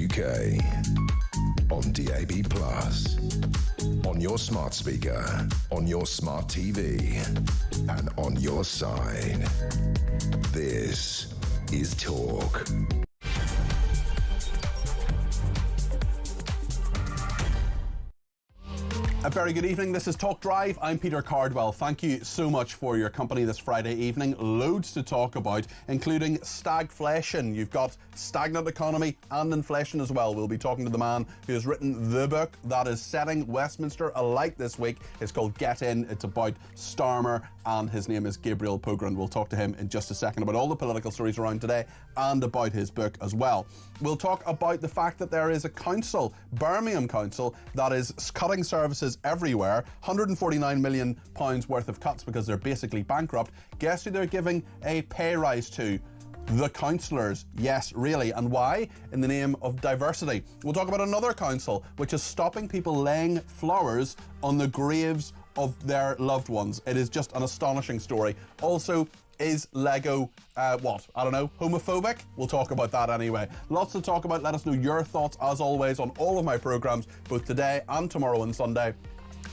UK. On DAB+, on your smart speaker, on your smart TV, and on your side. This is Talk. A very good evening. This is Talk Drive. I'm Peter Cardwell. Thank you so much for your company this Friday evening. Loads to talk about, including stagflation. You've got stagnant economy and inflation as well. We'll be talking to the man who has written the book that is setting Westminster alight this week. It's called Get In. It's about Starmer, and his name is Gabriel Pogrund. We'll talk to him in just a second about all the political stories around today and about his book as well. We'll talk about the fact that there is a council, Birmingham Council, that is cutting services everywhere, £149 million worth of cuts because they're basically bankrupt. Guess who they're giving a pay rise to? The councillors. Yes, really. And why? In the name of diversity. We'll talk about another council which is stopping people laying flowers on the graves of their loved ones. It is just an astonishing story. Also, is Lego, homophobic? We'll talk about that anyway. Lots to talk about. Let us know your thoughts, as always, on all of my programmes, both today and tomorrow and Sunday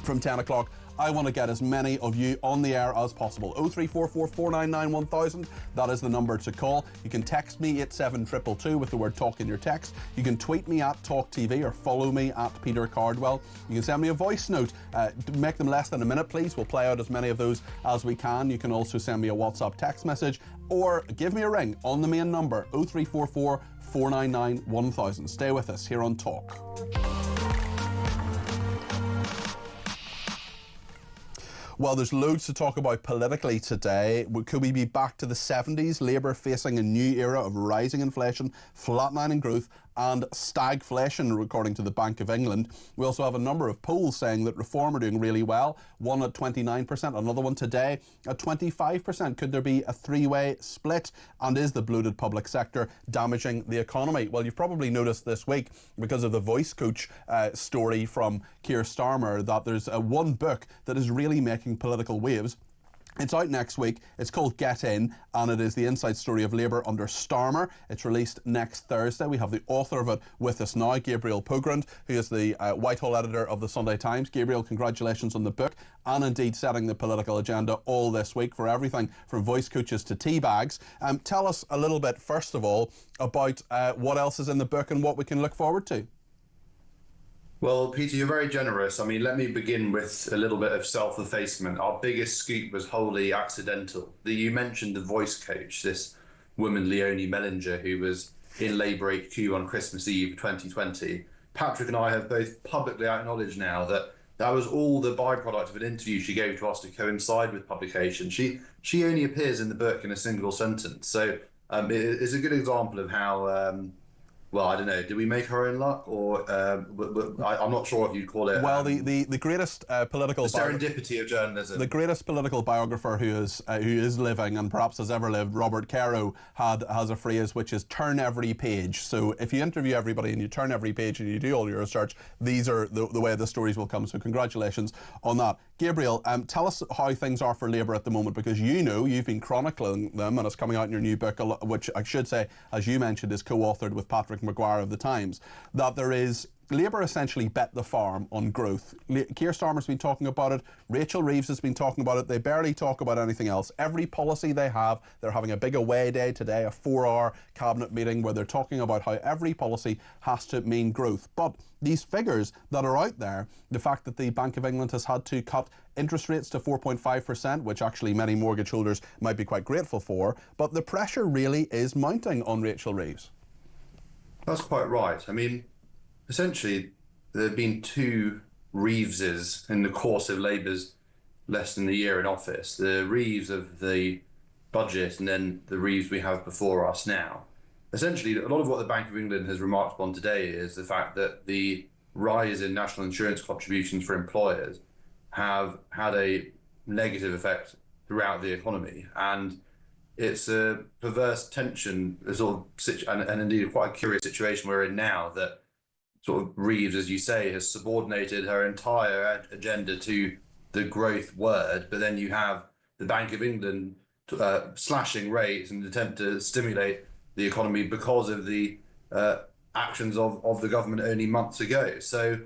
from 10 o'clock. I want to get as many of you on the air as possible. 0344 499 1000. That is the number to call. You can text me at 72222 with the word talk in your text. You can tweet me at talkTV or follow me at Peter Cardwell. You can send me a voice note. Make them less than a minute, please. We'll play out as many of those as we can. You can also send me a WhatsApp text message or give me a ring on the main number 0344 499 1000. Stay with us here on Talk. Well, there's loads to talk about politically today. Could we be back to the 70s? Labour facing a new era of rising inflation, flatlining growth and stagflation, according to the Bank of England. We also have a number of polls saying that Reform are doing really well. One at 29%, another one today at 25%. Could there be a three-way split? And is the bloated public sector damaging the economy? Well, you've probably noticed this week, because of the voice coach story from Keir Starmer, that there's one book that is really making political waves. It's out next week. It's called Get In, and it is the inside story of Labour under Starmer. It's released next Thursday. We have the author of it with us now, Gabriel Pogrund, who is the Whitehall editor of the Sunday Times. Gabriel, congratulations on the book, and indeed setting the political agenda all this week for everything from voice coaches to tea bags. Tell us a little bit, first of all, about what else is in the book and what we can look forward to. Well, Peter, you're very generous. I mean, let me begin with a little bit of self-effacement. Our biggest scoop was wholly accidental. You mentioned the voice coach, this woman, Leonie Mellinger, who was in Labour HQ on Christmas Eve 2020. Patrick and I have both publicly acknowledged now that that was all the byproduct of an interview she gave to us to coincide with publication. She only appears in the book in a single sentence. So it is a good example of how... well, I don't know. Did we make our own luck, or I'm not sure if you'd call it. Well, the greatest political serendipity of journalism. The greatest political biographer who is living and perhaps has ever lived, Robert Caro, has a phrase which is "turn every page." So if you interview everybody and you turn every page and you do all your research, these are the way the stories will come. So congratulations on that. Gabriel, tell us how things are for Labour at the moment, because you've been chronicling them, and it's coming out in your new book, which I should say, as you mentioned, is co-authored with Patrick Maguire of the Times, that there is Labour essentially bet the farm on growth. Keir Starmer's been talking about it. Rachel Reeves has been talking about it. They barely talk about anything else. Every policy they have, they're having a big away day today, a 4-hour cabinet meeting where they're talking about how every policy has to mean growth. But these figures that are out there, the fact that the Bank of England has had to cut interest rates to 4.5%, which actually many mortgage holders might be quite grateful for, but the pressure really is mounting on Rachel Reeves. That's quite right. I mean, essentially, there have been two Reeveses in the course of Labour's less than a year in office. The Reeves of the budget and then the Reeves we have before us now. Essentially, a lot of what the Bank of England has remarked upon today is the fact that the rise in national insurance contributions for employers have had a negative effect throughout the economy. And it's a perverse tension, and indeed quite a curious situation we're in now, that sort of Reeves, as you say, has subordinated her entire agenda to the growth word, but then you have the Bank of England slashing rates in an attempt to stimulate the economy because of the actions of the government only months ago. So,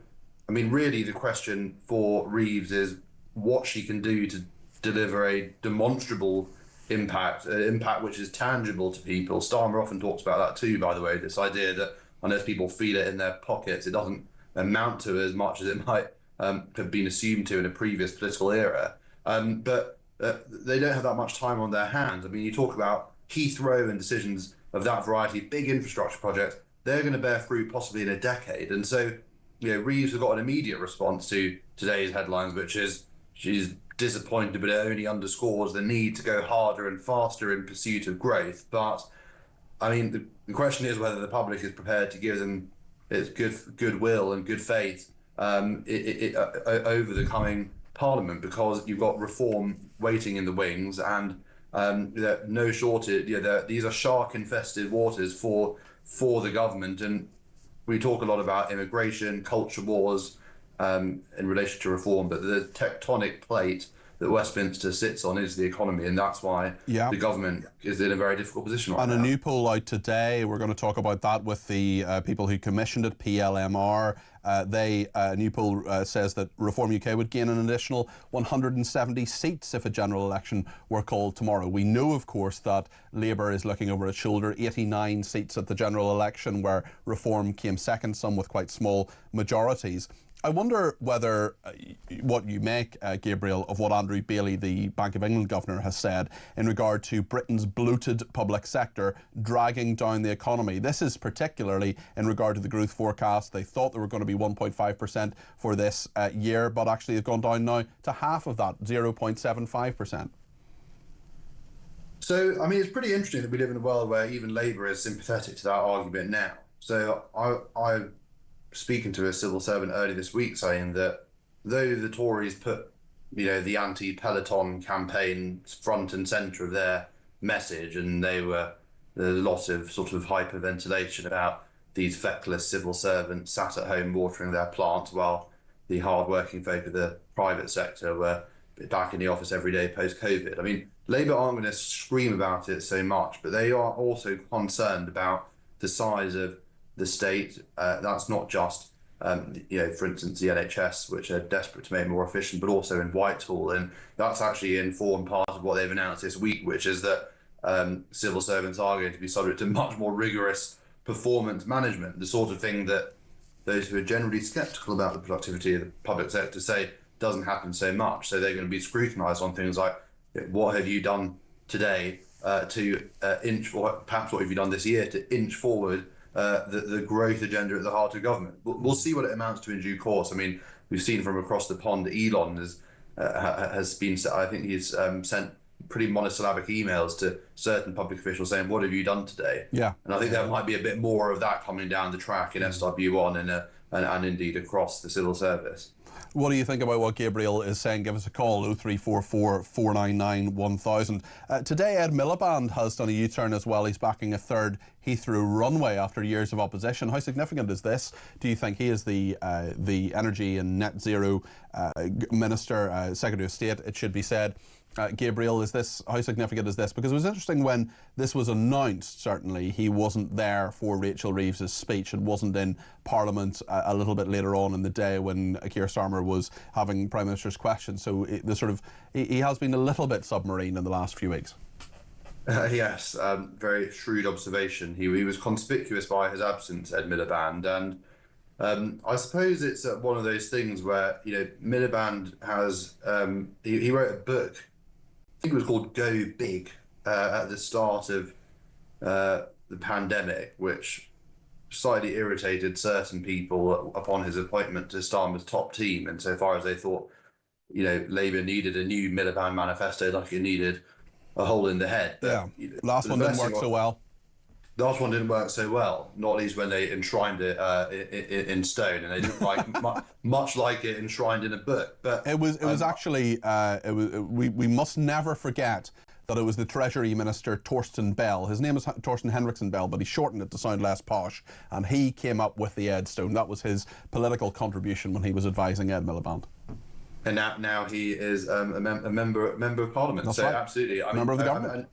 I mean, really the question for Reeves is what she can do to deliver a demonstrable impact, an impact which is tangible to people. Starmer often talks about that too, by the way, this idea that unless people feel it in their pockets, it doesn't amount to as much as it might have been assumed to in a previous political era. But they don't have that much time on their hands. I mean, you talk about Heathrow and decisions of that variety, big infrastructure projects, they're going to bear fruit possibly in a decade. And so, Reeves has got an immediate response to today's headlines, which is she's disappointed, but it only underscores the need to go harder and faster in pursuit of growth. But I mean, the question is whether the public is prepared to give them its goodwill and good faith over the coming Parliament, because you've got reform waiting in the wings, and no shortage. These are shark-infested waters for the government, and we talk a lot about immigration, culture wars in relation to reform, but the tectonic plate that Westminster sits on is the economy, and that's why the government is in a very difficult position right now. And a new poll out today, we're going to talk about that with the people who commissioned it, PLMR. A new poll says that Reform UK would gain an additional 170 seats if a general election were called tomorrow. We know, of course, that Labour is looking over its shoulder, 89 seats at the general election, where Reform came second, some with quite small majorities. I wonder whether what you make, Gabriel, of what Andrew Bailey, the Bank of England governor, has said in regard to Britain's bloated public sector dragging down the economy. This is particularly in regard to the growth forecast. They thought they were going to be 1.5% for this year, but actually they've gone down now to half of that, 0.75%. So, I mean, it's pretty interesting that we live in a world where even Labour is sympathetic to that argument now. So I speaking to a civil servant early this week saying that though the Tories put, the anti-Peloton campaign front and centre of their message, and there's a lot of sort of hyperventilation about these feckless civil servants sat at home watering their plants while the hard-working folk of the private sector were back in the office every day post-COVID. I mean, Labour aren't going to scream about it so much, but they are also concerned about the size of the state. That's not just, for instance, the NHS, which are desperate to make more efficient, but also in Whitehall. And that's actually informed part of what they've announced this week, which is that civil servants are going to be subject to much more rigorous performance management, the sort of thing that those who are generally sceptical about the productivity of the public sector say doesn't happen so much. So they're going to be scrutinised on things like, what have you done today to inch, or perhaps what have you done this year to inch forward the growth agenda at the heart of government. We'll see what it amounts to in due course. I mean, we've seen from across the pond, Elon has been, I think he's sent pretty monosyllabic emails to certain public officials saying, what have you done today? Yeah. And I think there might be a bit more of that coming down the track in SW1 and indeed across the civil service. What do you think about what Gabriel is saying? Give us a call, 0344 499 1000. Today, Ed Miliband has done a U-turn as well. He's backing a third Heathrow runway after years of opposition. How significant is this? Do you think he is the energy and net zero minister, Secretary of State, it should be said? Gabriel, how significant is this? Because it was interesting when this was announced, certainly, he wasn't there for Rachel Reeves' speech and wasn't in Parliament a little bit later on in the day when Keir Starmer was having Prime Minister's questions. So he has been a little bit submarine in the last few weeks. Yes, very shrewd observation. He was conspicuous by his absence, Ed Miliband, and I suppose it's one of those things where Miliband has he wrote a book. I think it was called Go Big at the start of the pandemic, which slightly irritated certain people upon his appointment to Starmer's top team, insofar as they thought, Labour needed a new Miliband manifesto like it needed a hole in the head. But, last one didn't work so well. The last one didn't work so well, not least when they enshrined it in stone, and they didn't like much like it enshrined in a book. But it was actually we must never forget that it was the Treasury Minister Torsten Bell. His name is Torsten Henriksen Bell, but he shortened it to sound less posh, and he came up with the Ed Stone. That was his political contribution when he was advising Ed Miliband. And now he is a member of Parliament. That's so right. Absolutely, Member of the government.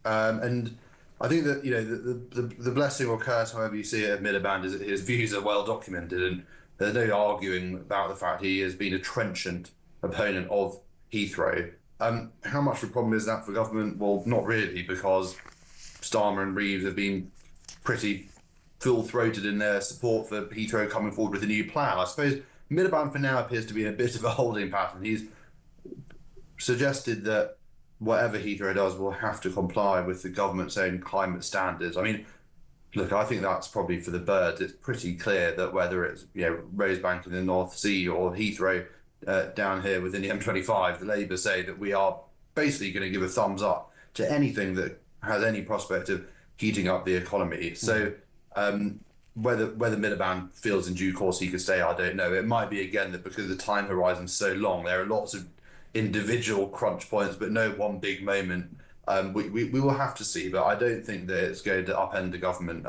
And I think that, the blessing or curse, however you see it, of Miliband is that his views are well documented, and there's no arguing about the fact he has been a trenchant opponent of Heathrow. How much of a problem is that for government? Well, not really, because Starmer and Reeves have been pretty full-throated in their support for Heathrow coming forward with a new plan. I suppose Miliband for now appears to be in a bit of a holding pattern. He's suggested that whatever Heathrow does will have to comply with the government's own climate standards. I mean, look, I think that's probably for the birds. It's pretty clear that whether it's Rosebank in the North Sea or Heathrow down here within the M25, the Labour say that we are basically going to give a thumbs up to anything that has any prospect of heating up the economy. So whether Miliband feels in due course he could stay, I don't know. It might be, again, that because the time horizon's so long, there are lots of individual crunch points, but no one big moment. We will have to see, but I don't think that it's going to upend the government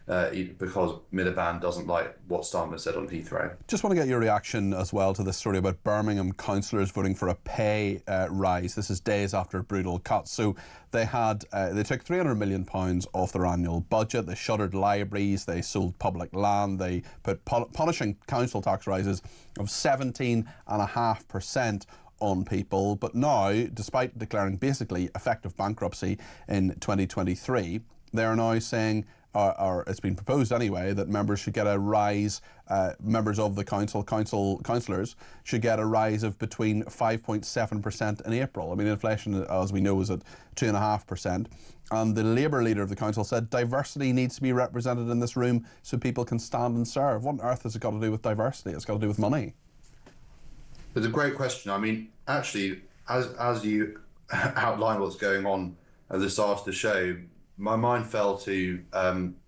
because Miliband doesn't like what Starmer said on Heathrow. Just want to get your reaction as well to this story about Birmingham councillors voting for a pay rise. This is days after brutal cuts. So they took £300 million off their annual budget. They shuttered libraries. They sold public land. They put punishing council tax rises of 17.5% on people. But now, despite declaring basically effective bankruptcy in 2023, they are now saying, or it's been proposed anyway, that members should get a rise, members of the councillors should get a rise of between 5.7% in April. I mean, inflation, as we know, is at 2.5%. And the Labour leader of the council said diversity needs to be represented in this room so people can stand and serve. What on earth has it got to do with diversity? It's got to do with money. It's a great question. I mean, actually, as you outline what's going on at the start of the show, my mind fell to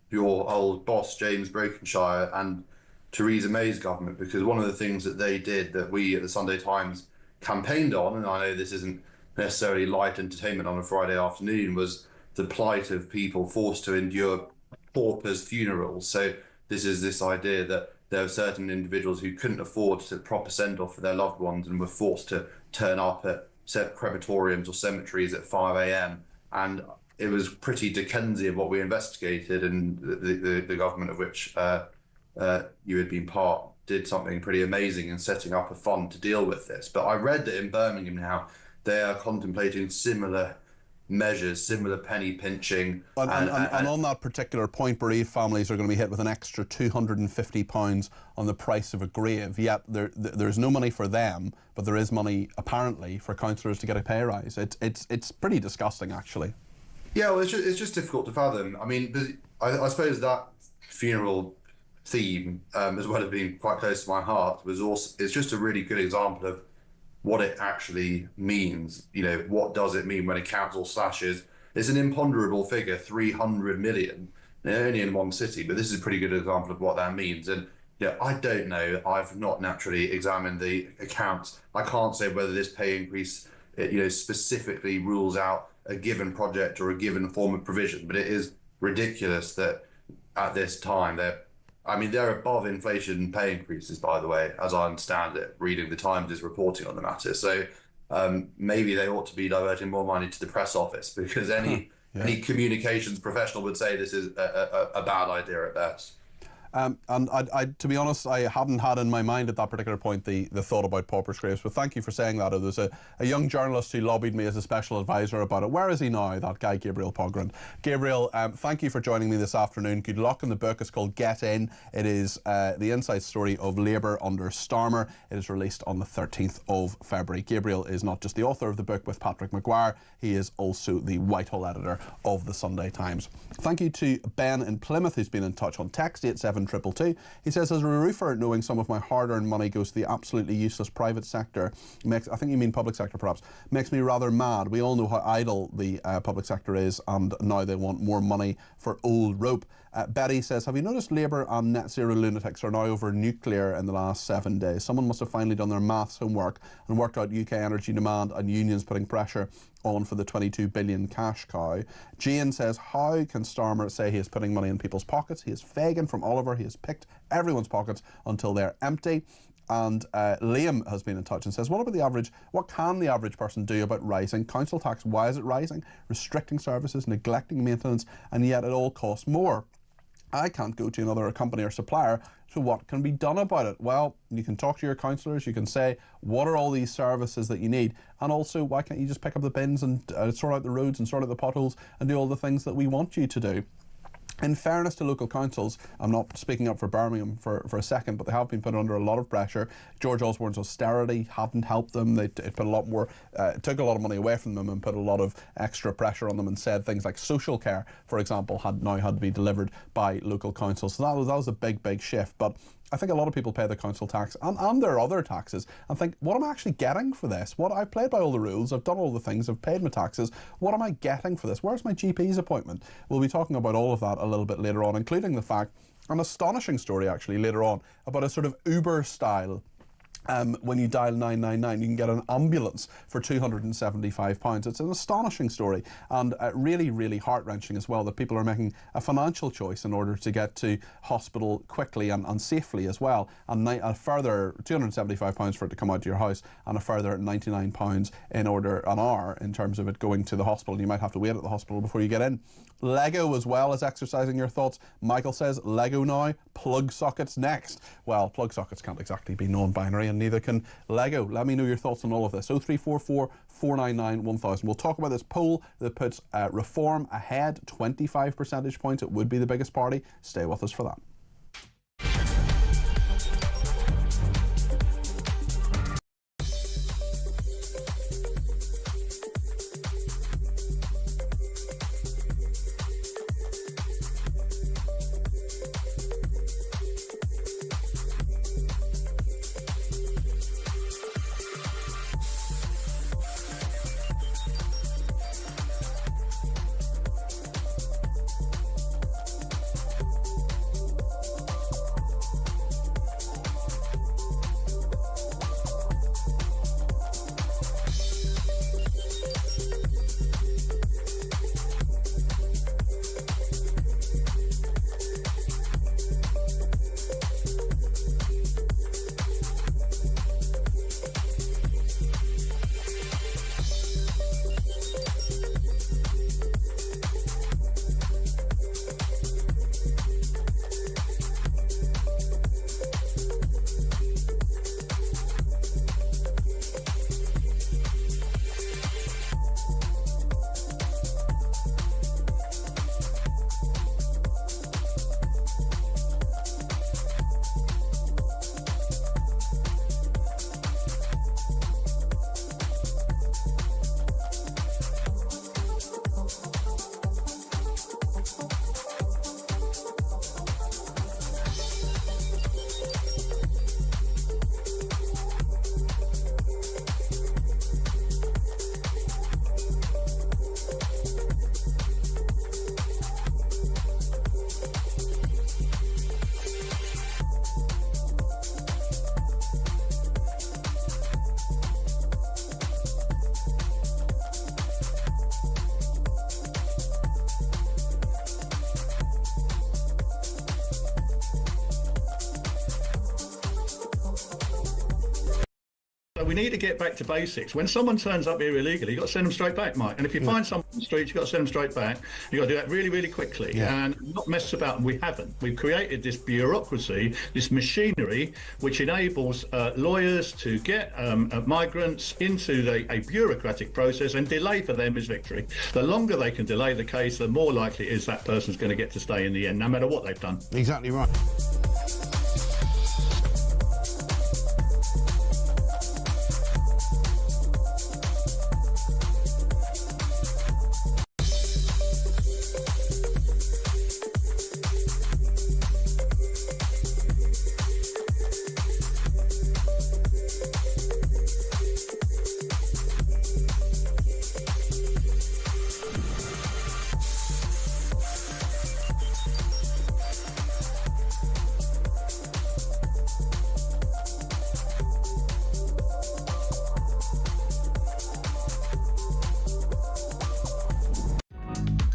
your old boss, James Brokenshire, and Theresa May's government, because one of the things that they did that we at the Sunday Times campaigned on, and I know this isn't necessarily light entertainment on a Friday afternoon, was the plight of people forced to endure paupers' funerals. So this idea that there were certain individuals who couldn't afford a proper send-off for their loved ones and were forced to turn up at crematoriums or cemeteries at 5 a.m. And it was pretty Dickensian what we investigated, and the government of which you had been part did something pretty amazing in setting up a fund to deal with this. But I read that in Birmingham now, they are contemplating similar measures, similar penny pinching. And on that particular point, bereaved families are going to be hit with an extra £250 on the price of a grave. Yet there's no money for them, but there is money apparently for councillors to get a pay rise. It's pretty disgusting, actually. Yeah, well, it's just difficult to fathom. I mean, I suppose that funeral theme, as well as being quite close to my heart, it's just a really good example of what it actually means. What does it mean when a council slashes? It's an imponderable figure, 300 million, only in one city, but this is a pretty good example of what that means. And I don't know. I've not naturally examined the accounts. I can't say whether this pay increase, specifically rules out a given project or a given form of provision, but it is ridiculous that at this time they're above inflation pay increases, by the way, as I understand it. Reading the Times is reporting on the matter. So maybe they ought to be diverting more money to the press office, because any communications professional would say this is a bad idea at best. And I, to be honest, I hadn't had in my mind at that particular point the thought about paupers' graves, but thank you for saying that. There's a young journalist who lobbied me as a special advisor about it. Where is he now, that guy, Gabriel Pogrund? Gabriel, thank you for joining me this afternoon. Good luck in the book. It's called Get In. It is the inside story of Labour under Starmer. It is released on the 13th of February. Gabriel is not just the author of the book with Patrick Maguire, he is also the Whitehall editor of the Sunday Times. Thank you to Ben in Plymouth, who's been in touch on text 87222. He says, as a roofer, knowing some of my hard-earned money goes to the absolutely useless private sector, I think you mean public sector perhaps, makes me rather mad. We all know how idle the public sector is, and now they want more money for old rope. Betty says, have you noticed Labour and net zero lunatics are now over nuclear in the last 7 days? Someone must have finally done their maths homework and worked out UK energy demand and unions putting pressure on for the 22 billion cash cow. Jane says, how can Starmer say he is putting money in people's pockets? He is Fagin from Oliver. He has picked everyone's pockets until they're empty. And Liam has been in touch and says, what can the average person do about rising council tax? Why is it rising? Restricting services, neglecting maintenance, and yet it all costs more. I can't go to another company or supplier, so what can be done about it? Well, you can talk to your councillors, you can say, what are all these services that you need? And also, why can't you just pick up the bins and sort out the roads and sort out the potholes and do all the things that we want you to do? In fairness to local councils, I'm not speaking up for Birmingham for a second, but they have been put under a lot of pressure. George Osborne's austerity hadn't helped them. It put a lot more, took a lot of money away from them and put a lot of extra pressure on them, and said things like social care, for example, now had to be delivered by local councils. So that was a big shift. But I think a lot of people pay the council tax and their other taxes and think, what am I actually getting for this? I've played by all the rules, I've done all the things, I've paid my taxes. What am I getting for this? Where's my GP's appointment? We'll be talking about all of that a little bit later on, including the fact, an astonishing story actually later on, about a sort of Uber style. When you dial 999, you can get an ambulance for £275. It's an astonishing story, and really heart-wrenching as well, that people are making a financial choice in order to get to hospital quickly and safely as well. And a further £275 for it to come out to your house, and a further £99 an hour in terms of it going to the hospital. You might have to wait at the hospital before you get in. Lego as well is exercising your thoughts. Michael says, Lego now, plug sockets next. Well, plug sockets can't exactly be non-binary, and neither can Lego. Let me know your thoughts on all of this. 0344 499 1000. We'll talk about this poll that puts Reform ahead 25 percentage points. It would be the biggest party. Stay with us for that. We need to get back to basics. When someone turns up here illegally, you've got to send them straight back, Mike. And if you find someone on the street, you've got to send them straight back. You've got to do that really quickly and not mess about. We haven't. We've created this bureaucracy, this machinery, which enables lawyers to get migrants into a bureaucratic process, and delay for them is victory. The longer they can delay the case, the more likely it is that person's going to get to stay in the end, no matter what they've done. Exactly right.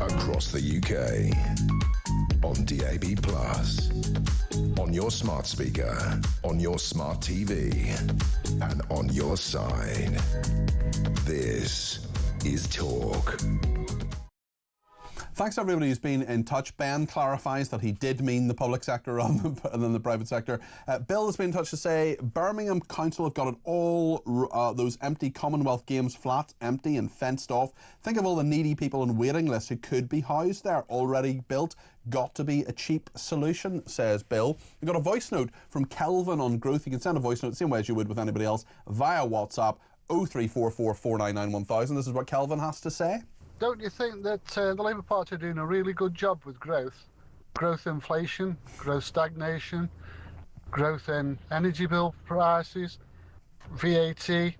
Across the UK, on DAB+, On your smart speaker, on your smart TV, and on your side. This is Talk. Thanks to everybody who's been in touch. Ben clarifies that he did mean the public sector rather than the private sector. Bill has been in touch to say Birmingham Council have got it all, those empty Commonwealth Games flats empty and fenced off. Think of all the needy people on waiting lists who could be housed there, already built. Got to be a cheap solution, says Bill. We've got a voice note from Kelvin on growth. You can send a voice note the same way as you would with anybody else via WhatsApp 0344 499 1000. This is what Kelvin has to say. Don't you think that the Labour Party are doing a really good job with growth? Growth inflation, growth stagnation, growth in energy bill prices, VAT,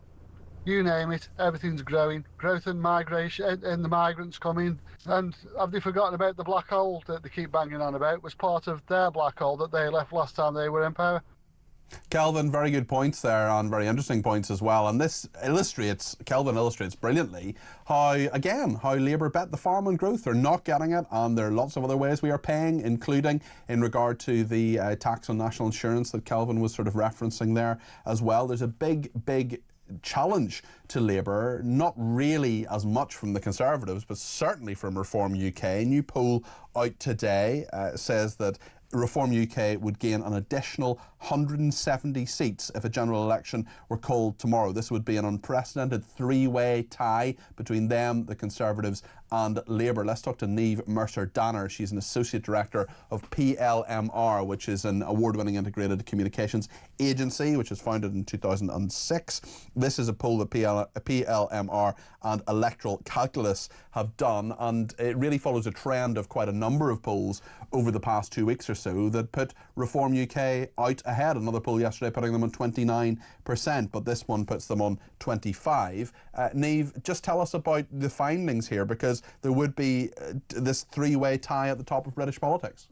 you name it, everything's growing. Growth in migration, and the migrants coming. And have they forgotten about the black hole that they keep banging on about? Was part of their black hole that they left last time they were in power. Kelvin, very good points there and very interesting points as well. And this illustrates, Kelvin illustrates brilliantly how Labour bet the farm on growth. They're not getting it, and there are lots of other ways we are paying, including in regard to the tax on national insurance that Kelvin was sort of referencing there as well. There's a big challenge to Labour, not really as much from the Conservatives, but certainly from Reform UK. A new poll out today says that Reform UK would gain an additional 170 seats if a general election were called tomorrow. This would be an unprecedented three-way tie between them, the Conservatives and Labour. Let's talk to Niamh Mercer-Danner. She's an Associate Director of PLMR, which is an award-winning integrated communications agency, which was founded in 2006. This is a poll that PLMR and Electoral Calculus have done, and it really follows a trend of quite a number of polls over the past 2 weeks or so that put Reform UK out ahead. Another poll yesterday putting them on 29%, but this one puts them on 25%. Niamh, just tell us about the findings here, because there would be this three-way tie at the top of British politics.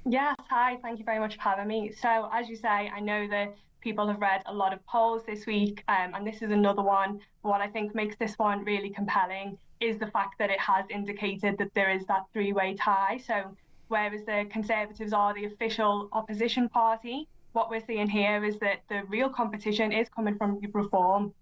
Yes, hi, thank you very much for having me. So, as you say, I know that people have read a lot of polls this week, and this is another one. What I think makes this one really compelling is the fact that it has indicated that there is that three-way tie. So, whereas the Conservatives are the official opposition party, what we're seeing here is that the real competition is coming from Reform.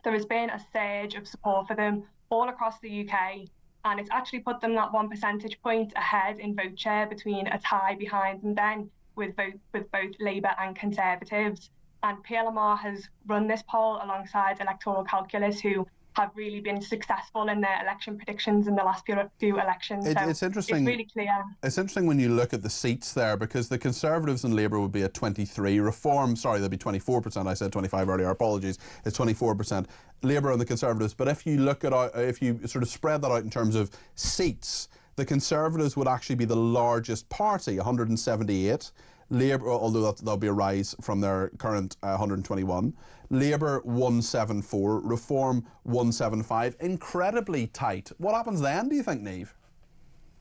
There has been a surge of support for them all across the UK, and it's actually put them that 1 percentage point ahead in vote share, between a tie behind them then with both Labour and Conservatives. And PLMR has run this poll alongside Electoral Calculus, who have really been successful in their election predictions in the last few elections. It's interesting. It's really clear. It's interesting when you look at the seats there, because the Conservatives and Labour would be at 23. Reform, sorry, they'd be 24%. I said 25 earlier. Apologies. It's 24%. Labour and the Conservatives. But if you look at, if you sort of spread that out in terms of seats, the Conservatives would actually be the largest party, 178. Labour, although that'll be a rise from their current 121. Labour 174, Reform 175. Incredibly tight. What happens then, do you think, Niamh?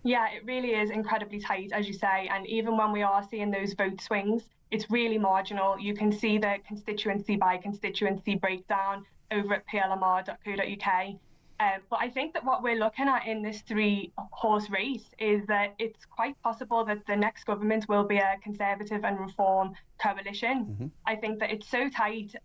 Yeah, it really is incredibly tight, as you say. And even when we are seeing those vote swings, it's really marginal. You can see the constituency by constituency breakdown over at plmr.co.uk. But I think that what we're looking at in this three-horse race is that it's quite possible that the next government will be a Conservative and Reform coalition. Mm-hmm. I think that it's so tight.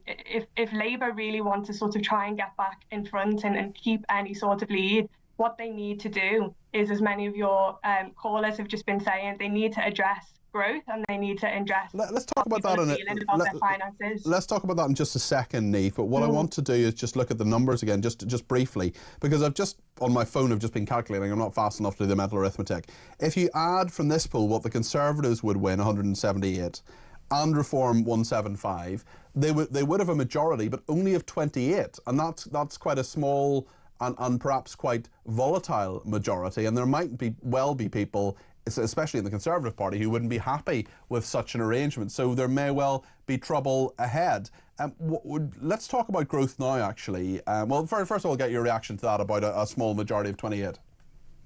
If Labour really want to sort of try and get back in front and keep any sort of lead, what they need to do is, as many of your callers have just been saying, they need to address growth, and they need to address. Let's talk about that their finances. Let's talk about that in just a second, Niamh. But what I want to do is just look at the numbers again, just briefly, because I've just on my phone I've just been calculating. I'm not fast enough to do the mental arithmetic. If you add from this poll what the Conservatives would win, 178, and Reform 175, they would have a majority, but only of 28, and that's quite a small and perhaps quite volatile majority. And there might be people, especially in the Conservative Party, who wouldn't be happy with such an arrangement. So there may well be trouble ahead. Let's talk about growth now, actually. Well, first of all, get your reaction to that about a small majority of 28.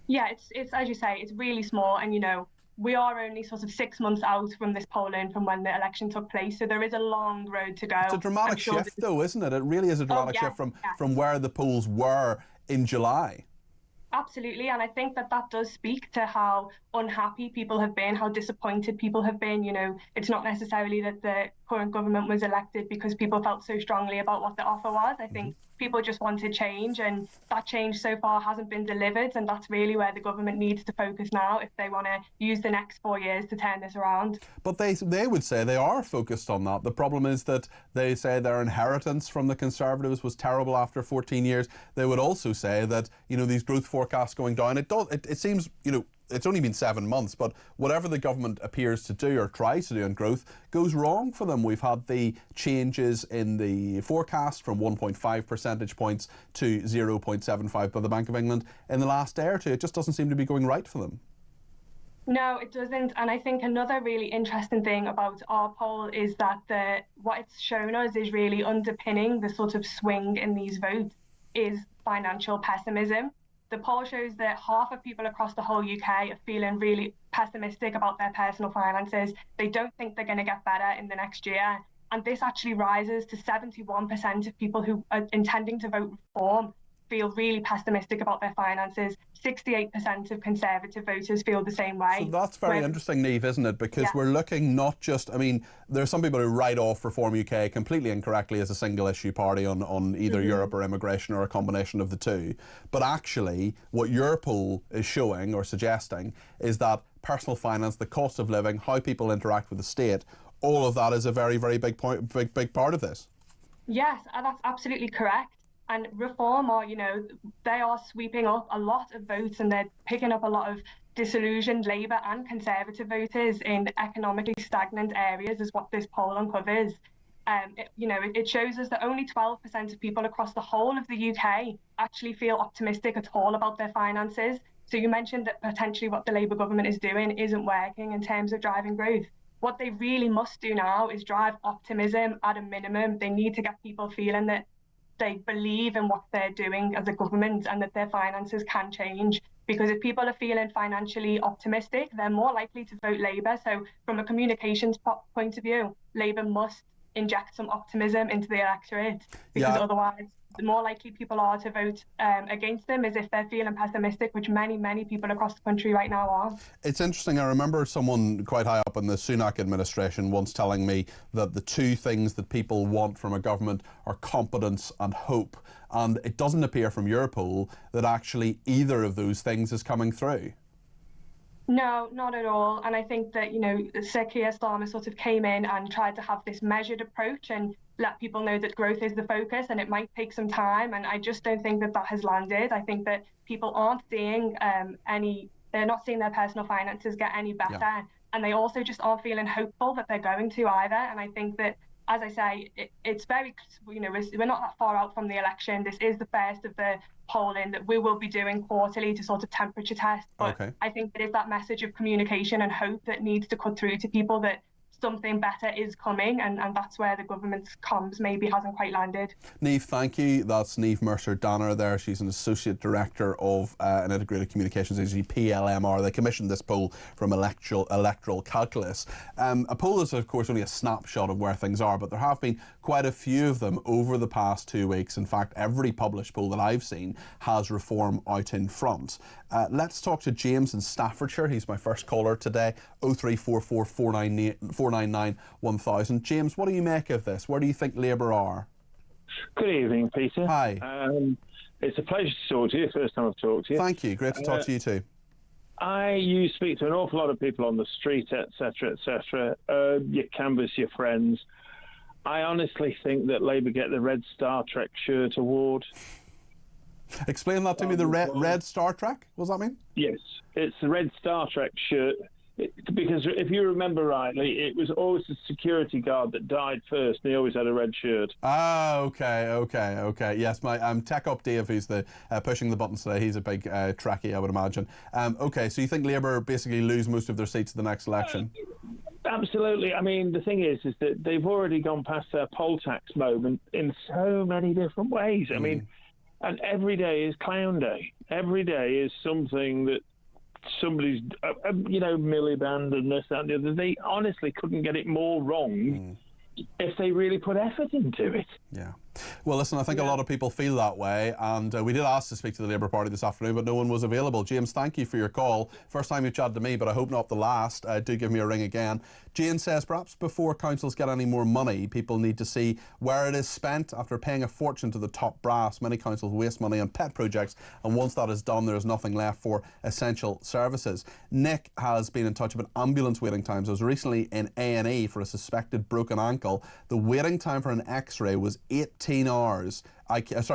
Yeah, it's as you say, it's really small. And, you know, we are only sort of 6 months out from this polling, from when the election took place. So there is a long road to go. It's a dramatic shift, though, isn't it? It really is a dramatic shift from where the polls were in July. Absolutely, and I think that does speak to how unhappy people have been, how disappointed people have been. You know, it's not necessarily that the current government was elected because people felt so strongly about what the offer was. I think people just wanted change, and that change so far hasn't been delivered, and that's really where the government needs to focus now if they want to use the next 4 years to turn this around. But they would say they are focused on that. The problem is that they say their inheritance from the Conservatives was terrible after 14 years. They would also say that, you know, these growth forecasts going down, it seems, you know, it's only been 7 months, but whatever the government appears to do or tries to do in growth goes wrong for them. We've had the changes in the forecast from 1.5 percentage points to 0.75 by the Bank of England in the last day or two. It just doesn't seem to be going right for them. No, it doesn't. And I think another really interesting thing about our poll is that what it's shown us is really underpinning the sort of swing in these votes is financial pessimism. The poll shows that half of people across the whole UK are feeling really pessimistic about their personal finances. They don't think they're going to get better in the next year. And this actually rises to 71% of people who are intending to vote reform feel really pessimistic about their finances. 68% of Conservative voters feel the same way. So that's very interesting, Niamh, isn't it? Because we're looking not just, I mean, there are some people who write off Reform UK completely incorrectly as a single issue party on either Europe or immigration or a combination of the two. But actually, what your poll is showing or suggesting is that personal finance, the cost of living, how people interact with the state, all of that is a very, very big part of this. Yes, that's absolutely correct. And Reform are, you know, they are sweeping up a lot of votes, and they're picking up a lot of disillusioned Labour and Conservative voters in economically stagnant areas, is what this poll uncovers. It shows us that only 12% of people across the whole of the UK actually feel optimistic at all about their finances. So you mentioned that potentially what the Labour government is doing isn't working in terms of driving growth. What they really must do now is drive optimism at a minimum. They need to get people feeling that they believe in what they're doing as a government and that their finances can change. Because if people are feeling financially optimistic, they're more likely to vote Labour. So from a communications point of view, Labour must inject some optimism into the electorate, because otherwise the more likely people are to vote against them is if they're feeling pessimistic, which many people across the country right now are. It's interesting. I remember someone quite high up in the Sunak administration once telling me that the two things that people want from a government are competence and hope. And it doesn't appear from your poll that actually either of those things is coming through. No, not at all. And I think that, you know, Sir Keir Starmer sort of came in and tried to have this measured approach and let people know that growth is the focus and it might take some time. And I just don't think that has landed. I think that people aren't seeing they're not seeing their personal finances get any better. Yeah. And they also just aren't feeling hopeful that they're going to either. And I think that, as I say, it's very, you know, we're not that far out from the election. This is the first of the polling that we will be doing quarterly to sort of temperature test. But I think it is that message of communication and hope that needs to cut through to people that something better is coming, and that's where the government's comms maybe hasn't quite landed. Niamh, thank you. That's Niamh Mercer-Danner there. She's an Associate Director of an Integrated Communications Agency, PLMR. They commissioned this poll from Electoral Calculus. A poll is, of course, only a snapshot of where things are, but there have been quite a few of them over the past 2 weeks. In fact, every published poll that I've seen has Reform out in front. Let's talk to James in Staffordshire. He's my first caller today. 0344 499 1000. James, what do you make of this? Where do you think Labour are? Good evening, Peter. Hi. It's a pleasure to talk to you. First time I've talked to you. Thank you. Great to talk to you too. You speak to an awful lot of people on the street, etc., etc. You canvass your friends. I honestly think that Labour get the Red Star Trek shirt award. Explain that to me. The red Star Trek? What does that mean? Yes, it's the Red Star Trek shirt. Because if you remember rightly, it was always the security guard that died first, and he always had a red shirt. Ah, okay. Yes, my Tech Up Dave, who's the pushing the buttons today, he's a big Trekkie, I would imagine. Okay, so you think Labour basically lose most of their seats in the next election? Absolutely. I mean, the thing is that they've already gone past their poll tax moment in so many different ways. I mean, and every day is clown day. Every day is something that somebody's, Miliband and this, that, and the other. They honestly couldn't get it more wrong if they really put effort into it. Yeah. Well, listen, I think a lot of people feel that way, and we did ask to speak to the Labour Party this afternoon, but no one was available. James, thank you for your call. First time you've chatted to me, but I hope not the last. Do give me a ring again. Jane says, perhaps before councils get any more money, people need to see where it is spent. After paying a fortune to the top brass, many councils waste money on pet projects, and once that is done, there is nothing left for essential services. Nick has been in touch about ambulance waiting times. I was recently in A&E for a suspected broken ankle. The waiting time for an x-ray was 18 hours.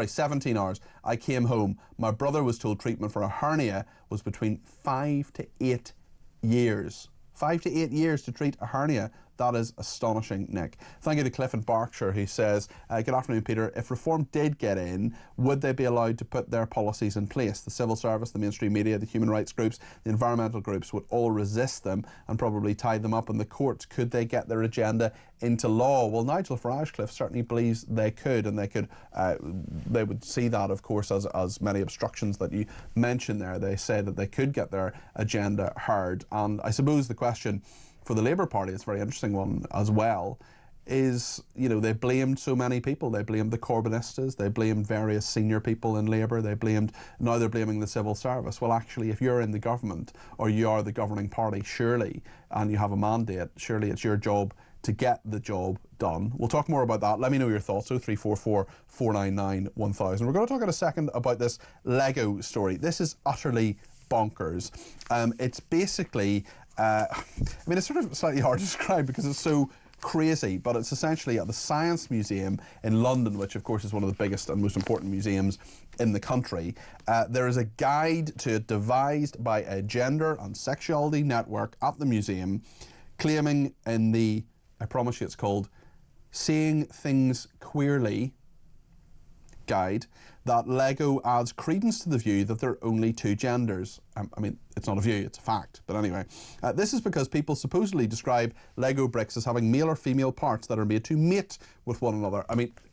17 hours. I came home. My brother was told treatment for a hernia was between 5 to 8 years. 5 to 8 years to treat a hernia. That is astonishing, Nick. Thank you to Cliff in Berkshire, who says, good afternoon, Peter. If reform did get in, would they be allowed to put their policies in place? The civil service, the mainstream media, the human rights groups, the environmental groups would all resist them and probably tie them up in the courts. Could they get their agenda into law? Well, Nigel Farage certainly believes they could, and they would see that, of course, as many obstructions that you mentioned there. They say that they could get their agenda heard. And I suppose the question for the Labour Party, it's a very interesting one as well, is, you know, they blamed so many people. They blamed the Corbynistas, they blamed various senior people in Labour, now they're blaming the civil service. Well, actually, if you're in the government or you are the governing party, surely, and you have a mandate, surely it's your job to get the job done. We'll talk more about that. Let me know your thoughts. 0344 499 1000. We're going to talk in a second about this Lego story. This is utterly bonkers. It's basically, it's sort of slightly hard to describe because it's so crazy, but it's essentially at the Science Museum in London, which of course is one of the biggest and most important museums in the country. There is a guide to it devised by a gender and sexuality network at the museum, claiming in the, I promise you it's called Seeing Things Queerly guide, that Lego adds credence to the view that there are only two genders. It's not a view, it's a fact, but anyway. This is because people supposedly describe Lego bricks as having male or female parts that are made to mate with one another.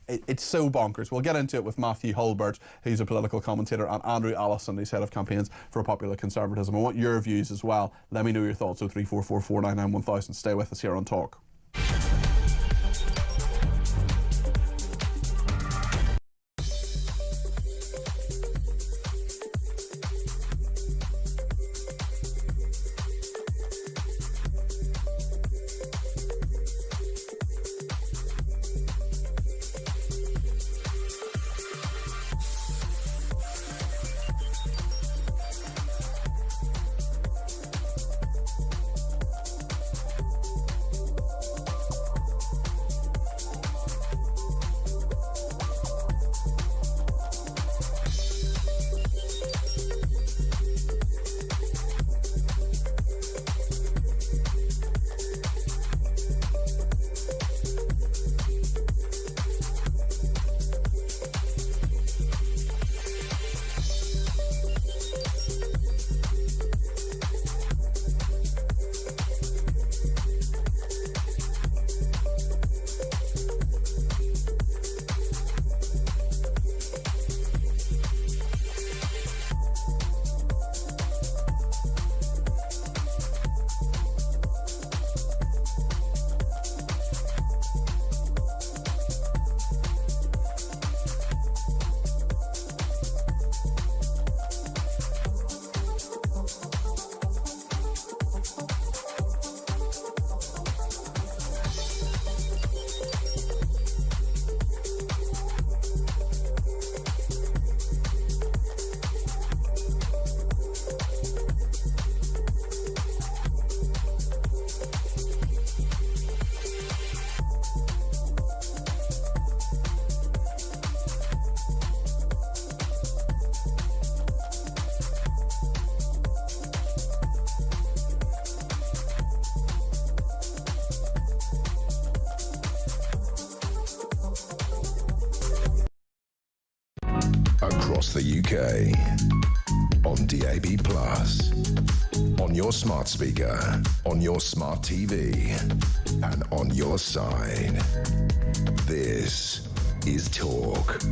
It's so bonkers. We'll get into it with Matthew Hulbert, who's a political commentator, and Andrew Allison, who's head of campaigns for Popular Conservatism. I want your views as well. Let me know your thoughts. 0344 499 1000. Stay with us here on Talk. Across the UK, on DAB+, on your smart speaker, on your smart TV, and on your side. This is Talk.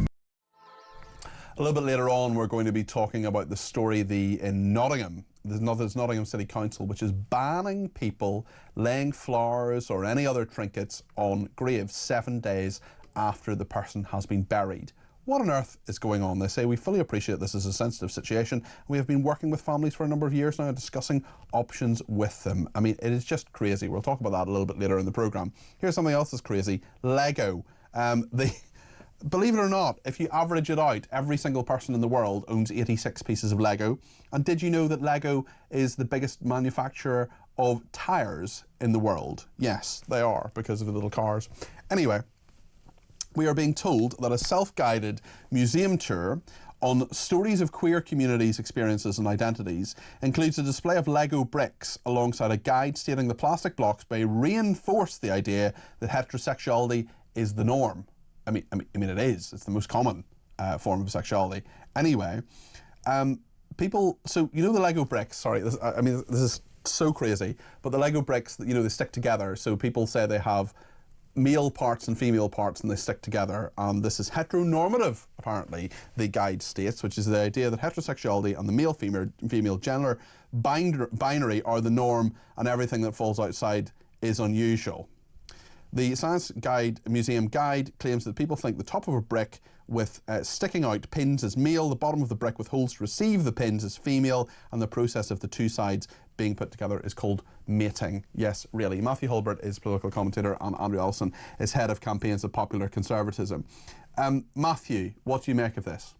A little bit later on, we're going to be talking about the story in Nottingham. There's Nottingham City Council, which is banning people laying flowers or any other trinkets on graves 7 days after the person has been buried. What on earth is going on? They say, we fully appreciate this is a sensitive situation. We have been working with families for a number of years now, discussing options with them. I mean, it is just crazy. We'll talk about that a little bit later in the programme. Here's something else that's crazy. Lego. Believe it or not, if you average it out, every single person in the world owns 86 pieces of Lego. And did you know that Lego is the biggest manufacturer of tyres in the world? Yes, they are, because of the little cars. Anyway, we are being told that a self-guided museum tour on stories of queer communities, experiences and identities includes a display of Lego bricks alongside a guide stating the plastic blocks may reinforce the idea that heterosexuality is the norm. I mean, it is. It's the most common form of sexuality. Anyway, people. So you know the Lego bricks. Sorry, this is so crazy. But the Lego bricks, they stick together. So people say they have male parts and female parts, and they stick together. And this is heteronormative, apparently. The guide states, which is the idea that heterosexuality and the male-female gender binary are the norm, and everything that falls outside is unusual. The Science Museum Guide claims that people think the top of a brick with sticking out pins is male, the bottom of the brick with holes to receive the pins is female, and the process of the two sides being put together is called mating. Yes, really. Matthew Hulbert is political commentator, and Andrew Ellison is head of campaigns of popular conservatism. Matthew, what do you make of this?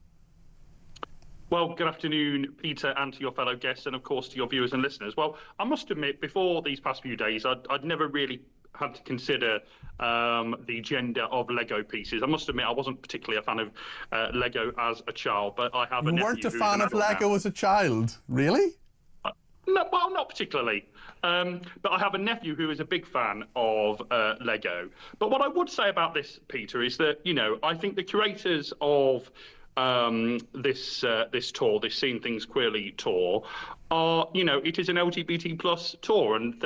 Well, good afternoon, Peter, and to your fellow guests, and of course to your viewers and listeners. Well, I must admit, before these past few days, I'd never really had to consider the gender of Lego pieces. I must admit, I wasn't particularly a fan of Lego as a child, but I have a nephew. You weren't a fan of Lego as a child? Really? No, well, not particularly. But I have a nephew who is a big fan of Lego. But what I would say about this, Peter, is that, I think the curators of this tour, this Seeing Things Queerly tour, are, it is an LGBT plus tour, and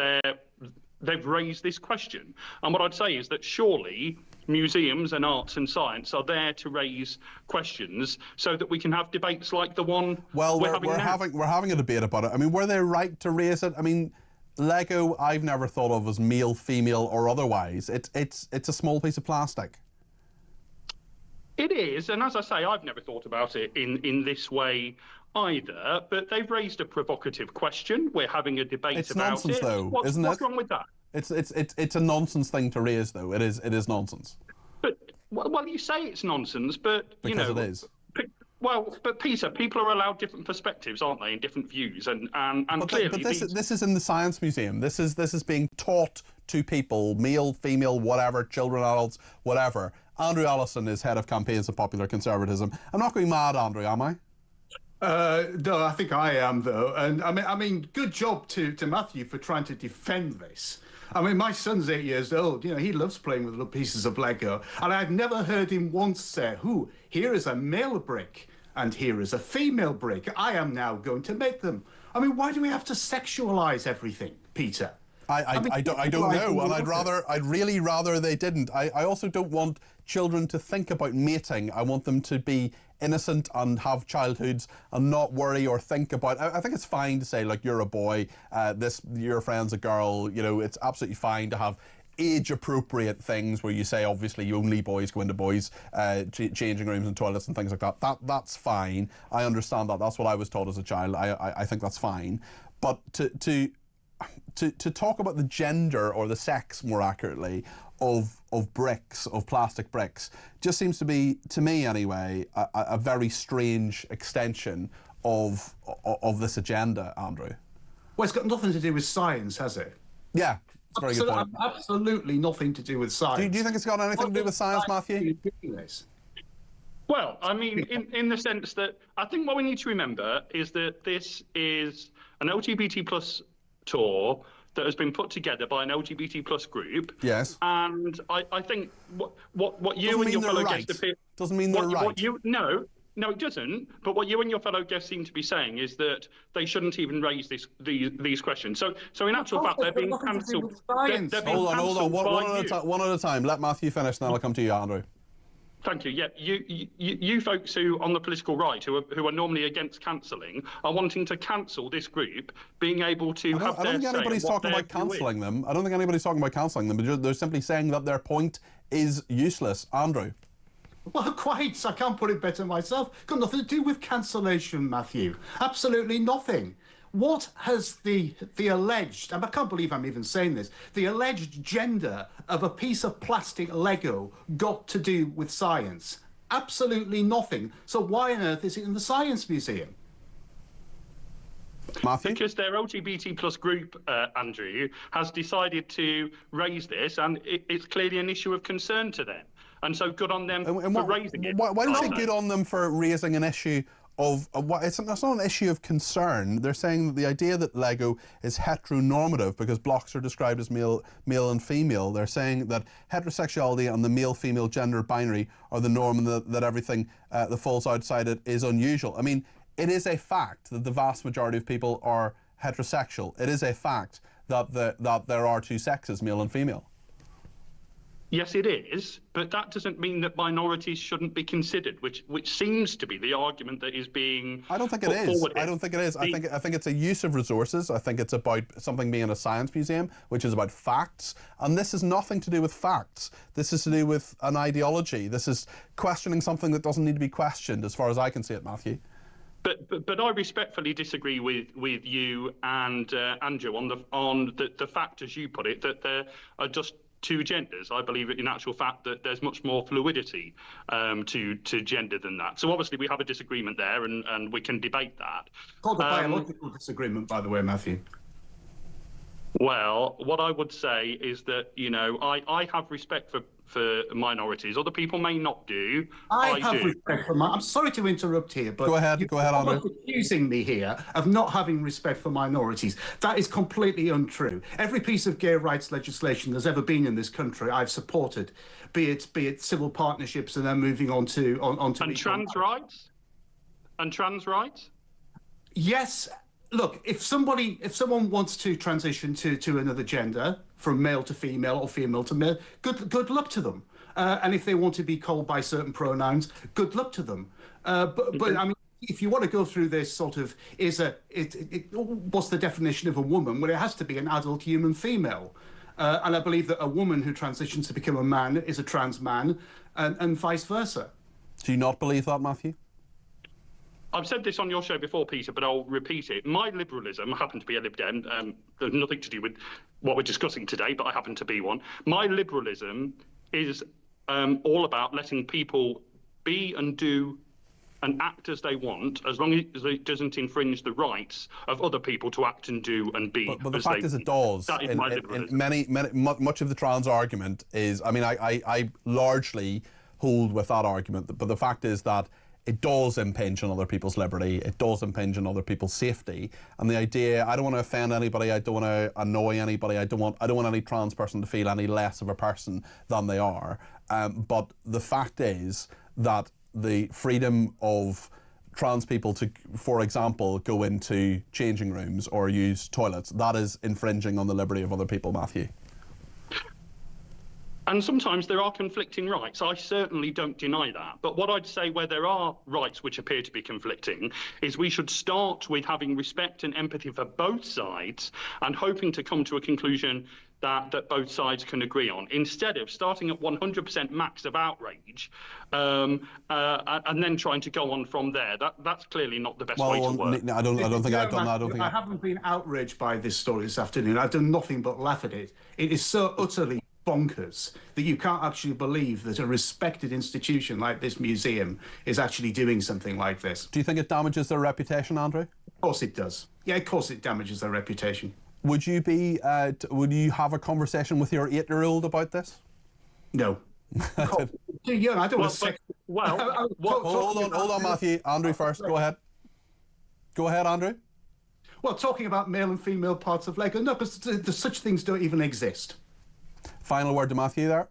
they've raised this question. And what I'd say is that surely museums and arts and science are there to raise questions so that we can have debates like the one we're having a debate about it. I mean, were they right to raise it? I mean, Lego, I've never thought of as male, female, or otherwise. It's a small piece of plastic. It is, and as I say, I've never thought about it in this way either, but they've raised a provocative question. We're having a debate it's about nonsense, it. Though, isn't what's wrong with that? It's a nonsense thing to raise, though. It is nonsense. But well, you say it's nonsense, but because it is. Well, but Peter, people are allowed different perspectives, aren't they, and different views, and clearly. But this is in the Science Museum. This is being taught to people, male, female, whatever, children, adults, whatever. Andrew Ellison is head of campaigns of popular conservatism. I'm not going mad, Andrew, am I? No, I think I am, though. And I mean, good job to Matthew for trying to defend this. I mean, my son's 8 years old. He loves playing with little pieces of Lego. And I've never heard him once say, here is a male brick and here is a female brick. I am now going to make them. I mean, why do we have to sexualize everything, Peter? I don't know, and I'd really rather they didn't. I also don't want children to think about mating. I want them to be innocent and have childhoods and not worry or think about. I think it's fine to say, like, you're a boy, your friend's a girl. It's absolutely fine to have age-appropriate things where you say, obviously, only boys go into boys' changing rooms and toilets and things like that. That's fine. I understand that. That's what I was taught as a child. I think that's fine. But to talk about the gender, or the sex more accurately, of bricks, of plastic bricks, just seems to be, to me anyway, a very strange extension of this agenda, Andrew. Well, it's got nothing to do with science, has it? Yeah, it's a very good point. Absolutely nothing to do with science. Do you think it's got anything to do with science, Matthew? Well, I mean, in the sense that I think what we need to remember is that this is an LGBT plus tour that has been put together by an LGBT plus group. Yes. And I think what you and your fellow guests appear... Doesn't mean they're right. No, it doesn't. But what you and your fellow guests seem to be saying is that they shouldn't even raise these questions. So in actual fact, they're being cancelled. Hold on. One at a time. Let Matthew finish, and then I'll come to you, Andrew. Thank you. Yeah, you folks who on the political right, who are normally against cancelling, are wanting to cancel this group being able to have their say. I don't think anybody's talking about cancelling them. I don't think anybody's talking about cancelling them, but they're simply saying that their point is useless. Andrew. Well, quite. I can't put it better myself. Got nothing to do with cancellation, Matthew. Absolutely nothing. What has the alleged, and I can't believe I'm even saying this, the alleged gender of a piece of plastic Lego got to do with science? Absolutely nothing. So why on earth is it in the Science Museum? Matthew? Because their LGBT plus group, Andrew, has decided to raise this, and it's clearly an issue of concern to them. And so good on them for raising it. Why do you say good on them for raising an issue of what? It's not an issue of concern. They're saying that the idea that Lego is heteronormative because blocks are described as male and female. They're saying that heterosexuality and the male-female gender binary are the norm, and that everything that falls outside it is unusual. I mean, it is a fact that the vast majority of people are heterosexual. It is a fact that there are two sexes, male and female. Yes, it is, but that doesn't mean that minorities shouldn't be considered, which seems to be the argument that is being. I don't think it is. I don't think it is. I think it's a use of resources. I think it's about something being a science museum, which is about facts, and this is nothing to do with facts. This is to do with an ideology. This is questioning something that doesn't need to be questioned, as far as I can see it, Matthew. But I respectfully disagree with you and Andrew on the fact, as you put it, that there are just two genders. I believe in actual fact that there's much more fluidity to gender than that. So obviously we have a disagreement there, and we can debate that. Called a biological disagreement, by the way, Matthew. Well, what I would say is that, you know, I have respect for minorities. Other people may not do. I have respect for I'm sorry to interrupt here, but go ahead, Andrew. You're accusing me here of not having respect for minorities. That is completely untrue. Every piece of gay rights legislation there's ever been in this country, I've supported, be it civil partnerships and then moving on to and trans rights. And trans rights. Yes. Look, if someone wants to transition to another gender, from male to female or female to male, good luck to them. And if they want to be called by certain pronouns, good luck to them. But I mean, if you want to go through this sort of, what's the definition of a woman? Well, it has to be an adult human female. And I believe that a woman who transitions to become a man is a trans man, and vice versa. Do you not believe that, Matthew? I've said this on your show before, Peter, but I'll repeat it. My liberalism, I happen to be a Lib Dem, there's nothing to do with what we're discussing today, but I happen to be one. My liberalism is all about letting people be and do and act as they want, as long as it doesn't infringe the rights of other people to act and do and be. But the fact is, it does. That is my liberalism. Much of the trans argument is, I mean, I largely hold with that argument, but the fact is that it does impinge on other people's liberty. It does impinge on other people's safety. And the idea, I don't want to offend anybody. I don't want to annoy anybody. I don't want any trans person to feel any less of a person than they are. But the fact is that the freedom of trans people to, for example, go into changing rooms or use toilets, that is infringing on the liberty of other people, Matthew. And sometimes there are conflicting rights. I certainly don't deny that. But what I'd say where there are rights which appear to be conflicting is we should start with having respect and empathy for both sides and hoping to come to a conclusion that both sides can agree on, instead of starting at 100% max of outrage and then trying to go on from there. That's clearly not the best way to work. I don't think I've done that. I haven't been outraged by this story this afternoon. I've done nothing but laugh at it. It is so utterly bonkers that you can't actually believe that a respected institution like this museum is actually doing something like this. Do you think it damages their reputation, Andrew? Of course it does. Yeah, of course it damages their reputation. Would you have a conversation with your 8-year-old about this? No. Too young. I don't want to hold on, Matthew. Andrew first. Go ahead. Go ahead, Andrew. Well, talking about male and female parts of Lego, no, because such things don't even exist. Final word to Matthew there.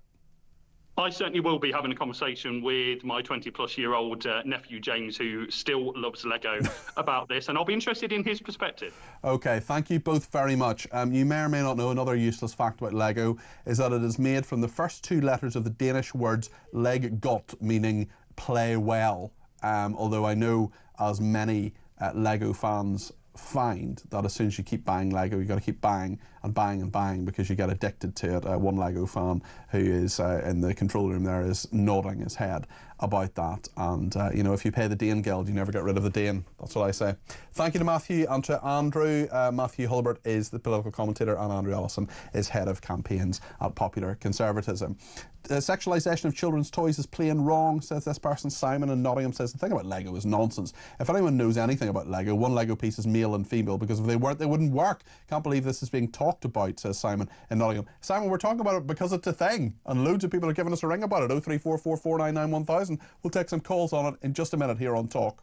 I certainly will be having a conversation with my 20-plus-year-old nephew, James, who still loves Lego, about this, and I'll be interested in his perspective. Okay, thank you both very much. You may or may not know another useless fact about Lego is that it is made from the first two letters of the Danish words leg godt, meaning play well. Although I know, as many Lego fans find, that as soon as you keep buying Lego, you've got to keep buying and buying and buying because you get addicted to it. One Lego fan who is in the control room there is nodding his head about that. And, you know, if you pay the Dane Guild, you never get rid of the Dane. That's what I say. Thank you to Matthew and to Andrew. Matthew Hulbert is the political commentator and Andrew Ellison is head of campaigns at Popular Conservatism. Sexualisation of children's toys is plain wrong, says this person. Simon in Nottingham says the thing about Lego is nonsense. If anyone knows anything about Lego, one Lego piece is male and female, because if they weren't, they wouldn't work. Can't believe this is being talked about, says Simon in Nottingham. Simon, we're talking about it because it's a thing, and loads of people are giving us a ring about it. 03444991000. We'll take some calls on it in just a minute here on Talk.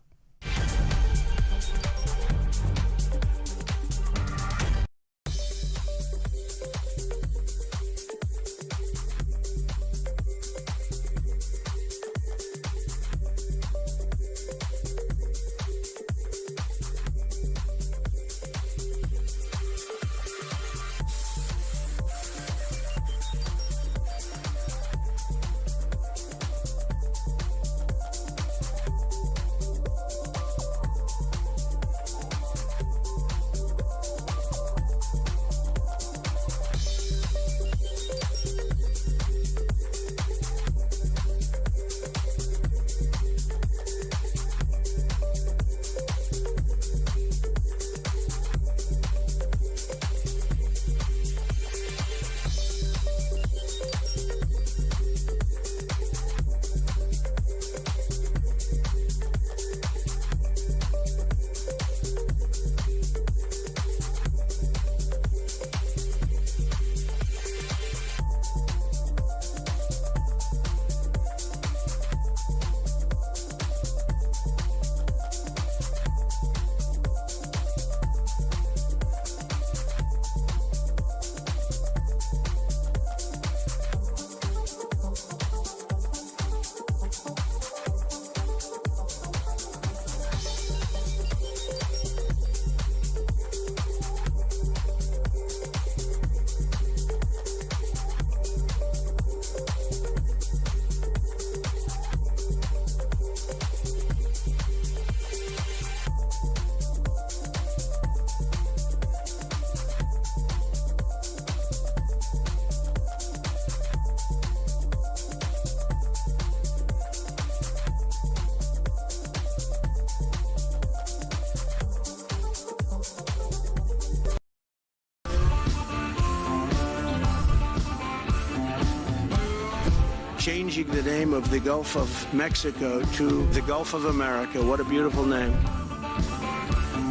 Changing the name of the Gulf of Mexico to the Gulf of America. What a beautiful name.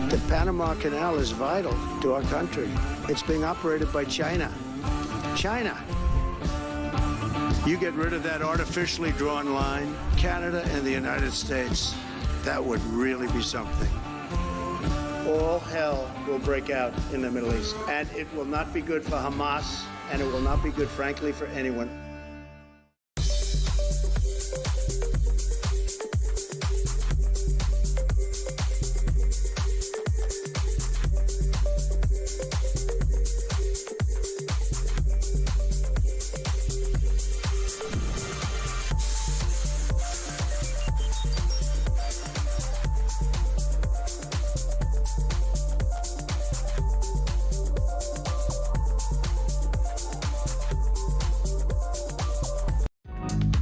The Panama Canal is vital to our country. It's being operated by China. China. You get rid of that artificially drawn line, Canada and the United States, that would really be something. All hell will break out in the Middle East, and it will not be good for Hamas, and it will not be good, frankly, for anyone.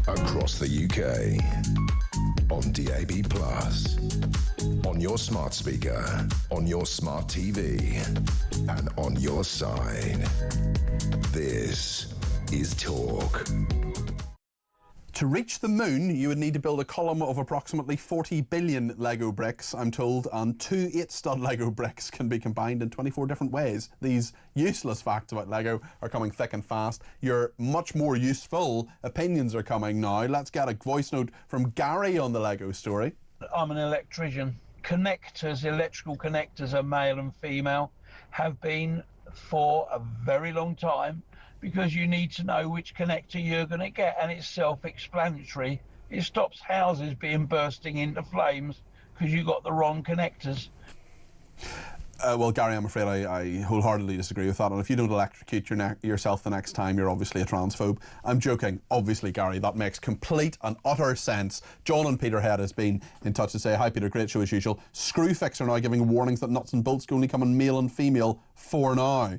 Across the UK, on DAB+, on your smart speaker, on your smart TV, and on your side. This is Talk. To reach the moon, you would need to build a column of approximately 40 billion Lego bricks, I'm told, and 2 8-stud Lego bricks can be combined in 24 different ways. These useless facts about Lego are coming thick and fast. Your much more useful opinions are coming now. Let's get a voice note from Gary on the Lego story. I'm an electrician. Connectors, electrical connectors are male and female, have been for a very long time. because you need to know which connector you're going to get, and it's self-explanatory. It stops houses being bursting into flames because you got the wrong connectors. Well, Gary, I'm afraid I wholeheartedly disagree with that. And if you don't electrocute yourself the next time, you're obviously a transphobe. I'm joking. Obviously, Gary, that makes complete and utter sense. John and Peterhead has been in touch to say, hi, Peter, great show as usual. Screwfix are now giving warnings that nuts and bolts can only come in male and female for now.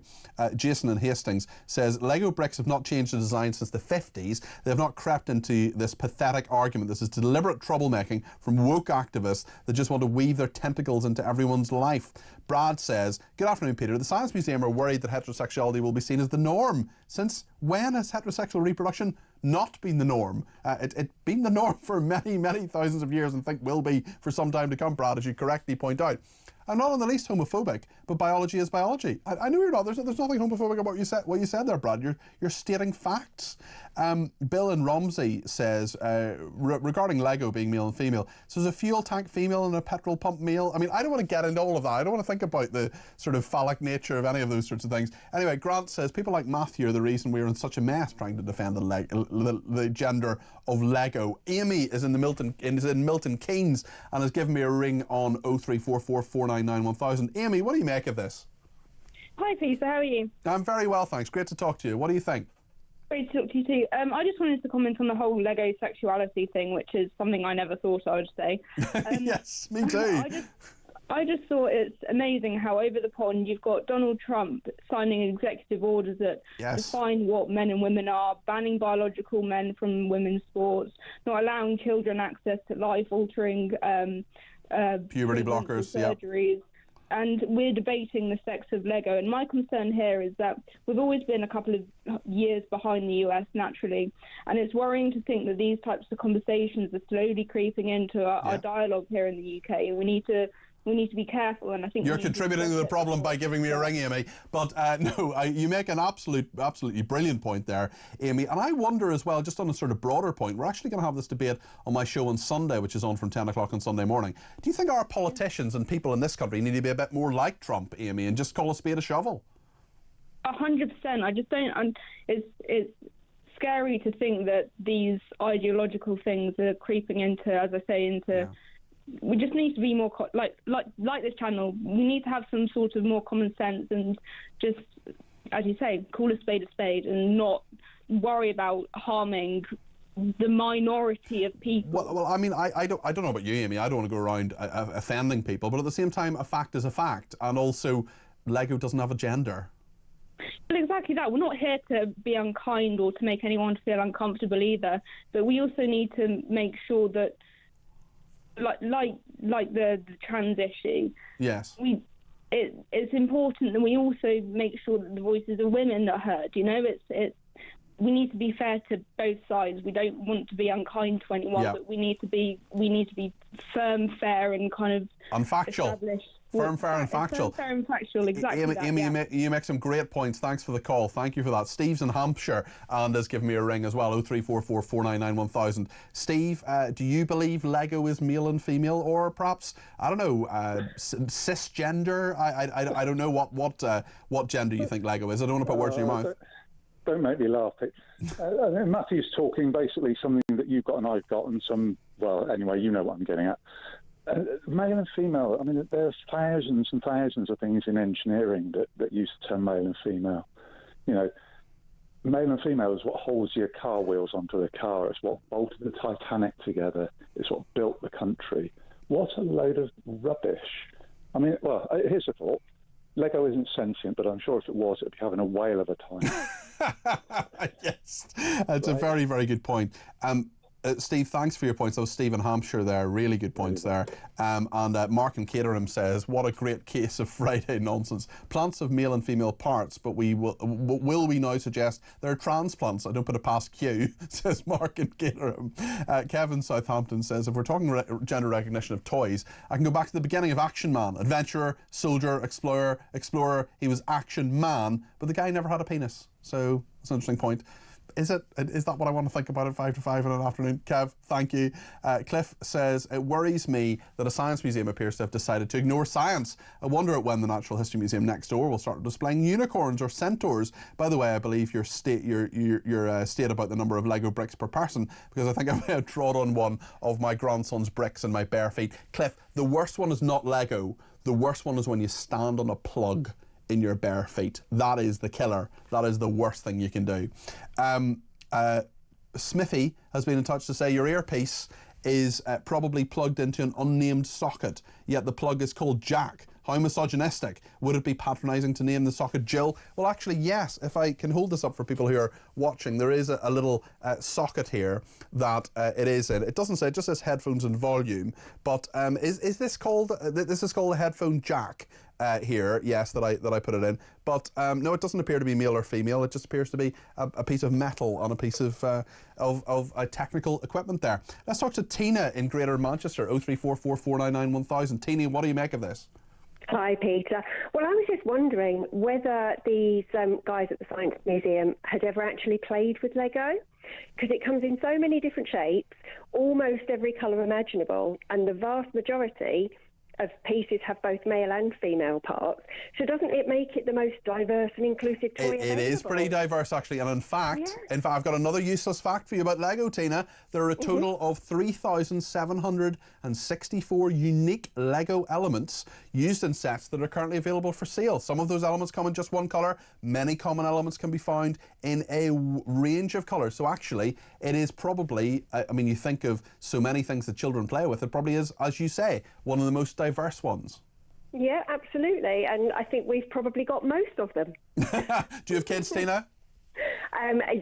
Jason in Hastings says, Lego bricks have not changed the design since the 50s. They have not crept into this pathetic argument. This is deliberate troublemaking from woke activists that just want to weave their tentacles into everyone's life. Brad says, good afternoon, Peter. The Science Museum are worried that heterosexuality will be seen as the norm. Since when has heterosexual reproduction not been the norm? It's been the norm for many, many thousands of years, and I think will be for some time to come, Brad, as you correctly point out. I'm not in the least homophobic, but biology is biology. I know you're not. There's nothing homophobic about what you said there, Brad. You're stating facts. Bill in Romsey says, regarding Lego being male and female, so is a fuel tank female and a petrol pump male? I mean, I don't want to get into all of that. I don't want to think about the sort of phallic nature of any of those sorts of things. Anyway, Grant says, people like Matthew are the reason we're in such a mess trying to defend the gender of Lego. Amy is in Milton Keynes and has given me a ring on 0344 499 1000. Amy, what do you make of this? Hi, Peter. How are you? I'm very well, thanks. Great to talk to you. What do you think? Great to talk to you too. I just wanted to comment on the whole Lego sexuality thing, which is something I never thought I would say. Yes, me too. I just thought it's amazing how over the pond you've got Donald Trump signing executive orders that define what men and women are, banning biological men from women's sports, not allowing children access to life-altering puberty blockers, surgeries. And we're debating the sex of Lego. And my concern here is that we've always been a couple of years behind the US naturally. And it's worrying to think that these types of conversations are slowly creeping into our dialogue here in the UK. And we need to be careful, and I think you're contributing to the problem by giving me a ring, Amy. But no, you make an absolutely brilliant point there, Amy. And I wonder as well, just on a sort of broader point, we're actually going to have this debate on my show on Sunday, which is on from 10 o'clock on Sunday morning. Do you think our politicians and people in this country need to be a bit more like Trump, Amy, and just call a spade a shovel? 100%. I just don't. It's scary to think that these ideological things are creeping into, as I say, into. Yeah. We just need to be more like this channel. We need to have some sort of more common sense and just, as you say, call a spade and not worry about harming the minority of people. Well, I mean, I don't know about you, Amy. I don't want to go around offending people, but at the same time, a fact is a fact, and also, Lego doesn't have a gender. Well, exactly that. We're not here to be unkind or to make anyone feel uncomfortable either, but we also need to make sure that. Like the trans issue. Yes. It's important that we also make sure that the voices of women are heard. You know, we need to be fair to both sides. We don't want to be unkind to anyone, but we need to be firm, fair, and kind of factual. Firm, fair and factual. Fair and factual, exactly. Amy, you make some great points. Thanks for the call. Thank you for that. Steve's in Hampshire and has given me a ring as well, 0344 499 1000. Steve, do you believe Lego is male and female, or perhaps, I don't know, cisgender? I don't know what gender you think Lego is. I don't want to put words in your mouth. Don't make me laugh. Matthew's talking basically something that you've got and I've got, and well, anyway, you know what I'm getting at. Male and female, I mean, there's thousands and thousands of things in engineering that use the term male and female. You know, male and female is what holds your car wheels onto the car. It's what bolted the Titanic together. It's what built the country. What a load of rubbish. I mean, well, here's a thought. Lego isn't sentient, but I'm sure if it was, it'd be having a whale of a time. Yes, that's a very, very good point. Steve, thanks for your points. That was Steve in Hampshire there. Really good points there. And Mark in Caterham says, what a great case of Friday nonsense. Plants have male and female parts, but will we now suggest they're transplants? I don't put it past Q, says Mark in Caterham. Kevin Southampton says, if we're talking gender recognition of toys, I can go back to the beginning of Action Man. Adventurer, soldier, explorer. He was Action Man, but the guy never had a penis. So it's an interesting point. Is that what I want to think about at 5 to 5 in an afternoon? Kev, thank you. Cliff says, it worries me that a science museum appears to have decided to ignore science. I wonder when the Natural History Museum next door will start displaying unicorns or centaurs. By the way, I believe your state about the number of Lego bricks per person, because I think I may have trod on one of my grandson's bricks in my bare feet. Cliff, the worst one is not Lego. The worst one is when you stand on a plug in your bare feet. That is the killer. That is the worst thing you can do. Smithy has been in touch to say your earpiece is probably plugged into an unnamed socket, yet the plug is called Jack. How misogynistic. Would it be patronising to name the socket Jill? Well, actually, yes. If I can hold this up for people who are watching, there is a little socket here that it is in. It doesn't say, it just says headphones and volume. But is this called, this is called a headphone jack here, yes, that I put it in. But no, it doesn't appear to be male or female. It just appears to be a piece of metal on a piece of technical equipment there. Let's talk to Tina in Greater Manchester, 0344 499 1000. Tina, what do you make of this? Hi, Peter. Well, I was just wondering whether these guys at the Science Museum had ever actually played with Lego, because it comes in so many different shapes, almost every colour imaginable, and the vast majority of pieces have both male and female parts. So doesn't it make it the most diverse and inclusive toy available? It is pretty diverse, actually. And in fact, I've got another useless fact for you about Lego, Tina. There are a total of 3,764 unique Lego elements used in sets that are currently available for sale. Some of those elements come in just one colour. Many common elements can be found in a range of colours. So actually, it is probably, I mean, you think of so many things that children play with, it probably is, as you say, one of the most diverse ones. Yeah, absolutely. And I think we've probably got most of them. Do you have kids, Tina?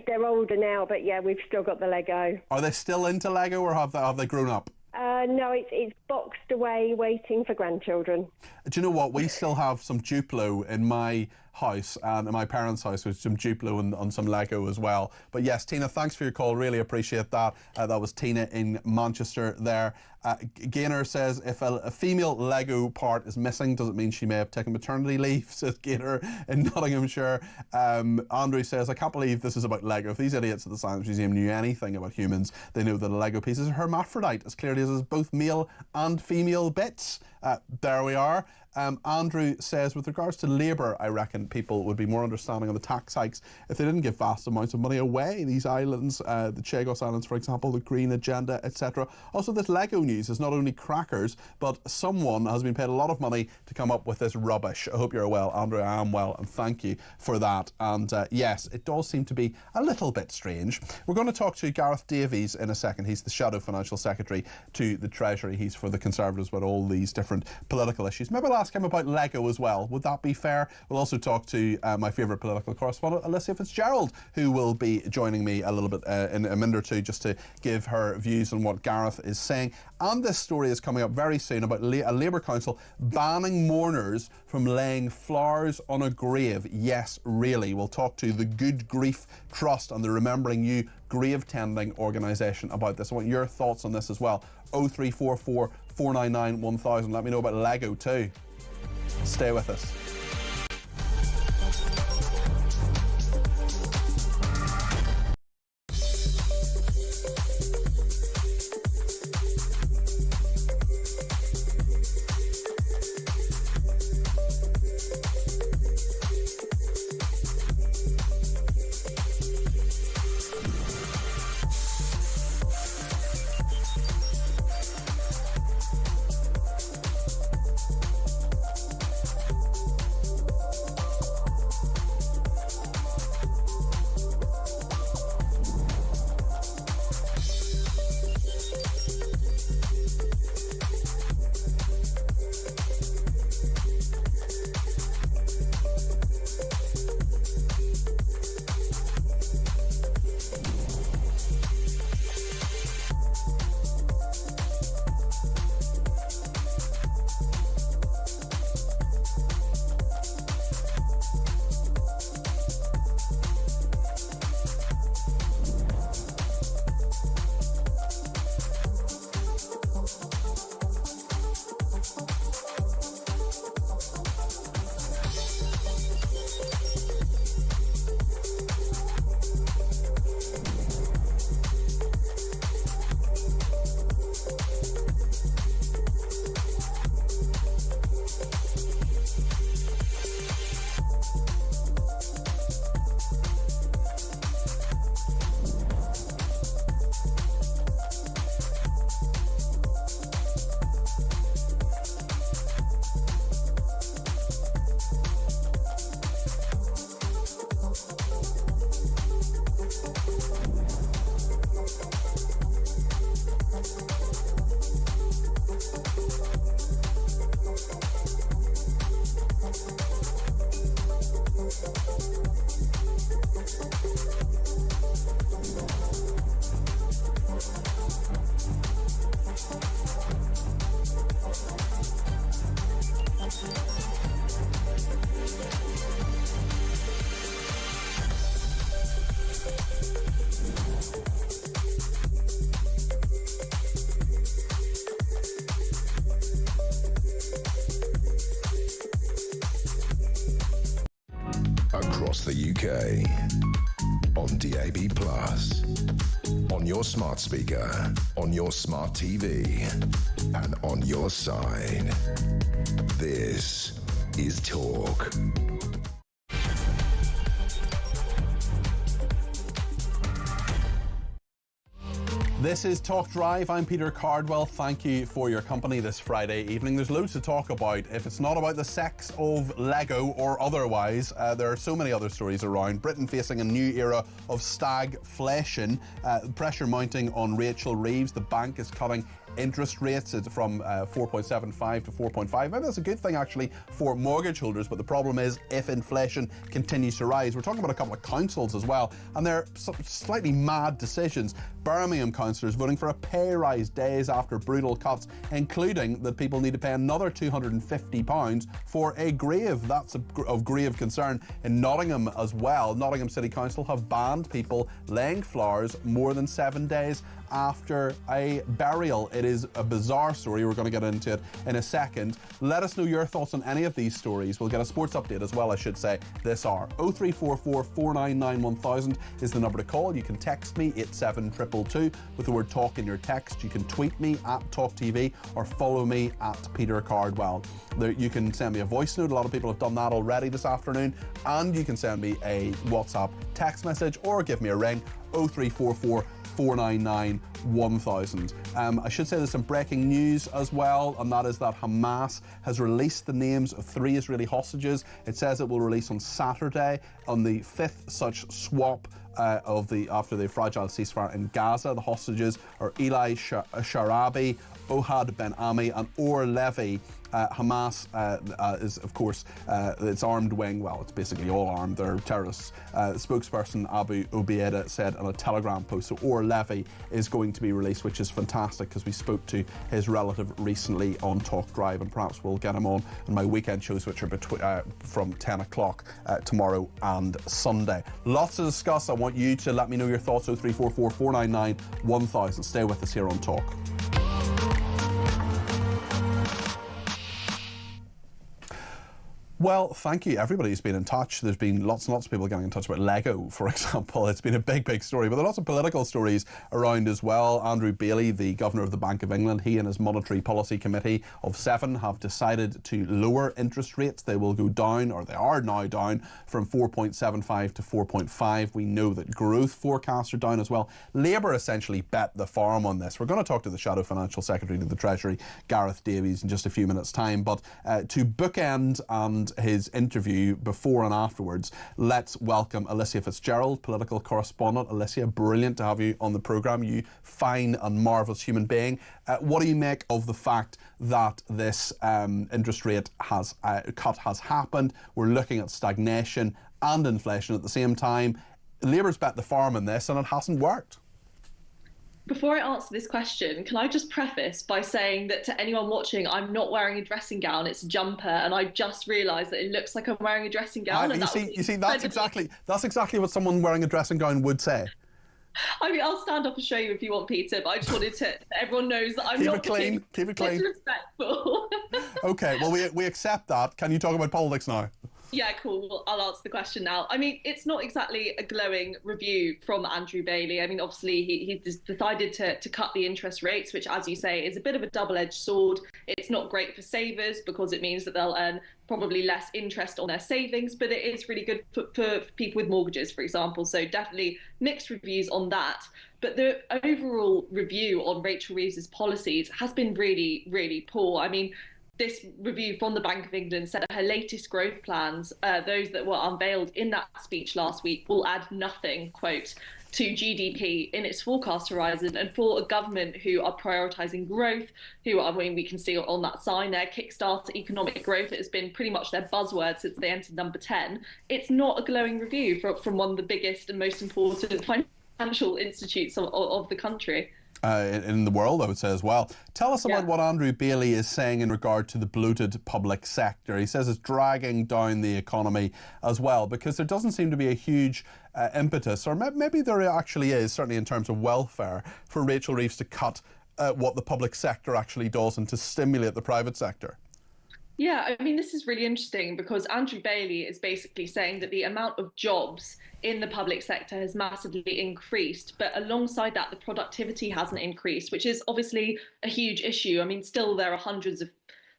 They're older now, but yeah, we've still got the Lego. Are they still into Lego, or have they grown up? No, it's boxed away, waiting for grandchildren. Do you know what? We still have some Duplo in my house and in my parents' house, with some Duplo and some Lego as well. But yes, Tina, thanks for your call. Really appreciate that. That was Tina in Manchester there. Gaynor says, if a female Lego part is missing, does it mean she may have taken maternity leave? Says Gaynor in Nottinghamshire. Andrew says, I can't believe this is about Lego. If these idiots at the Science Museum knew anything about humans, they know that a Lego piece is a hermaphrodite, as clearly as it's both male and female bits. There we are. Andrew says, with regards to Labour, I reckon people would be more understanding of the tax hikes if they didn't give vast amounts of money away. These islands, the Chagos Islands, for example, the Green Agenda, etc. Also, this Lego news is not only crackers, but someone has been paid a lot of money to come up with this rubbish. I hope you're well, Andrew. I am well, and thank you for that. And yes, it does seem to be a little bit strange. We're going to talk to Gareth Davies in a second. He's the Shadow Financial Secretary to the Treasury. He's for the Conservatives about all these different political issues. Maybe I'll ask him about Lego as well. Would that be fair? We'll also talk to my favourite political correspondent, Alicia Fitzgerald, who will be joining me a little bit in a minute or two, just to give her views on what Gareth is saying. And this story is coming up very soon about a Labour Council banning mourners from laying flowers on a grave. Yes, really. We'll talk to the Good Grief Trust and the Remembering You grave tending organisation about this. I want your thoughts on this as well. 0344 499 1000. Let me know about Lego too. Stay with us. across the UK. On DAB+, on your smart speaker, on your smart TV, and on your side. This is Talk. This is Talk Drive. I'm Peter Cardwell. Thank you for your company this Friday evening. There's loads to talk about. If it's not about the sex of Lego or otherwise, there are so many other stories around. Britain facing a new era of stagflation. Pressure mounting on Rachel Reeves. The bank is cutting interest rates from 4.75 to 4.5. Maybe that's a good thing actually for mortgage holders, but the problem is if inflation continues to rise. We're talking about a couple of councils as well, and they're slightly mad decisions. Birmingham councillors voting for a pay rise days after brutal cuts, including that people need to pay another £250 for a grave. That's of grave concern in Nottingham as well. Nottingham City Council have banned people laying flowers more than 7 days after a burial. It is a bizarre story. We're going to get into it in a second. Let us know your thoughts on any of these stories. We'll get a sports update as well, I should say, this hour. 0344 499 1000 is the number to call. You can text me 87222 with the word talk in your text. You can tweet me at talkTV or follow me at Peter Cardwell. You can send me a voice note. A lot of people have done that already this afternoon. And you can send me a WhatsApp text message or give me a ring. 0344 499 1000. I should say there's some breaking news as well, and that is that Hamas has released the names of 3 Israeli hostages. It says it will release on Saturday on the 5th such swap after the fragile ceasefire in Gaza. The hostages are Eli Sharabi, Ohad Ben Ami and Or Levy. Hamas is, of course, its armed wing. Well, it's basically all armed. They're terrorists. Spokesperson Abu Obaida said on a Telegram post. So Or Levy is going to be released, which is fantastic because we spoke to his relative recently on Talk Drive, and perhaps we'll get him on my weekend shows, which are from 10 o'clock tomorrow and Sunday. Lots to discuss. I want you to let me know your thoughts. 0344 499 1000. Stay with us here on Talk. Well, thank you. Everybody's been in touch. There's been lots and lots of people getting in touch about Lego, for example. It's been a big, big story, but there are lots of political stories around as well. Andrew Bailey, the Governor of the Bank of England, he and his Monetary Policy Committee of 7 have decided to lower interest rates. They will go down, or they are now down, from 4.75 to 4.5. We know that growth forecasts are down as well. Labour essentially bet the farm on this. We're going to talk to the Shadow Financial Secretary to the Treasury, Gareth Davies, in just a few minutes' time. But to bookend and his interview before and afterwards, let's welcome Alicia Fitzgerald, political correspondent. Alicia, brilliant to have you on the programme. You fine and marvellous human being. What do you make of the fact that this interest rate cut has happened? We're looking at stagnation and inflation at the same time. Labour's bet the farm in this and it hasn't worked. Before I answer this question, can I just preface by saying that to anyone watching, I'm not wearing a dressing gown, it's a jumper, and I just realised that it looks like I'm wearing a dressing gown. You see, that's exactly what someone wearing a dressing gown would say. I mean, I'll stand up and show you if you want, Peter, but I just wanted to everyone knows that I'm keep not it clean. Keep it clean. Disrespectful. Okay, well, we accept that. Can you talk about politics now? Yeah, cool. Well, I'll answer the question now. I mean, it's not exactly a glowing review from Andrew Bailey. I mean, obviously, he decided to cut the interest rates, which, as you say, is a bit of a double-edged sword. It's not great for savers because it means that they'll earn probably less interest on their savings, but it is really good for people with mortgages, for example. So definitely mixed reviews on that. But the overall review on Rachel Reeves' policies has been really, really poor. I mean, this review from the Bank of England said that her latest growth plans, those that were unveiled in that speech last week, will add nothing, quote, to GDP in its forecast horizon. And for a government who are prioritising growth, we can see on that sign there, kickstart economic growth, it has been pretty much their buzzword since they entered number 10. It's not a glowing review from one of the biggest and most important financial institutes of the country. In the world, I would say as well. Tell us about what Andrew Bailey is saying in regard to the bloated public sector. He says it's dragging down the economy as well because there doesn't seem to be a huge impetus, or maybe there actually is, certainly in terms of welfare, for Rachel Reeves to cut what the public sector actually does and to stimulate the private sector. Yeah, I mean, this is really interesting because Andrew Bailey is basically saying that the amount of jobs in the public sector has massively increased, but alongside that, the productivity hasn't increased, which is obviously a huge issue. I mean, still there are hundreds of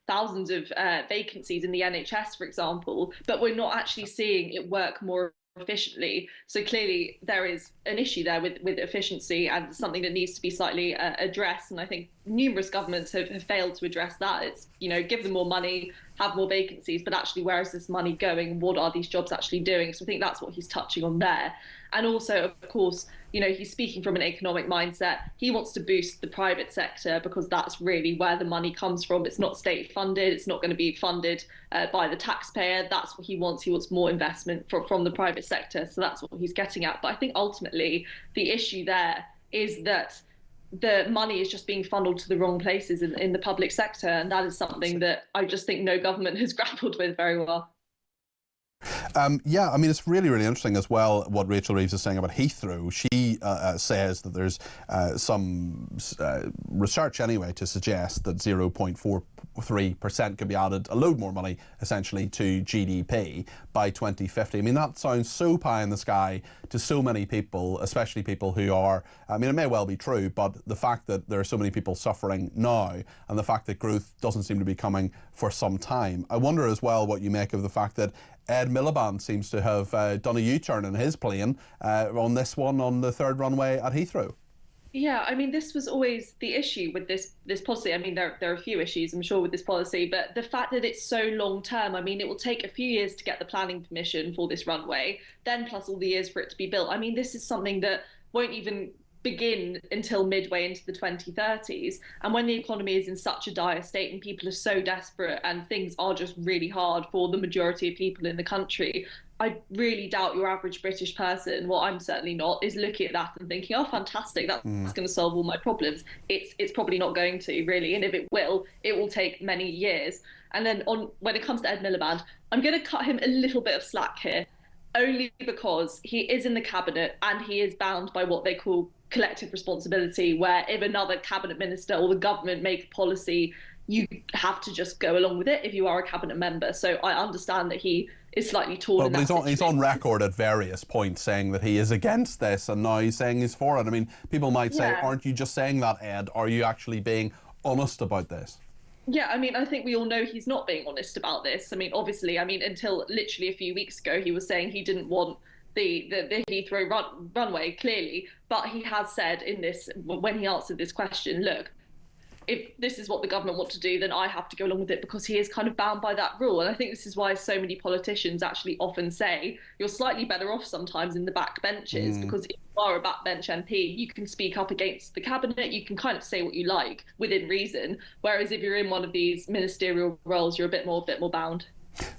thousands of vacancies in the NHS, for example, but we're not actually seeing it work more efficiently. So clearly there is an issue there with efficiency and something that needs to be slightly addressed. And I think numerous governments have failed to address that. It's, you know, give them more money, have more vacancies, but actually where is this money going? What are these jobs actually doing? So I think that's what he's touching on there. And also, of course, you know, he's speaking from an economic mindset. He wants to boost the private sector because that's really where the money comes from. It's not state funded. It's not going to be funded by the taxpayer. That's what he wants. He wants more investment from the private sector. So that's what he's getting at. But I think ultimately the issue there is that the money is just being funneled to the wrong places in the public sector. And that is something that I just think no government has grappled with very well. Yeah, I mean, it's really, really interesting as well what Rachel Reeves is saying about Heathrow. She says that there's some research anyway to suggest that 0.43% could be added, a load more money essentially, to GDP by 2050. I mean, that sounds so pie in the sky to so many people, especially people who are, I mean, it may well be true, but the fact that there are so many people suffering now and the fact that growth doesn't seem to be coming for some time. I wonder as well what you make of the fact that Ed Miliband seems to have done a U-turn in his plane on this one on the third runway at Heathrow. Yeah, I mean, this was always the issue with this policy. I mean, there are a few issues, I'm sure, with this policy, but the fact that it's so long term, I mean, it will take a few years to get the planning permission for this runway, then plus all the years for it to be built. I mean, this is something that won't even begin until midway into the 2030s. And when the economy is in such a dire state and people are so desperate and things are just really hard for the majority of people in the country, I really doubt your average British person, well, I'm certainly not, is looking at that and thinking, oh, fantastic, that's going to solve all my problems. It's probably not going to, really. And if it will take many years. And then when it comes to Ed Miliband, I'm going to cut him a little bit of slack here, only because he is in the cabinet and he is bound by what they call collective responsibility, where if another cabinet minister or the government make policy, you have to just go along with it if you are a cabinet member. So I understand that he is slightly torn. But he's on record at various points saying that he is against this, and now he's saying he's for it. I mean, people might say, aren't you just saying that, Ed? Are you actually being honest about this? Yeah, I mean, I think we all know he's not being honest about this. I mean, obviously, until literally a few weeks ago, he was saying he didn't want the Heathrow runway, clearly. But he has said in this, when he answered this question, look, if this is what the government want to do, then I have to go along with it, because he is kind of bound by that rule. And I think this is why so many politicians actually often say you're slightly better off sometimes in the back benches, because if you are a backbench MP, you can speak up against the cabinet, you can kind of say what you like within reason. Whereas if you're in one of these ministerial roles, you're a bit more bound.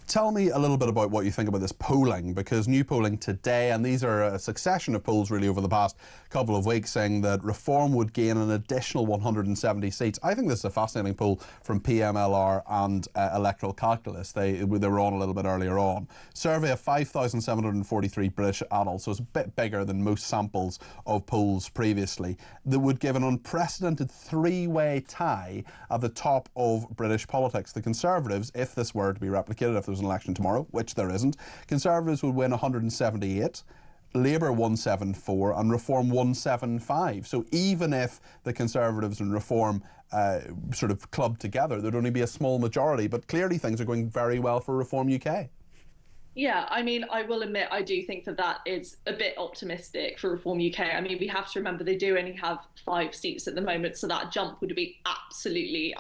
Tell me a little bit about what you think about this polling, because new polling today, and these are a succession of polls really over the past couple of weeks, saying that Reform would gain an additional 170 seats. I think this is a fascinating poll from PMLR and Electoral Calculus. They were on a little bit earlier on. Survey of 5,743 British adults, so it's a bit bigger than most samples of polls previously, that would give an unprecedented three-way tie at the top of British politics. The Conservatives, if this were to be replicated, if there was an election tomorrow, which there isn't, Conservatives would win 178, Labour 174 and Reform 175. So even if the Conservatives and Reform sort of clubbed together, there'd only be a small majority, but clearly things are going very well for Reform UK. Yeah, I mean, I will admit, I do think that is a bit optimistic for Reform UK. I mean, we have to remember they do only have 5 seats at the moment, so that jump would be absolutely,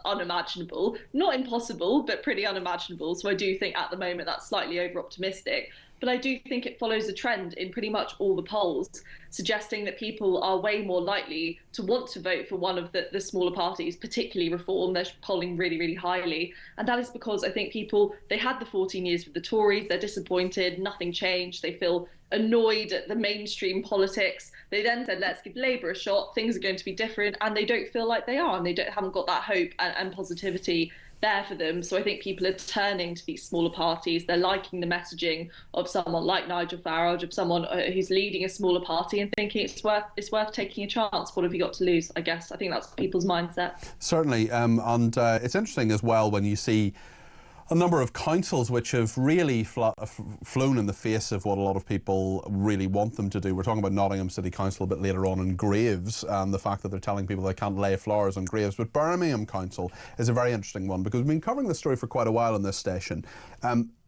unimaginable. Not impossible, but pretty unimaginable. So I do think at the moment that's slightly over-optimistic. But I do think it follows a trend in pretty much all the polls, suggesting that people are way more likely to want to vote for one of the smaller parties, particularly Reform. They're polling really, really highly. And that is because I think people, they had the 14 years with the Tories, they're disappointed, nothing changed, they feel annoyed at the mainstream politics. They then said, let's give Labour a shot, things are going to be different, and they don't feel like they are, and they haven't got that hope and positivity there for them. So I think people are turning to these smaller parties. They're liking the messaging of someone like Nigel Farage, of someone who's leading a smaller party, and thinking it's worth taking a chance. What have you got to lose? I guess I think that's people's mindset. Certainly, and it's interesting as well when you see a number of councils which have really flown in the face of what a lot of people really want them to do. We're talking about Nottingham City Council a bit later on, and graves, and the fact that they're telling people they can't lay flowers on graves. But Birmingham Council is a very interesting one, because we've been covering this story for quite a while on this station.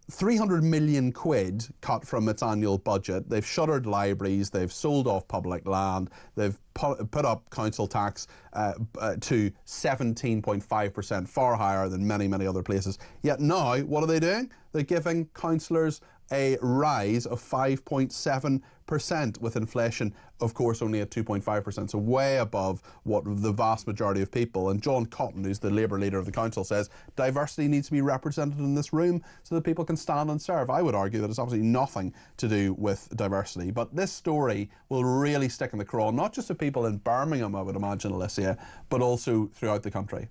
300 million quid cut from its annual budget. They've shuttered libraries, they've sold off public land, they've put up council tax to 17.5%, far higher than many, many other places. Yet now, what are they doing? They're giving councillors a rise of 5.7%, with inflation, of course, only at 2.5%, so way above what the vast majority of people. And John Cotton, who's the Labour leader of the council, says diversity needs to be represented in this room so that people can stand and serve. I would argue that it's absolutely nothing to do with diversity. But this story will really stick in the craw, not just of people in Birmingham, I would imagine, Alicia, but also throughout the country.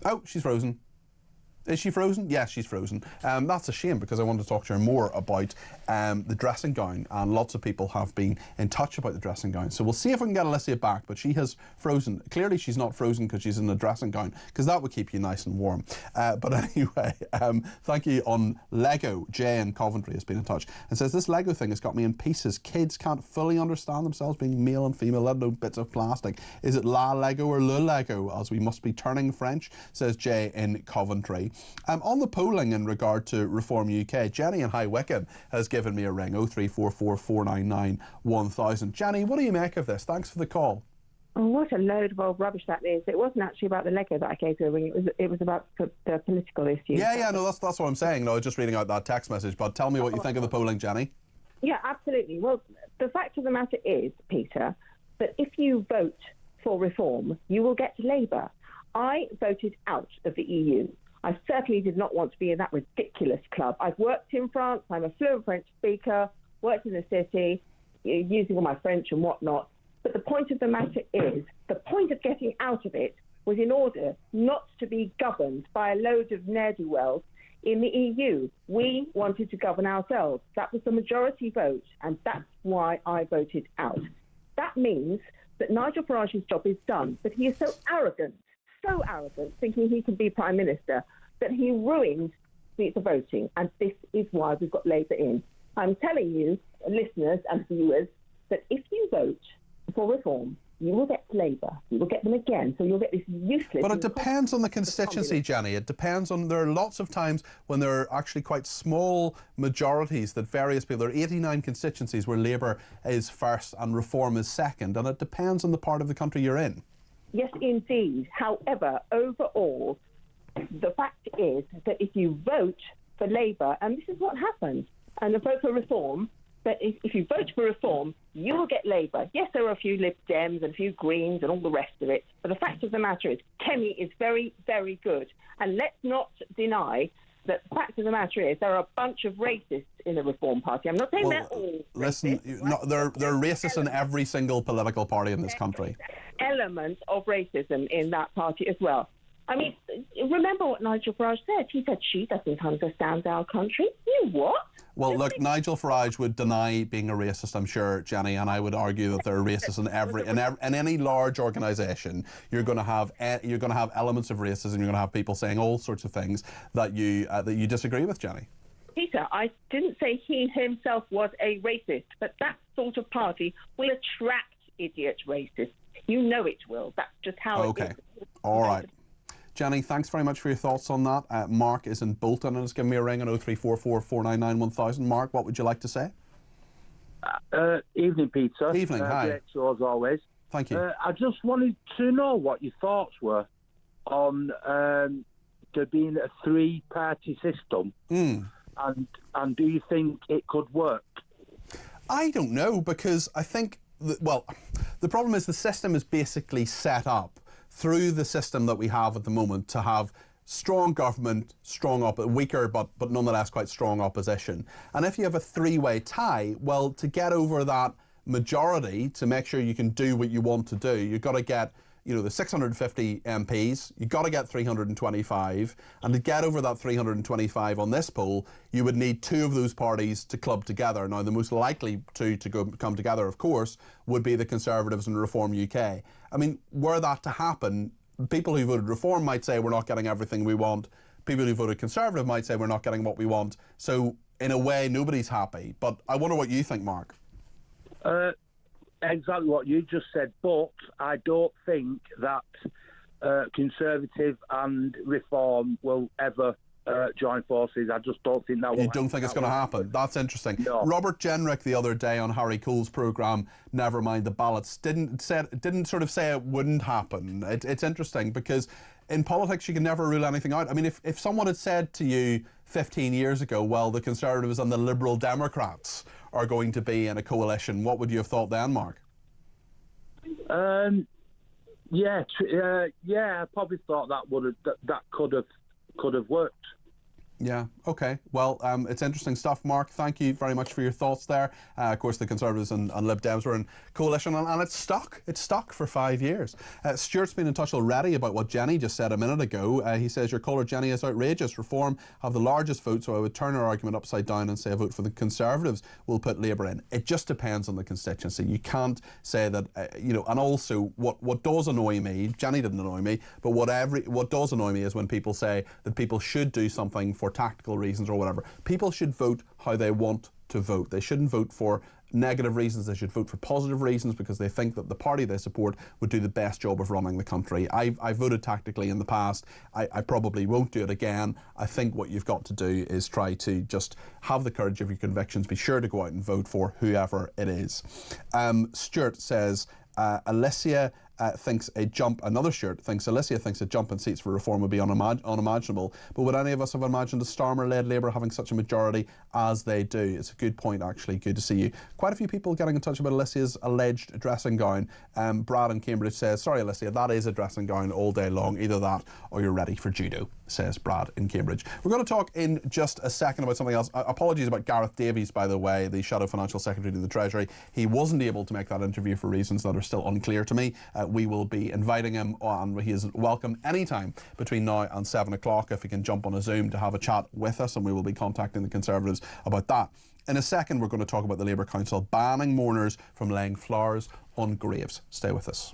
Oh, she's frozen. Is she frozen? Yes, she's frozen. That's a shame, because I wanted to talk to her more about the dressing gown, and lots of people have been in touch about the dressing gown. So we'll see if we can get Alicia back, but she has frozen. Clearly she's not frozen because she's in a dressing gown, because that would keep you nice and warm. But anyway, thank you. On Lego, Jay in Coventry has been in touch and says, this Lego thing has got me in pieces. Kids can't fully understand themselves being male and female, let alone bits of plastic. Is it la Lego or le Lego, as we must be turning French, says Jay in Coventry. On the polling in regard to Reform UK, Jenny in High Wycombe has given me a ring, 0344 499 1000. Jenny, what do you make of this? Thanks for the call. Oh, what a load of old rubbish that is. It wasn't actually about the Lego that I gave you a ring. It was about the political issues. Yeah, no, that's what I'm saying. No, I was just reading out that text message. But tell me what you think of the polling, Jenny. Yeah, absolutely. Well, the fact of the matter is, Peter, that if you vote for reform, you will get Labour. I voted out of the EU. I certainly did not want to be in that ridiculous club. I've worked in France. I'm a fluent French speaker, worked in the city, using all my French and whatnot. But the point of the matter is, the point of getting out of it was in order not to be governed by a load of ne'er-do-wells in the EU. We wanted to govern ourselves. That was the majority vote, and that's why I voted out. That means that Nigel Farage's job is done, but he is so arrogant, thinking he can be Prime Minister, that he ruined the voting, and this is why we've got Labour in. I'm telling you, listeners and viewers, that if you vote for reform, you will get Labour. You will get them again, so you'll get this useless... But it depends on the constituency, Jenny. It depends on... There are lots of times when there are actually quite small majorities that various people... There are 89 constituencies where Labour is first and reform is second, and it depends on the part of the country you're in. Yes, indeed. However, overall, the fact is that if you vote for Labour, and this is what happens, and a vote for reform, but if you vote for reform, you will get Labour. Yes, there are a few Lib Dems and a few Greens and all the rest of it, but the fact of the matter is Kemi is very, very good. And let's not deny that the fact of the matter is there are a bunch of racists in the Reform Party. I'm not saying they're all listen, racist, there are racists in every single political party in this country. Elements of racism in that party as well. I mean, remember what Nigel Farage said. He said she doesn't understand our country. You what? Well, look, Nigel Farage would deny being a racist, I'm sure, Jenny, and I would argue that there are racists in any large organisation. You're going to have elements of racism. You're going to have people saying all sorts of things that you disagree with, Jenny. Peter, I didn't say he himself was a racist, but that sort of party will attract idiot racists. You know it will. That's just how it is. All right. Jenny, thanks very much for your thoughts on that. Mark is in Bolton and has given me a ring on 0344 499 1000. Mark, what would you like to say? Evening, Peter. Evening, hi. Great show as always. Thank you. I just wanted to know what your thoughts were on there being a three-party system, and do you think it could work? I don't know, because I think, the problem is the system is basically set up through the system that we have at the moment to have strong government, weaker but nonetheless quite strong opposition. And if you have a three-way tie, well, to get over that majority, to make sure you can do what you want to do, you've got to get you know, the 650 MPs, you've got to get 325, and to get over that 325 on this poll, you would need two of those parties to club together. Now, the most likely two to come together, of course, would be the Conservatives and Reform UK. I mean, were that to happen, people who voted Reform might say we're not getting everything we want. People who voted Conservative might say we're not getting what we want. So, in a way, nobody's happy. But I wonder what you think, Mark. Exactly what you just said, but I don't think that Conservative and Reform will ever join forces. I just don't think that will. You don't think it's going to happen? That's interesting. No. Robert Jenrick the other day on Harry Cole's programme, Never Mind the Ballots, didn't sort of say it wouldn't happen. It's interesting because in politics you can never rule anything out. I mean, if someone had said to you 15 years ago, well, the Conservatives and the Liberal Democrats are going to be in a coalition, what would you have thought then, Mark? Yeah, I probably thought that could have worked. Yeah, okay. Well, it's interesting stuff, Mark. Thank you very much for your thoughts there. Of course, the Conservatives and Lib Dems were in coalition, and it's stuck. It's stuck for 5 years. Stuart's been in touch already about what Jenny just said a minute ago. He says, your caller, Jenny, is outrageous. Reform have the largest vote, so I would turn our argument upside down and say a vote for the Conservatives will put Labour in. It just depends on the constituency. You can't say that, you know, and also what does annoy me, Jenny didn't annoy me, but what does annoy me is when people say that people should do something for tactical reasons or whatever. People should vote how they want to vote. They shouldn't vote for negative reasons. They should vote for positive reasons because they think that the party they support would do the best job of running the country. I voted tactically in the past. I probably won't do it again. I think what you've got to do is try to just have the courage of your convictions. Be sure to go out and vote for whoever it is. Stuart says, Alicia thinks a jump, another Stuart thinks Alicia thinks a jump in seats for Reform would be unimaginable, but would any of us have imagined a Starmer-led Labour having such a majority as they do? It's a good point, actually. Good to see you. Quite a few people getting in touch about Alicia's alleged dressing gown. Brad in Cambridge says, sorry Alicia, that is a dressing gown all day long. Either that or you're ready for judo, says Brad in Cambridge. We're going to talk in just a second about something else. Apologies about Gareth Davies, by the way, the Shadow Financial Secretary to the Treasury. He wasn't able to make that interview for reasons that are still unclear to me. We will be inviting him on. He is welcome anytime between now and 7 o'clock if he can jump on a Zoom to have a chat with us, and we will be contacting the Conservatives about that. In a second, we're going to talk about the Labour Council banning mourners from laying flowers on graves. Stay with us.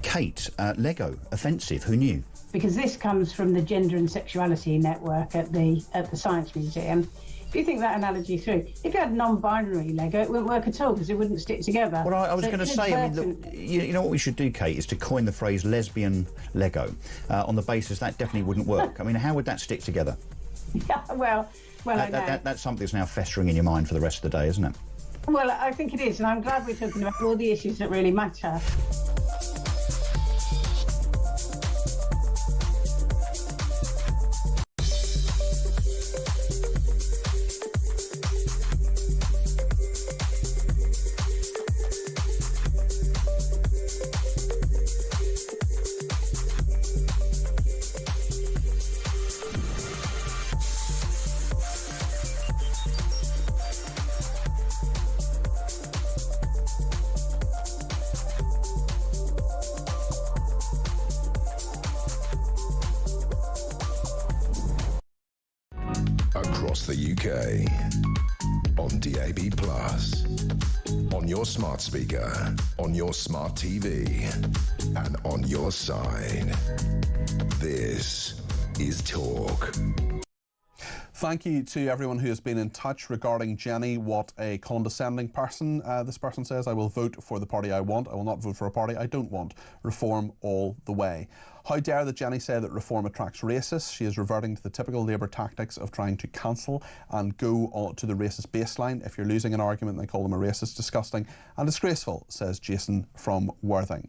Kate, Lego, offensive, who knew? Because this comes from the Gender and Sexuality Network at the Science Museum. If you think that analogy through, if you had non-binary Lego, it wouldn't work at all because it wouldn't stick together. Well, I was going to say, I mean, look, you know what we should do, Kate, is to coin the phrase lesbian Lego on the basis that definitely wouldn't work. I mean, how would that stick together? Yeah, well, I know. That's something that's now festering in your mind for the rest of the day, isn't it? Well, I think it is, and I'm glad we're talking about all the issues that really matter. Across the UK, on DAB+, on your smart speaker, on your smart TV, and on your side. This is Talk. Thank you to everyone who has been in touch regarding Jenny. What a condescending person. This person says, I will vote for the party I want. I will not vote for a party I don't want. Reform all the way. How dare that Jenny say that reform attracts racists? She is reverting to the typical Labour tactics of trying to cancel and go on to the racist baseline. If you're losing an argument, they call them a racist, disgusting and disgraceful, says Jason from Worthing.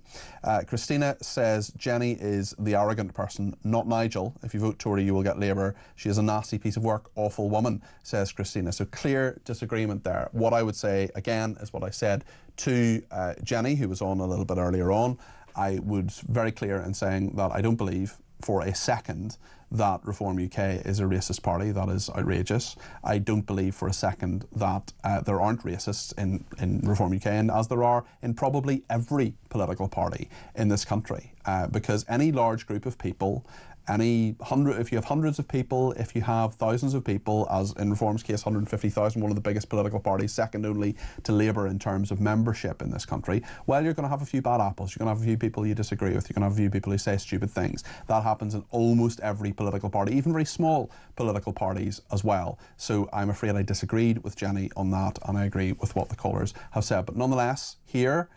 Christina says Jenny is the arrogant person, not Nigel. If you vote Tory, you will get Labour. She is a nasty piece of work, awful woman, says Christina. So clear disagreement there. What I would say, again, is what I said to Jenny, who was on a little bit earlier on. I was very clear in saying that I don't believe for a second that Reform UK is a racist party. That is outrageous. I don't believe for a second that there aren't racists in Reform UK, and as there are in probably every political party in this country, because any large group of people, if you have hundreds of people, if you have thousands of people, as in Reform's case, 150,000, one of the biggest political parties, second only to Labour in terms of membership in this country, well, you're going to have a few bad apples. You're going to have a few people you disagree with. You're going to have a few people who say stupid things. That happens in almost every political party, even very small political parties as well. So I'm afraid I disagreed with Jenny on that, and I agree with what the callers have said. But nonetheless, here,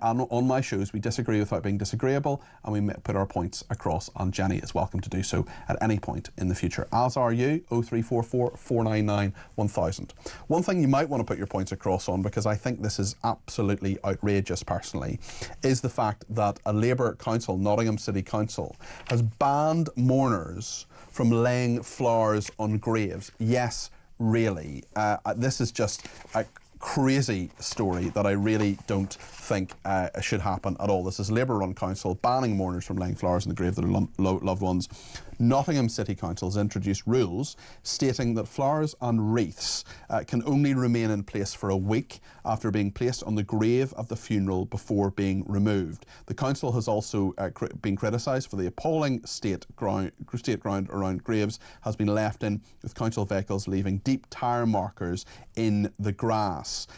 on my shows, we disagree without being disagreeable, and we put our points across, and Jenny is welcome to do so at any point in the future, as are you. 0344 499 1000. One thing you might want to put your points across on, because I think this is absolutely outrageous personally, is the fact that a Labour council, Nottingham City Council, has banned mourners from laying flowers on graves. Yes, really. This is just a crazy story that I really don't think should happen at all. This is a Labour-run council banning mourners from laying flowers in the grave of their loved ones. Nottingham City Council has introduced rules stating that flowers and wreaths can only remain in place for a week after being placed on the grave of the funeral before being removed. The council has also been criticised for the appalling state ground around graves has been left in, with council vehicles leaving deep tyre markers in the grass.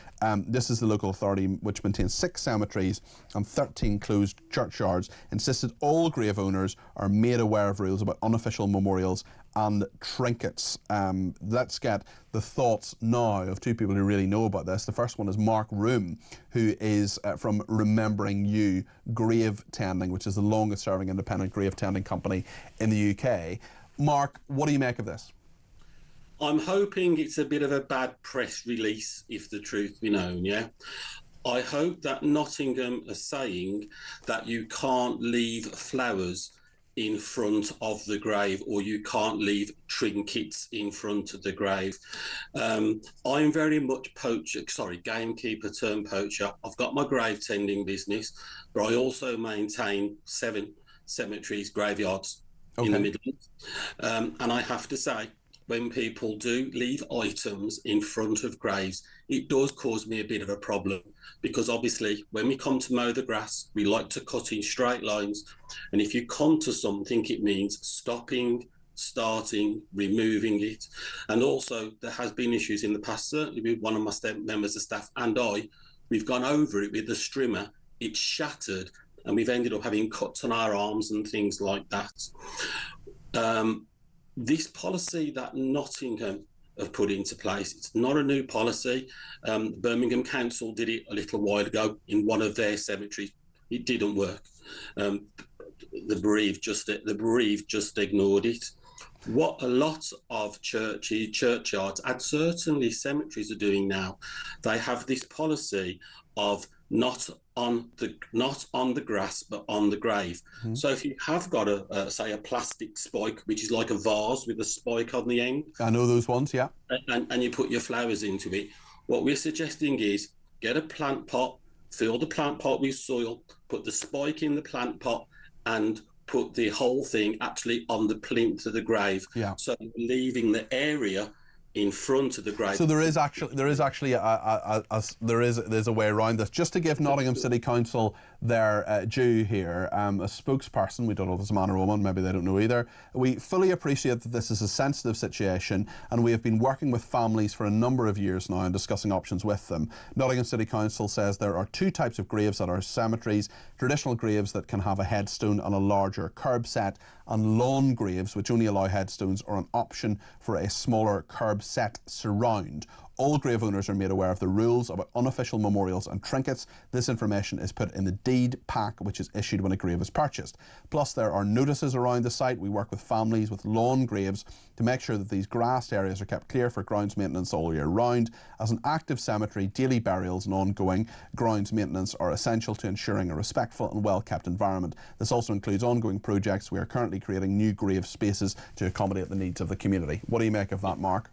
This is the local authority, which maintains 6 cemeteries and 13 closed churchyards, insisted all grave owners are made aware of rules about unofficial memorials and trinkets. Let's get the thoughts now of two people who really know about this. The first one is Mark Room, who is from Remembering You Grave Tending, which is the longest serving independent grave tending company in the UK. Mark, what do you make of this? I'm hoping it's a bit of a bad press release, if the truth be known, yeah? I hope that Nottingham are saying that you can't leave flowers in front of the grave, or you can't leave trinkets in front of the grave. I'm very much gamekeeper turned poacher. I've got my grave tending business, but I also maintain 7 cemeteries, graveyards in the Midlands. And I have to say, when people do leave items in front of graves, it does cause me a bit of a problem, because obviously when we come to mow the grass, we like to cut in straight lines. And if you come to something, it means stopping, starting, removing it. And also there has been issues in the past, certainly with one of my members of staff and we've gone over it with the strimmer, it's shattered, and we've ended up having cuts on our arms and things like that. This policy that Nottingham have put into place. It's not a new policy. Birmingham Council did it a little while ago in one of their cemeteries. It didn't work. The bereaved just ignored it. What a lot of churchyards and certainly cemeteries are doing now, they have this policy of not on the grass but on the grave. Mm-hmm. So if you have got a plastic spike, which is like a vase with a spike on the end, I know those ones, yeah, and you put your flowers into it, what we're suggesting is get a plant pot, fill the plant pot with soil, put the spike in the plant pot, and put the whole thing actually on the plinth of the grave. Yeah. So leaving the area in front of the grave. So there's a way around this. Just to give Nottingham City Council their due here, a spokesperson, we don't know if it's a man or woman, maybe they don't know either. We fully appreciate that this is a sensitive situation, and we have been working with families for a number of years now and discussing options with them. Nottingham City Council says there are two types of graves at our cemeteries: traditional graves that can have a headstone and a larger curb set, and lawn graves which only allow headstones or an option for a smaller curb set surround. All grave owners are made aware of the rules about unofficial memorials and trinkets. This information is put in the deed pack, which is issued when a grave is purchased. Plus, there are notices around the site. We work with families with lawn graves to make sure that these grassed areas are kept clear for grounds maintenance all year round. As an active cemetery, daily burials and ongoing grounds maintenance are essential to ensuring a respectful and well-kept environment. This also includes ongoing projects. We are currently creating new grave spaces to accommodate the needs of the community. What do you make of that, Mark?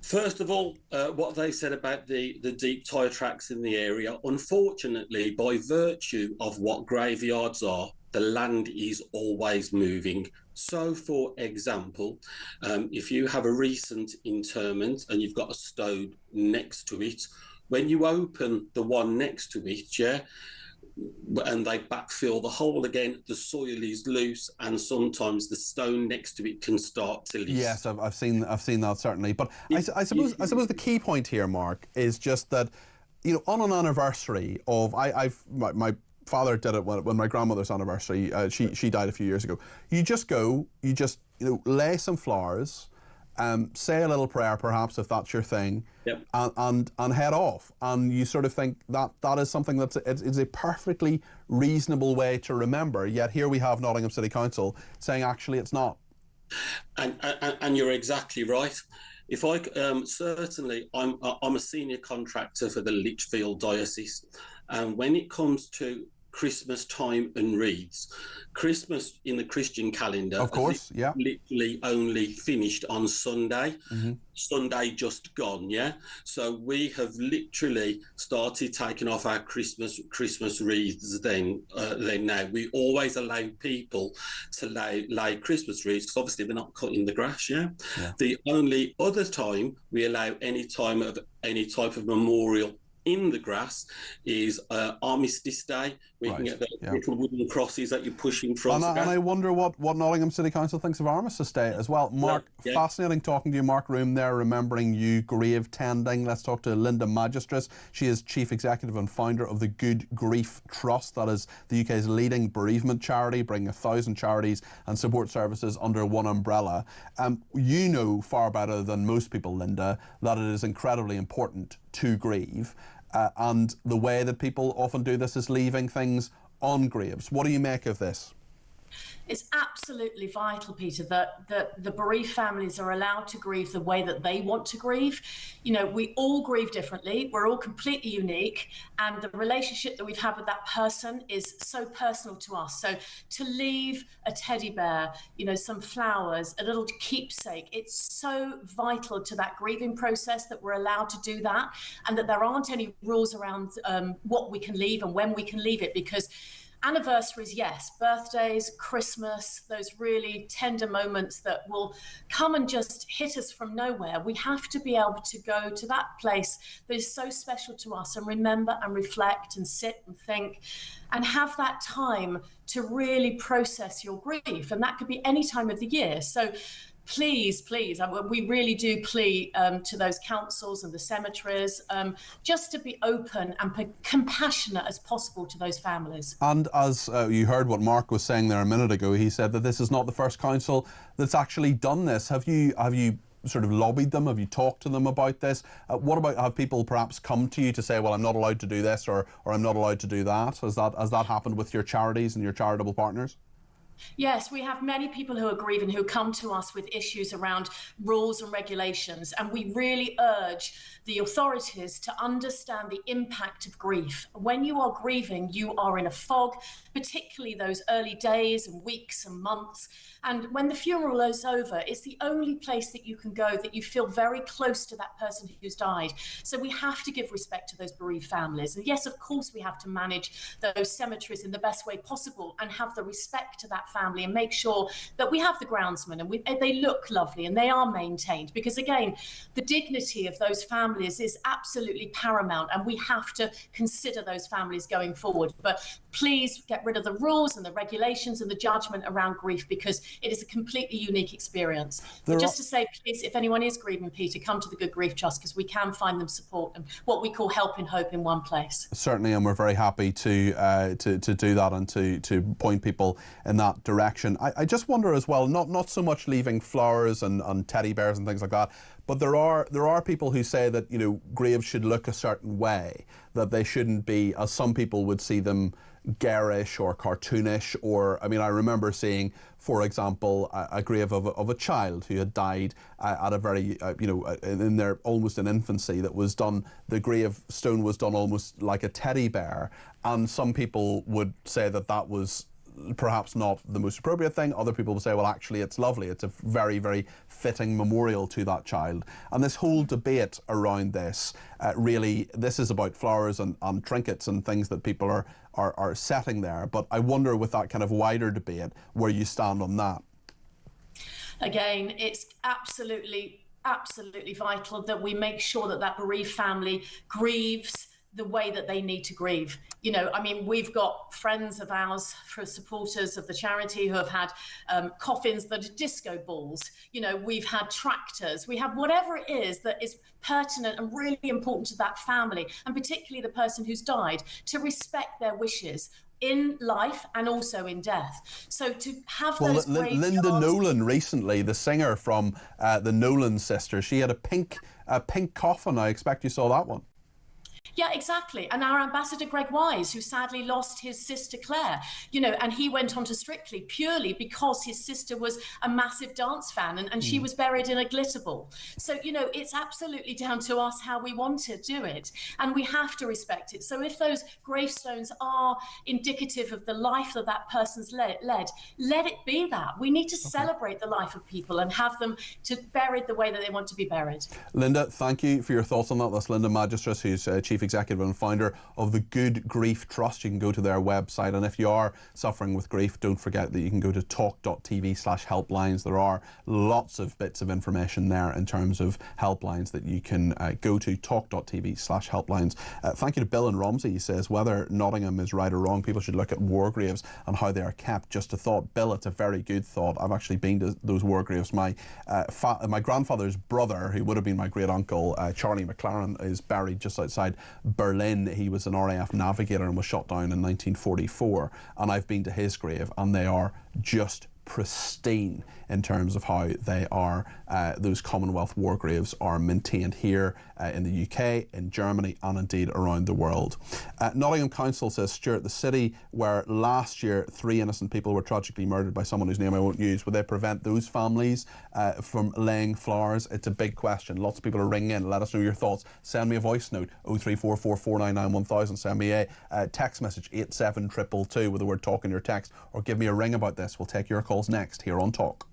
First of all, what they said about the deep tyre tracks in the area, unfortunately, by virtue of what graveyards are, the land is always moving. So, for example, if you have a recent interment and you've got a stone next to it, when you open the one next to it, and they backfill the hole again, the soil is loose, and sometimes the stone next to it can start to leak. Yes, I've seen that, certainly. But I suppose the key point here, Mark, is just that, you know, on an anniversary of my father did it when my grandmother's anniversary. She died a few years ago. You just lay some flowers, say a little prayer, perhaps, if that's your thing, yep, and head off. And you sort of think that is something that's it's a perfectly reasonable way to remember. Yet here we have Nottingham City Council saying actually it's not. And you're exactly right. If I certainly, I'm a senior contractor for the Lichfield Diocese, and when it comes to Christmas time and wreaths, Christmas in the Christian calendar, of course, yeah, literally only finished on Sunday. Mm-hmm. Sunday just gone, yeah. So we have literally started taking off our Christmas wreaths. Then now we always allow people to lay Christmas wreaths because obviously they're not cutting the grass, yeah. The only other time we allow any type of memorial in the grass is Armistice Day. We can get the little wooden crosses that you push in front of. And I wonder what Nottingham City Council thinks of Armistice Day as well. Mark, fascinating talking to you. Mark Room there, remembering you, grave tending. Let's talk to Linda Magistris. She is Chief Executive and founder of the Good Grief Trust. That is the UK's leading bereavement charity, bringing 1,000 charities and support services under one umbrella. You know far better than most people, Linda, that it is incredibly important to grieve. And the way that people often do this is leaving things on graves. What do you make of this? It's absolutely vital, Peter, that the bereaved families are allowed to grieve the way that they want to grieve. You know, we all grieve differently. We're all completely unique. And the relationship that we've had with that person is so personal to us. So to leave a teddy bear, you know, some flowers, a little keepsake, it's so vital to that grieving process that we're allowed to do that, and that there aren't any rules around what we can leave and when we can leave it, because anniversaries, yes, birthdays, Christmas, those really tender moments that will come and just hit us from nowhere. We have to be able to go to that place that is so special to us and remember and reflect and sit and think and have that time to really process your grief. And that could be any time of the year. So please, we really do plea to those councils and the cemeteries just to be open and compassionate as possible to those families. And as you heard what Mark was saying there a minute ago, he said that this is not the first council that's actually done this. Have you sort of lobbied them? Have you talked to them about this? What about, have people perhaps come to you to say, well, I'm not allowed to do this, or I'm not allowed to do that? Has that happened with your charities and your charitable partners? Yes, we have many people who are grieving who come to us with issues around rules and regulations, and we really urge the authorities to understand the impact of grief. When you are grieving, you are in a fog, particularly those early days and weeks and months. And when the funeral is over, it's the only place that you can go that you feel very close to that person who's died. So we have to give respect to those bereaved families. And yes, of course, we have to manage those cemeteries in the best way possible and have the respect to that family and make sure that we have the groundsmen and they look lovely and they are maintained. Because again, the dignity of those families is absolutely paramount, and we have to consider those families going forward. But please get rid of the rules and the regulations and the judgment around grief, because it is a completely unique experience. But just to say, please, if anyone is grieving, Peter, come to the Good Grief Trust, because we can find them support and what we call help and hope in one place. Certainly, and we're very happy to do that and to point people in that direction. I just wonder as well, not so much leaving flowers and teddy bears and things like that, but there are people who say that, you know, graves should look a certain way, that they shouldn't be, as some people would see them, garish or cartoonish. Or, I mean, I remember seeing, for example, a grave of a child who had died at a very, in their almost in infancy, that was done, the gravestone was done almost like a teddy bear. And some people would say that that was perhaps not the most appropriate thing. Other people will say, well, actually, it's lovely. It's a very, very fitting memorial to that child. And this whole debate around this, really, this is about flowers and trinkets and things that people are setting there. But I wonder, with that kind of wider debate, where you stand on that. Again, it's absolutely vital that we make sure that that bereaved family grieves the way that they need to grieve. You know, I mean, we've got friends of ours, for supporters of the charity, who have had coffins that are disco balls. You know, we've had tractors. We have whatever it is that is pertinent and really important to that family, and particularly the person who's died, to respect their wishes in life and also in death. So to have those Linda Nolan recently, the singer from the Nolan sisters, she had a pink coffin. I expect you saw that one. Yeah, exactly. And our ambassador, Greg Wise, who sadly lost his sister, Claire, you know, and he went on to Strictly purely because his sister was a massive dance fan, and she was buried in a glitter ball. So, you know, it's absolutely down to us how we want to do it, and we have to respect it. So if those gravestones are indicative of the life that that person's led, let it be that. We need to celebrate the life of people and have them to buried the way that they want to be buried. Linda, thank you for your thoughts on that. That's Linda Magistris, who's Chief Executive and founder of the Good Grief Trust. You can go to their website, and if you are suffering with grief, don't forget that you can go to talk.tv/helplines. There are lots of bits of information there in terms of helplines that you can go to, talk.tv/helplines. Thank you to Bill and Romsey. He says, whether Nottingham is right or wrong, people should look at war graves and how they are kept. Just a thought. Bill, it's a very good thought. I've actually been to those war graves. My grandfather's brother, who would have been my great uncle, Charlie McLaren, is buried just outside Berlin. He was an RAF navigator and was shot down in 1944, and I've been to his grave, and they are just pristine in terms of how they are, those Commonwealth war graves are maintained here in the UK, in Germany, and indeed around the world. Nottingham Council says, Stuart, the city where last year 3 innocent people were tragically murdered by someone whose name I won't use, would they prevent those families from laying flowers? It's a big question. Lots of people are ringing in. Let us know your thoughts. Send me a voice note, 0344 499 1000. Send me a text message, 87222 with the word talk in your text, or give me a ring about this. We'll take your calls next here on Talk.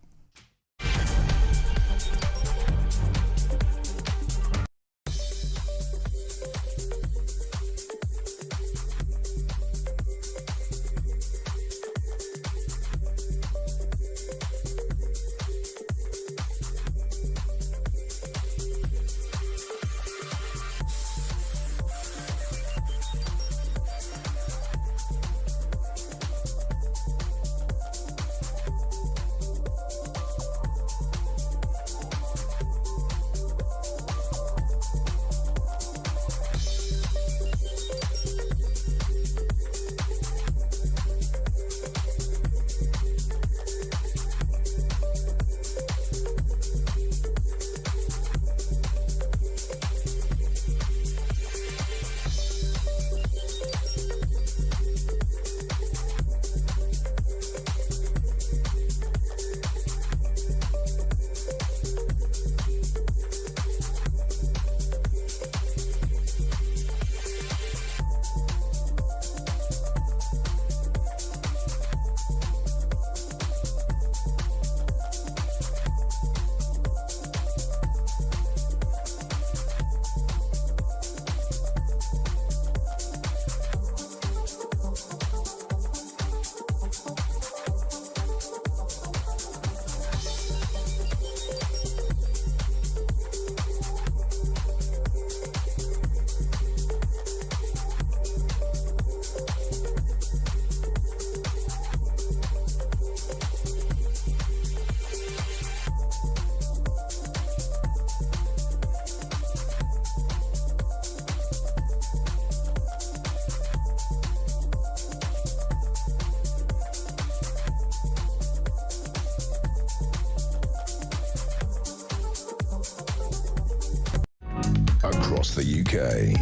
across the UK.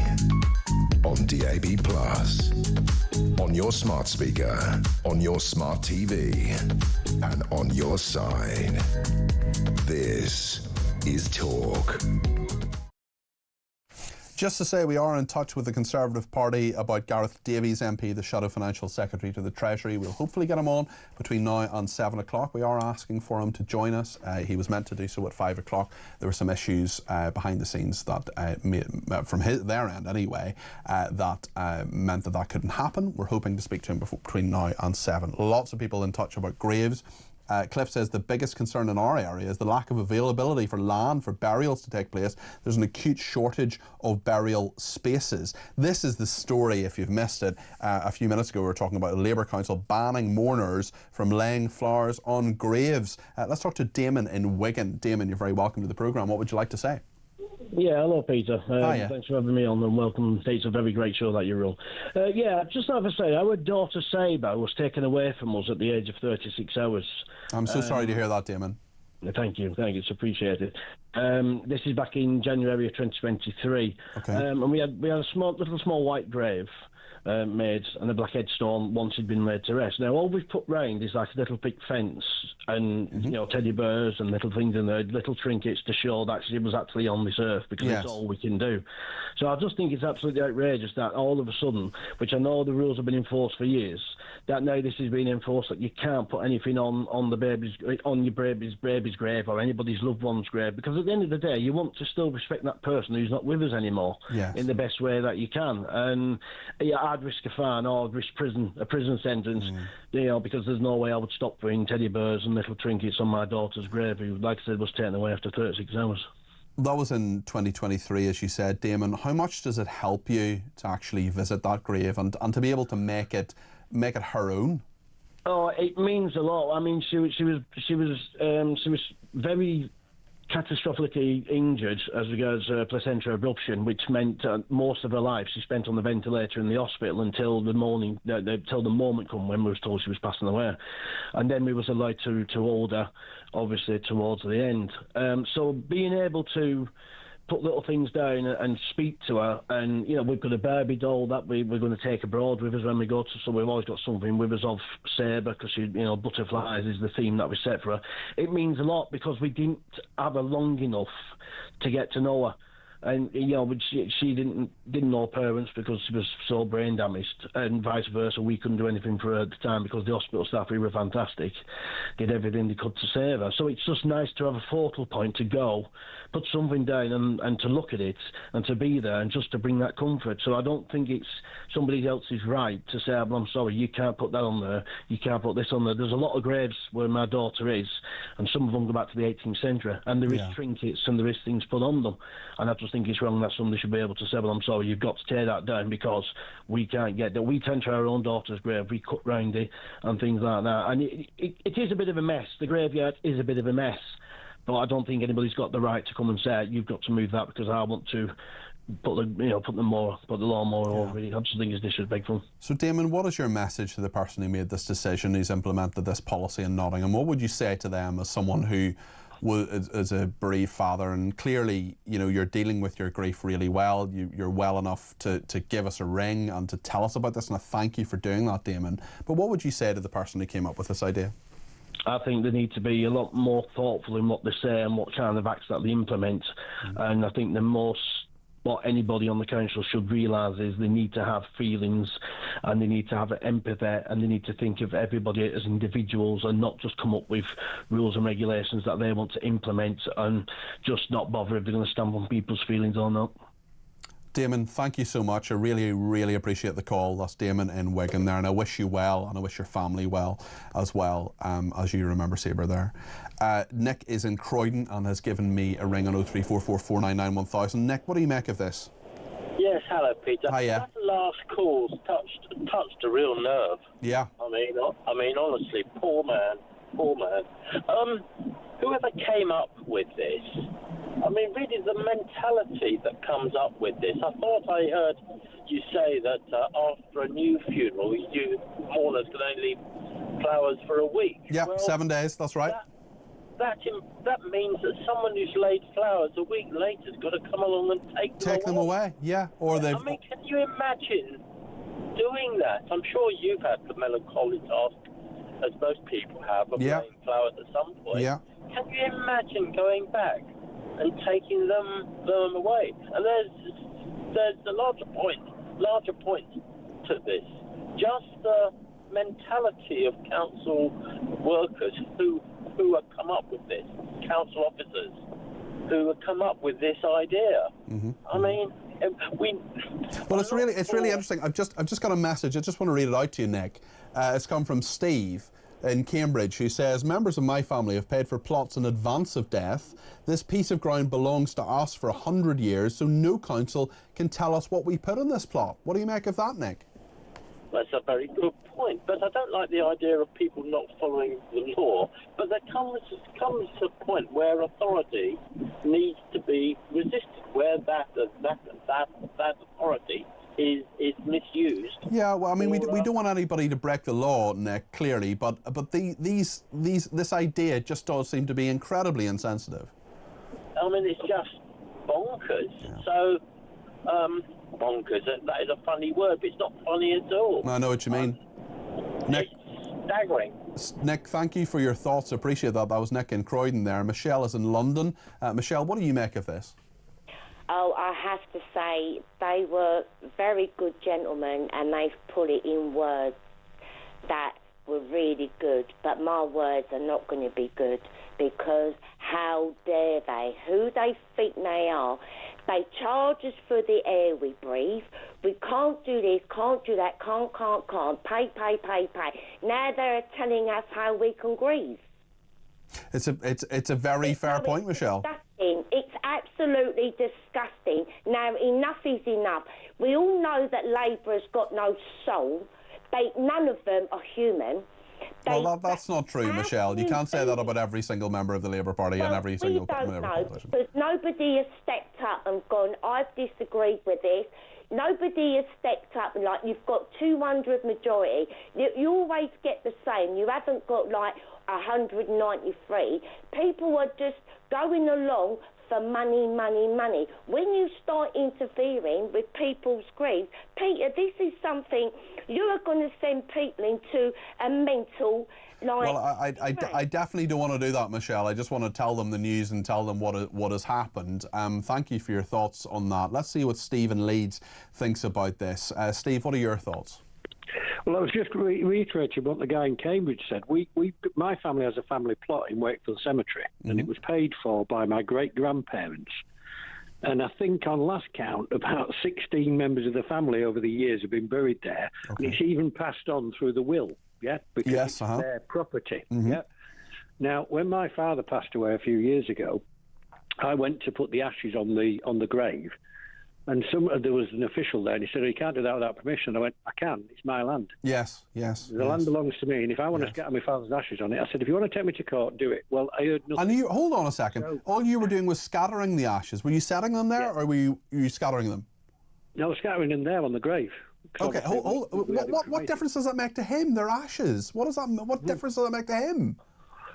On DAB+, on your smart speaker, on your smart TV, and on your side. This is Talk. Just to say, we are in touch with the Conservative Party about Gareth Davies MP, the Shadow Financial Secretary to the Treasury. We'll hopefully get him on between now and 7 o'clock. We are asking for him to join us. He was meant to do so at 5 o'clock. There were some issues behind the scenes that, from their end anyway, that meant that couldn't happen. We're hoping to speak to him between now and 7. Lots of people in touch about graves. Cliff says the biggest concern in our area is the lack of availability for land for burials to take place. There's an acute shortage of burial spaces. This is the story, if you've missed it. A few minutes ago we were talking about the Labour Council banning mourners from laying flowers on graves. Let's talk to Damon in Wigan. Damon, you're very welcome to the programme. What would you like to say? Yeah, hello Peter. Thanks for having me on, and welcome. It's a very great show that you run. Just have to say, our daughter Sabre was taken away from us at the age of 36 hours. I'm so sorry to hear that, Damon. Thank you, it's appreciated. This is back in January of 2023. Okay. And we had a small white grave made, and a black headstone once had been laid to rest. Now all we've put round is like a little pick fence and teddy bears and little things in there, little trinkets to show that she was actually on this earth, because Yes. it's all we can do. So I just think it's absolutely outrageous that all of a sudden, which I know the rules have been enforced for years, that now this is being enforced that you can't put anything on your baby's grave or anybody's loved one's grave, because at the end of the day you want to still respect that person who's not with us anymore. Yes. In the best way that you can. And I'd risk a fine or I'd risk a prison sentence, because there's no way I would stop putting teddy bears and little trinkets on my daughter's grave, who, like I said, was taken away after 36 hours. That was in 2023, as you said, Damon. How much does it help you to actually visit that grave and to be able to make it her own? Oh, it means a lot. I mean, she was very catastrophically injured as regards placenta abruption, which meant most of her life she spent on the ventilator in the hospital until the moment come when we was told she was passing away, and then we was allowed to hold her, obviously towards the end. So being able to put little things down and speak to her, and we've got a Barbie doll that we're going to take abroad with us when we go to, so we've always got something with us of Sabre, because she, butterflies is the theme that we set for her. It means a lot because we didn't have her long enough to get to know her. And she didn't know parents because she was so brain damaged, and vice versa. We couldn't do anything for her at the time because the hospital staff, who were fantastic, did everything they could to save her. So it's just nice to have a focal point to go, put something down and to look at it and to be there and just to bring that comfort. So I don't think it's somebody else's right to say, well, I'm sorry, you can't put that on there, you can't put this on there. There's a lot of graves where my daughter is, and some of them go back to the 18th century, and there is trinkets and there is things put on them, and I just think it's wrong that somebody should be able to say, well, I'm sorry, you've got to tear that down because we can't get that. We tend to our own daughter's grave, we cut round it and things like that, and it is a bit of a mess. The graveyard is a bit of a mess, but I don't think anybody's got the right to come and say, you've got to move that because I want to put the lawnmower over it. I just think it's disrespectful. So Damon, what is your message to the person who made this decision, who's implemented this policy in Nottingham? What would you say to them as someone who is a bereaved father, and clearly you're dealing with your grief really well, you're well enough to give us a ring and to tell us about this, and I thank you for doing that, Damon, but what would you say to the person who came up with this idea? I think they need to be a lot more thoughtful in what they say and what kind of acts that they implement. And I think what anybody on the council should realise is they need to have feelings, and they need to have empathy, and they need to think of everybody as individuals and not just come up with rules and regulations that they want to implement and just not bother if they're going to stamp on people's feelings or not. Damon, thank you so much. I really, really appreciate the call. That's Damon in Wigan there, and I wish you well, and I wish your family well, as you remember Sabre there. Nick is in Croydon and has given me a ring on 03444991000. Nick, what do you make of this? Yes, hello, Peter. Hiya. That last call touched a real nerve. Yeah. I mean, honestly, poor man. Whoever came up with this, I mean, really the mentality that comes up with this. I thought I heard you say that after a new funeral, mourners can only leave flowers for a week. Yeah, well, 7 days, that's right. that means that someone who's laid flowers a week later has got to come along and take them away. Yeah, or they've. I mean, can you imagine doing that? I'm sure you've had the melancholy task, as most people have, of laying flowers at some point. Yeah. Can you imagine going back and taking them away? And there's a larger point to this. Just the mentality of council workers who have come up with this, council officers who have come up with this idea. I mean, Well, it's really interesting. I've just got a message. I just want to read it out to you, Nick. It's come from Steve in Cambridge, who says, members of my family have paid for plots in advance of death. This piece of ground belongs to us for 100 years, so no council can tell us what we put on this plot. What do you make of that, Nick? That's a very good point, but I don't like the idea of people not following the law. But there comes a point where authority needs to be resisted, where that authority is misused. Yeah, well, I mean, we don't want anybody to break the law, Nick, clearly, but this idea just does seem to be incredibly insensitive. I mean, it's just bonkers. Yeah. So, bonkers, that is a funny word, but it's not funny at all. I know what you mean. Nick, it's staggering. Nick, thank you for your thoughts. I appreciate that. That was Nick in Croydon there. Michelle is in London. Michelle, what do you make of this? Oh, I have to say, they were very good gentlemen, and they've put it in words that were really good. But my words are not going to be good, because how dare they? Who they think they are? They charge us for the air we breathe. We can't do this, can't do that, can't. Pay. Now they're telling us how we can grieve. It's a very fair point, Michelle. Disgusting. It's absolutely disgusting. Now, enough is enough. We all know that Labour has got no soul. None of them are human. Well, that's not true, Michelle. You can't say that about every single member of the Labour Party and every single Labour politician. Because nobody has stepped up and gone, I've disagreed with this. Nobody has stepped up and, like, you've got 200 majority. You always get the same. You haven't got, like, 193. People are just going along for money. When you start interfering with people's grief, Peter, this is something you are going to send people into a mental. Well, I definitely don't want to do that, Michelle. I just want to tell them the news and tell them what has happened. Thank you for your thoughts on that. Let's see what Stephen Leeds thinks about this. Steve, what are your thoughts? Well, I was just reiterating what the guy in Cambridge said. My family has a family plot in Wakefield Cemetery, and it was paid for by my great-grandparents. And I think on last count, about 16 members of the family over the years have been buried there. Okay. And it's even passed on through the will, because it's their property. Now, when my father passed away a few years ago, I went to put the ashes on the grave. And there was an official there, and he said, "You can't do that without permission." I went, "I can. It's my land." Yes. The land belongs to me, and if I want to scatter my father's ashes on it, I said, "If you want to take me to court, do it." Well, I heard nothing. And hold on a second. So, all you were doing was scattering the ashes. Were you setting them there, or were you scattering them? No, scattering them there on the grave. Okay, what difference does that make to him? They're ashes. What difference does that make to him?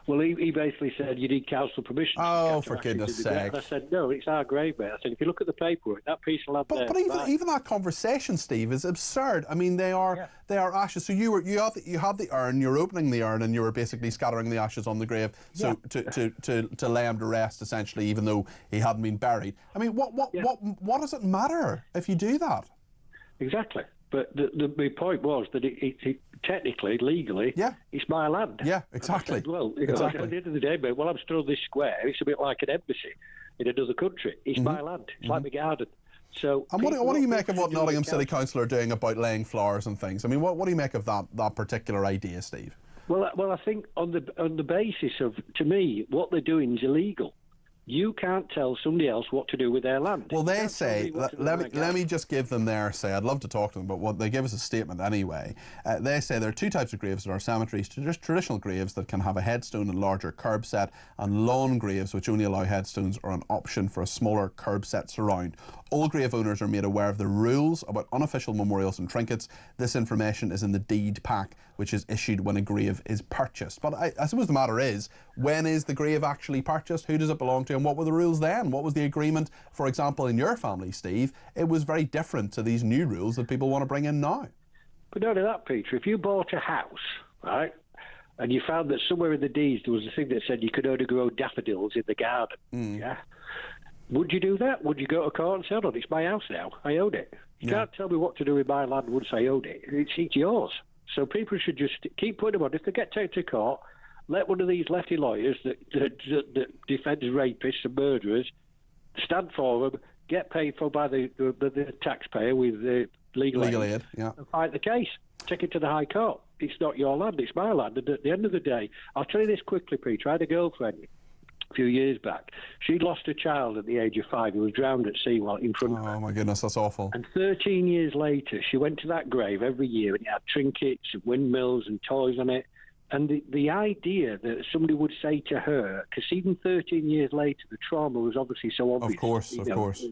Well, he basically said you need council permission. Oh, for goodness sake. I said, no, it's our grave, mate. I said, if you look at the paperwork, that piece of land there... But even that conversation, Steve, is absurd. I mean, they are ashes. So you had the urn, you're opening the urn, and you were basically scattering the ashes on the grave to lay him to rest, essentially, even though he hadn't been buried. I mean, what does it matter if you do that? Exactly. But the point was that it technically, legally, it's my land. Yeah, exactly. Said, well, exactly. At the end of the day, mate, I'm stood on this square, it's a bit like an embassy in another country. It's my land. It's like my garden. So, and what do you make of what Nottingham City Council are doing about laying flowers and things? I mean, what do you make of that particular idea, Steve? Well, I think on the basis of, to me, what they're doing is illegal. You can't tell somebody else what to do with their land. Well, they say, let me just give them their say. I'd love to talk to them, but what they give us a statement anyway. They say there are two types of graves in our cemeteries: traditional graves that can have a headstone and larger curb set, and lawn graves which only allow headstones or an option for a smaller curb set surround. All grave owners are made aware of the rules about unofficial memorials and trinkets. This information is in the deed pack, which is issued when a grave is purchased. But I suppose the matter is, when is the grave actually purchased? Who does it belong to? And what were the rules then? What was the agreement? For example, in your family, Steve, it was very different to these new rules that people want to bring in now. But not only that, Peter, if you bought a house, right, and you found that somewhere in the deeds there was a thing that said you could only grow daffodils in the garden, yeah, would you do that? Would you go to court and say, "Oh, it's my house now, I own it"? You can't tell me what to do with my land once I own it. It's yours. So people should just keep putting them on. If they get taken to court, let one of these lefty lawyers that defends rapists and murderers stand for them, get paid for by the taxpayer with the legal aid, and fight the case. Take it to the High Court. It's not your land, it's my land. And at the end of the day, I'll tell you this quickly, Peter. I had a girlfriend a few years back. She'd lost a child at the age of 5 who was drowned at sea while in front of her. Oh, my goodness, that's awful. And 13 years later, she went to that grave every year, and it had trinkets and windmills and toys on it. And the idea that somebody would say to her, because even 13 years later, the trauma was obviously so obvious. Of course.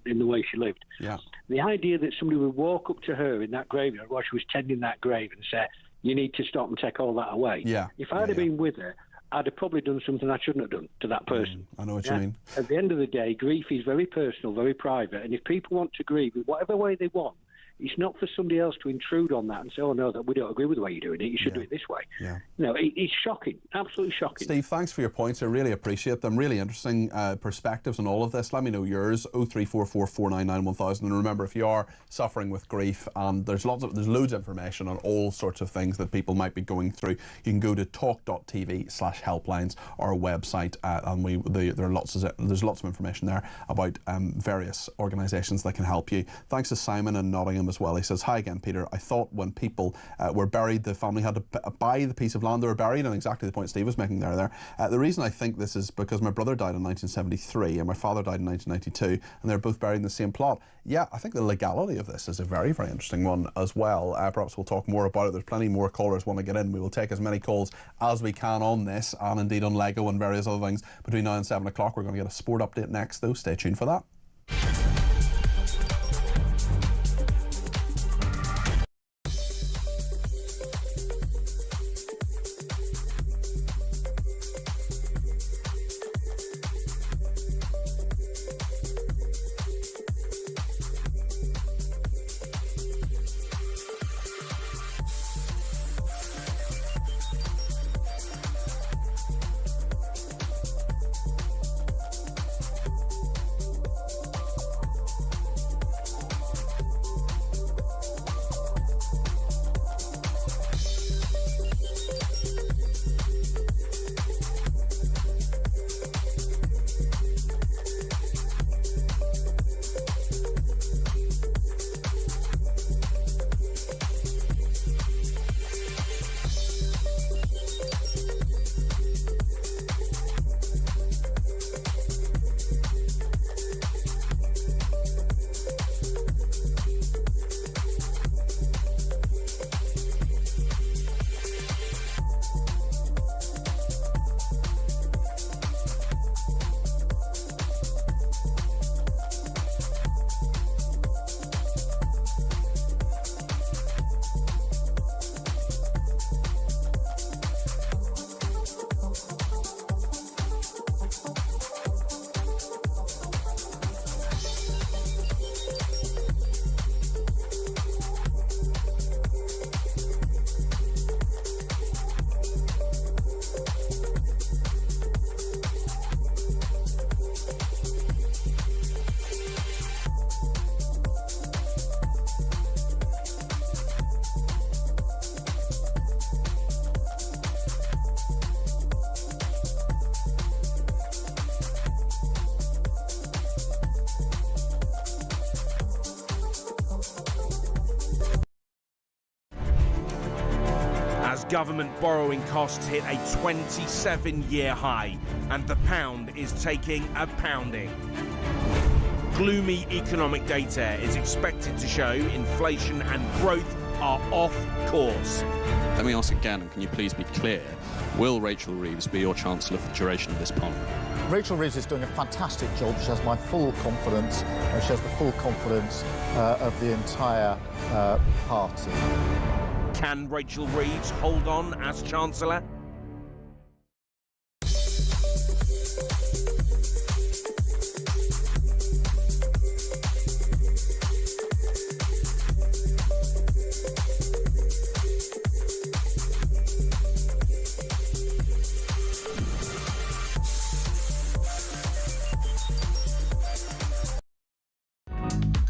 In the way she lived. Yeah. The idea that somebody would walk up to her in that graveyard while she was tending that grave and say, "You need to stop and take all that away." Yeah. If I'd have been with her, I'd have probably done something I shouldn't have done to that person. I know what you mean. At the end of the day, grief is very personal, very private. And if people want to grieve in whatever way they want, it's not for somebody else to intrude on that and say, "Oh, no, that we don't agree with the way you're doing it. You should do it this way." Yeah. No, it's shocking. Absolutely shocking. Steve, thanks for your points. I really appreciate them. Really interesting perspectives on all of this. Let me know yours. 0344 499 1000. And remember, if you are suffering with grief, there's loads of information on all sorts of things that people might be going through. You can go to talk.tv/helplines, our website, and there's lots of information there about various organisations that can help you. Thanks to Simon in Nottingham as well. He says, "Hi again, Peter. I thought when people were buried, the family had to buy the piece of land they were buried," and exactly the point Steve was making there. The reason I think this is because my brother died in 1973 and my father died in 1992, and they're both buried in the same plot. Yeah, I think the legality of this is a very, very interesting one as well. Perhaps we'll talk more about it. There's plenty more callers want to get in. We will take as many calls as we can on this, and indeed on Lego and various other things between now and 7 o'clock. We're going to get a sport update next, though. Stay tuned for that. Government borrowing costs hit a 27-year high, and the pound is taking a pounding. Gloomy economic data is expected to show inflation and growth are off course. Let me ask again, and can you please be clear, will Rachel Reeves be your Chancellor for the duration of this Parliament? Rachel Reeves is doing a fantastic job. She has my full confidence. She has the full confidence of the entire party. Can Rachel Reeves hold on as Chancellor?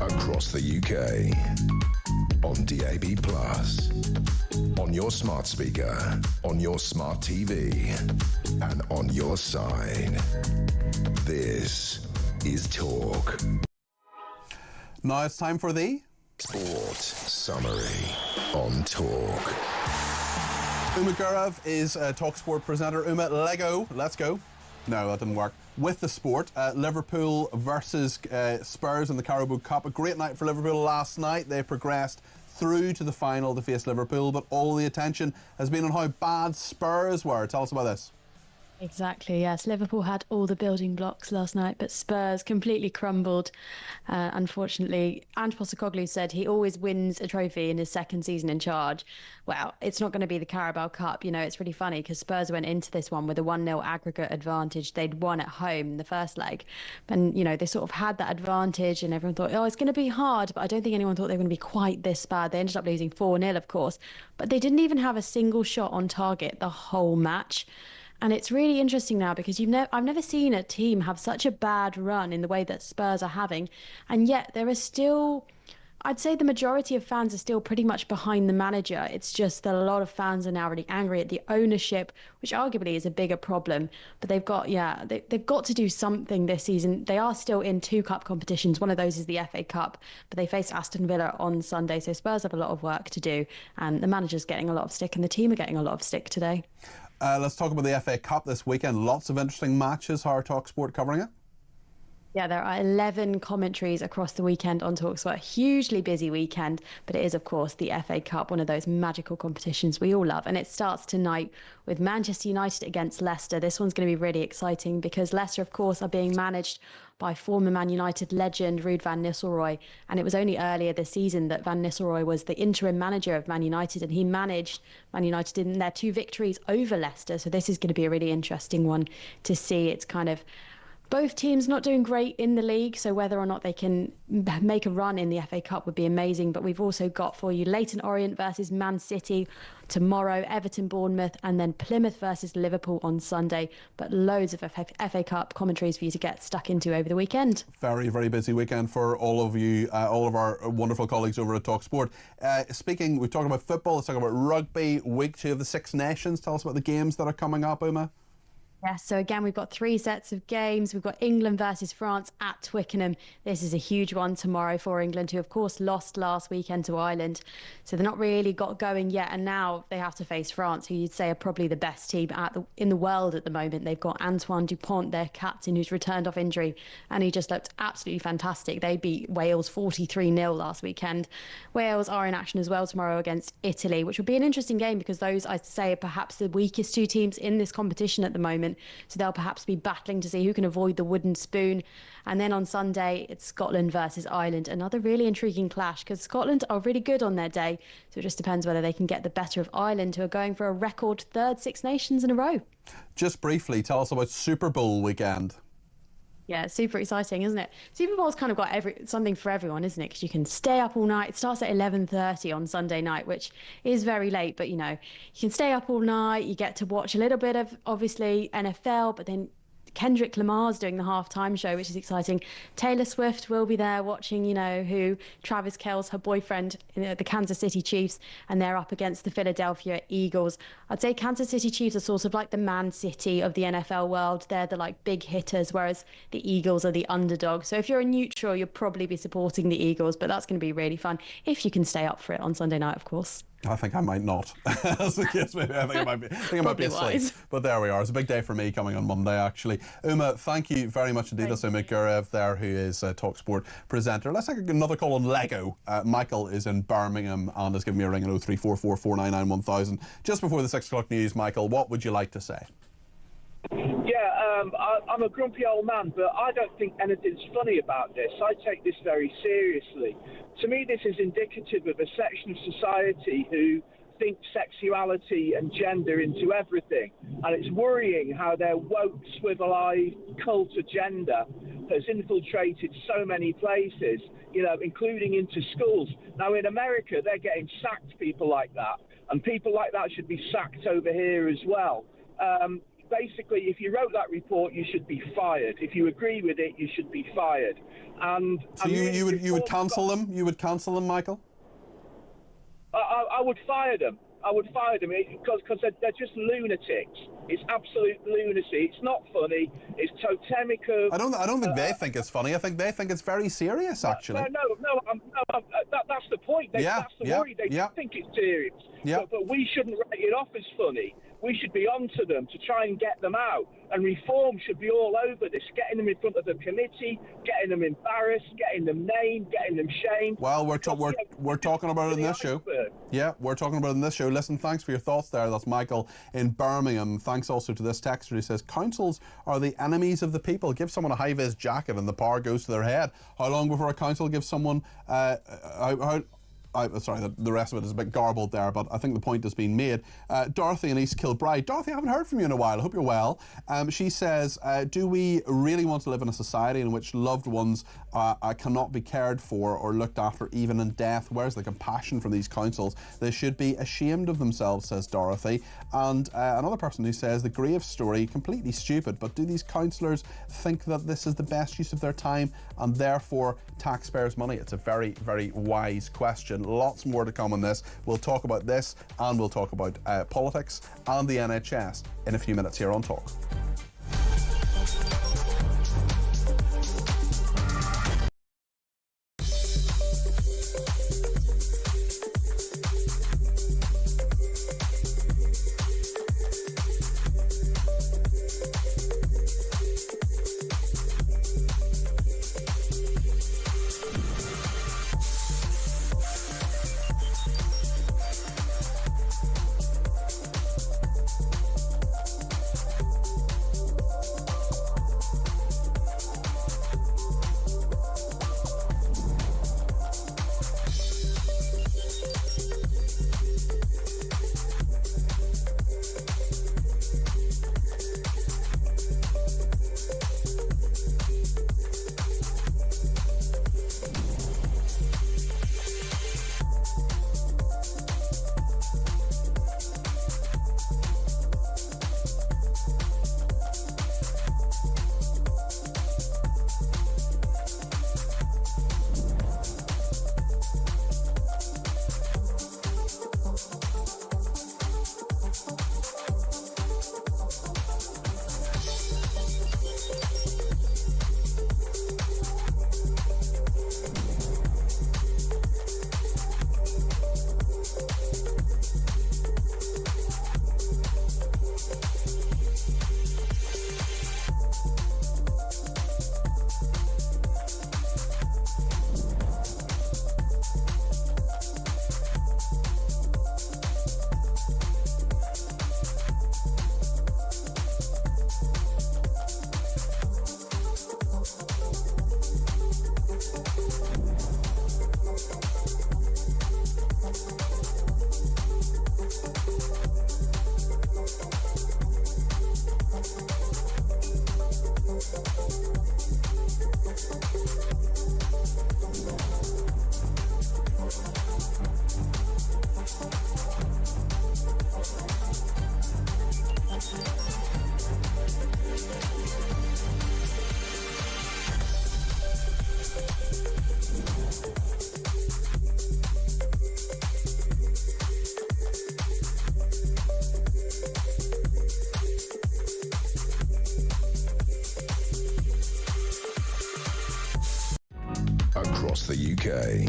Across the UK, on DAB+, on your smart speaker, on your smart TV, and on your side. This is Talk. Now it's time for the Sport Summary on Talk. Uma Gurav is a Talk Sport presenter. Uma, Lego, let's go. No, that didn't work. With the sport, Liverpool versus Spurs in the Carabao Cup. A great night for Liverpool last night. They progressed through to the final to face Liverpool, but all the attention has been on how bad Spurs were. Tell us about this. Exactly, yes. Liverpool had all the building blocks last night, but Spurs completely crumbled. Unfortunately, Ange Postecoglou said he always wins a trophy in his second season in charge. Well, it's not going to be the Carabao Cup. You know, it's really funny because Spurs went into this one with a 1-0 aggregate advantage. They'd won at home in the first leg. And, you know, they sort of had that advantage and everyone thought, oh, it's going to be hard. But I don't think anyone thought they were going to be quite this bad. They ended up losing 4-0, of course. But they didn't even have a single shot on target the whole match. And it's really interesting now because I've never seen a team have such a bad run in the way that Spurs are having. And yet there is still, I'd say the majority of fans are still pretty much behind the manager. It's just that a lot of fans are now really angry at the ownership, which arguably is a bigger problem. But they've got to do something this season. They are still in 2 cup competitions. One of those is the FA Cup, but they face Aston Villa on Sunday. So Spurs have a lot of work to do. And the manager's getting a lot of stick and the team are getting a lot of stick today. Let's talk about the FA Cup this weekend. Lots of interesting matches. How are TalkSport covering it? Yeah, there are 11 commentaries across the weekend on TalkSport. A hugely busy weekend, but it is, of course, the FA Cup, one of those magical competitions we all love. And it starts tonight with Manchester United against Leicester. This one's going to be really exciting because Leicester, of course, are being managed by former Man United legend Ruud van Nistelrooy. And it was only earlier this season that Van Nistelrooy was the interim manager of Man United, and he managed Man United in their 2 victories over Leicester. So this is going to be a really interesting one to see. It's kind of both teams not doing great in the league, so whether or not they can make a run in the FA Cup would be amazing. But we've also got for you Leyton Orient versus Man City tomorrow, Everton Bournemouth, and then Plymouth versus Liverpool on Sunday. But loads of FA Cup commentaries for you to get stuck into over the weekend. Very, very busy weekend for all of you, all of our wonderful colleagues over at TalkSport. Speaking, we've talked about football, let's talk about rugby, week 2 of the Six Nations. Tell us about the games that are coming up, Uma. Yes, so again, we've got 3 sets of games. We've got England versus France at Twickenham. This is a huge one tomorrow for England, who, of course, lost last weekend to Ireland. So they're not really got going yet. And now they have to face France, who you'd say are probably the best team in the world at the moment. They've got Antoine Dupont, their captain, who's returned off injury. And he just looked absolutely fantastic. They beat Wales 43-0 last weekend. Wales are in action as well tomorrow against Italy, which will be an interesting game because those, I'd say, are perhaps the weakest 2 teams in this competition at the moment. So they'll perhaps be battling to see who can avoid the wooden spoon. And then on Sunday, it's Scotland versus Ireland. Another really intriguing clash because Scotland are really good on their day. So it just depends whether they can get the better of Ireland, who are going for a record 3rd Six Nations in a row. Just briefly, tell us about Super Bowl weekend. Yeah, it's super exciting, isn't it? Super Bowl's kind of got something for everyone, isn't it? Because you can stay up all night. It starts at 11:30 on Sunday night, which is very late. But, you know, you can stay up all night. You get to watch a little bit of, obviously, NFL, but then Kendrick Lamar's doing the halftime show, which is exciting. Taylor Swift will be there watching, you know, who Travis Kelce, her boyfriend, the Kansas City Chiefs, and they're up against the Philadelphia Eagles. I'd say Kansas City Chiefs are sort of like the Man City of the NFL world. They're the like big hitters, whereas the Eagles are the underdog. So if you're a neutral, you'll probably be supporting the Eagles, but that's going to be really fun if you can stay up for it on Sunday night, of course. I think I might not. That's the case, maybe. I think I might be asleep. But there we are. It's a big day for me coming on Monday, actually. Uma, thank you very much indeed. That's Uma Gurav there, who is a TalkSport presenter. Let's take another call on Lego. Michael is in Birmingham and has given me a ring at 0344 499 1000. Just before the 6 o'clock news, Michael, what would you like to say? Yeah, I'm a grumpy old man, but I don't think anything's funny about this. I take this very seriously. To me, this is indicative of a section of society who think sexuality and gender into everything. And it's worrying how their woke, swivel-eyed cult of gender has infiltrated so many places, you know, including into schools. Now, in America, they're getting sacked, people like that. And people like that should be sacked over here as well. Basically, if you wrote that report, you should be fired. If you agree with it, you should be fired. And so you would cancel them? You would cancel them, Michael? I would fire them. I would fire them because they're just lunatics. It's absolute lunacy. It's not funny. It's totemic of... I don't think they think it's funny. I think they think it's very serious, actually. That's the point. That's the worry. They think it's serious. But we shouldn't write it off as funny. We should be onto them to try and get them out. And reform should be all over this, getting them in front of the committee, getting them embarrassed, getting them named, getting them shamed. Well, we're talking about it in this show. Yeah, we're talking about it in this show. Listen, thanks for your thoughts there. That's Michael in Birmingham. Thanks also to this texter who says, councils are the enemies of the people. Give someone a high-vis jacket and the power goes to their head. How long before a council gives someone... sorry, the rest of it is a bit garbled there, but I think the point has been made. Dorothy in East Kilbride. Dorothy, I haven't heard from you in a while. I hope you're well. She says, do we really want to live in a society in which loved ones cannot be cared for or looked after even in death? Where's the compassion from these councils? They should be ashamed of themselves, says Dorothy. And another person who says, the Graves story, completely stupid, but do these councillors think that this is the best use of their time and therefore taxpayers' money? It's a very, very wise question. Lots more to come on this. We'll talk about this and we'll talk about politics and the NHS in a few minutes here on Talk. Across the UK,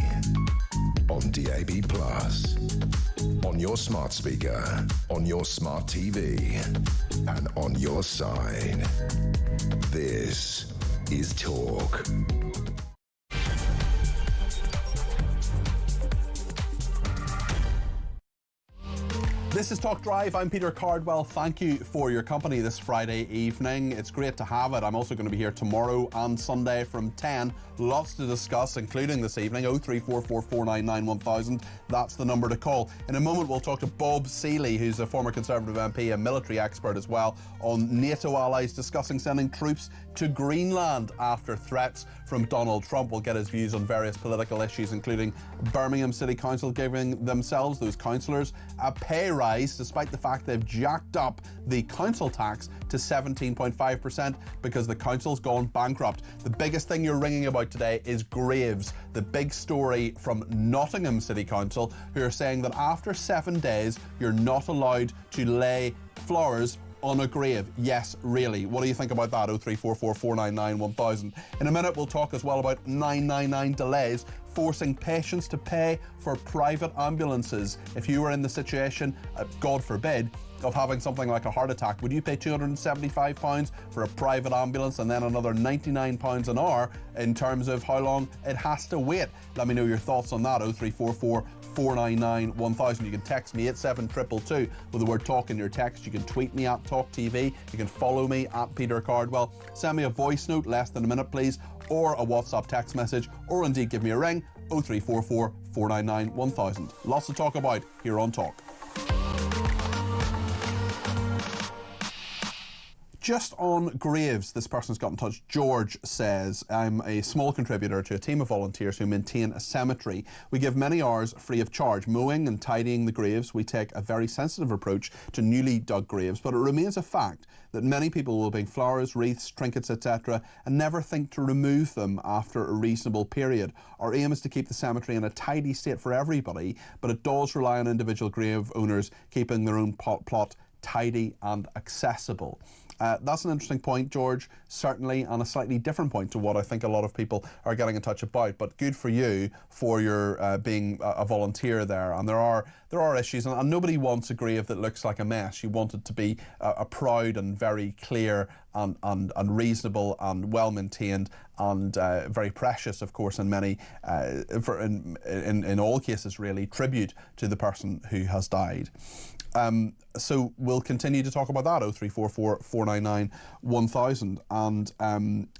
on DAB+, on your smart speaker, on your smart TV, and on your side. This is Talk. This is Talk Drive. I'm Peter Cardwell. Thank you for your company this Friday evening. It's great to have it. I'm also going to be here tomorrow and Sunday from 10. Lots to discuss, including this evening. 03444991000. That's the number to call. In a moment, we'll talk to Bob Seeley, who's a former Conservative MP, a military expert as well, on NATO allies discussing sending troops to Greenland after threats from Donald Trump. We'll get his views on various political issues, including Birmingham City Council giving themselves, those councillors, a pay rise despite the fact they've jacked up the council tax to 17.5% because the council's gone bankrupt. The biggest thing you're ringing about today is graves. The big story from Nottingham City Council, who are saying that after 7 days, you're not allowed to lay flowers on a grave. Yes, really. What do you think about that? 03444991000. In a minute, we'll talk as well about 999 delays forcing patients to pay for private ambulances. If you were in the situation, God forbid, of having something like a heart attack, would you pay £275 for a private ambulance and then another £99 an hour in terms of how long it has to wait? Let me know your thoughts on that. 03444991000. You can text me at 72222 with the word talk in your text. You can tweet me at talkTV. You can follow me at Peter Cardwell. Send me a voice note, less than a minute please, or a WhatsApp text message, or indeed give me a ring. 03444991000. Lots to talk about here on Talk. Just on graves, this person's got in touch. George says, I'm a small contributor to a team of volunteers who maintain a cemetery. We give many hours free of charge, mowing and tidying the graves. We take a very sensitive approach to newly dug graves, but it remains a fact that many people will bring flowers, wreaths, trinkets, etc., and never think to remove them after a reasonable period. Our aim is to keep the cemetery in a tidy state for everybody, but it does rely on individual grave owners keeping their own plot tidy and accessible. That's an interesting point, George, certainly, and a slightly different point to what I think a lot of people are getting in touch about. But good for you for your being a volunteer there. And there are issues, and nobody wants a grave that looks like a mess. You want it to be a proud and very clear and reasonable and well maintained and very precious, of course, in many, in all cases, really, tribute to the person who has died. So we'll continue to talk about that. 03444991000, and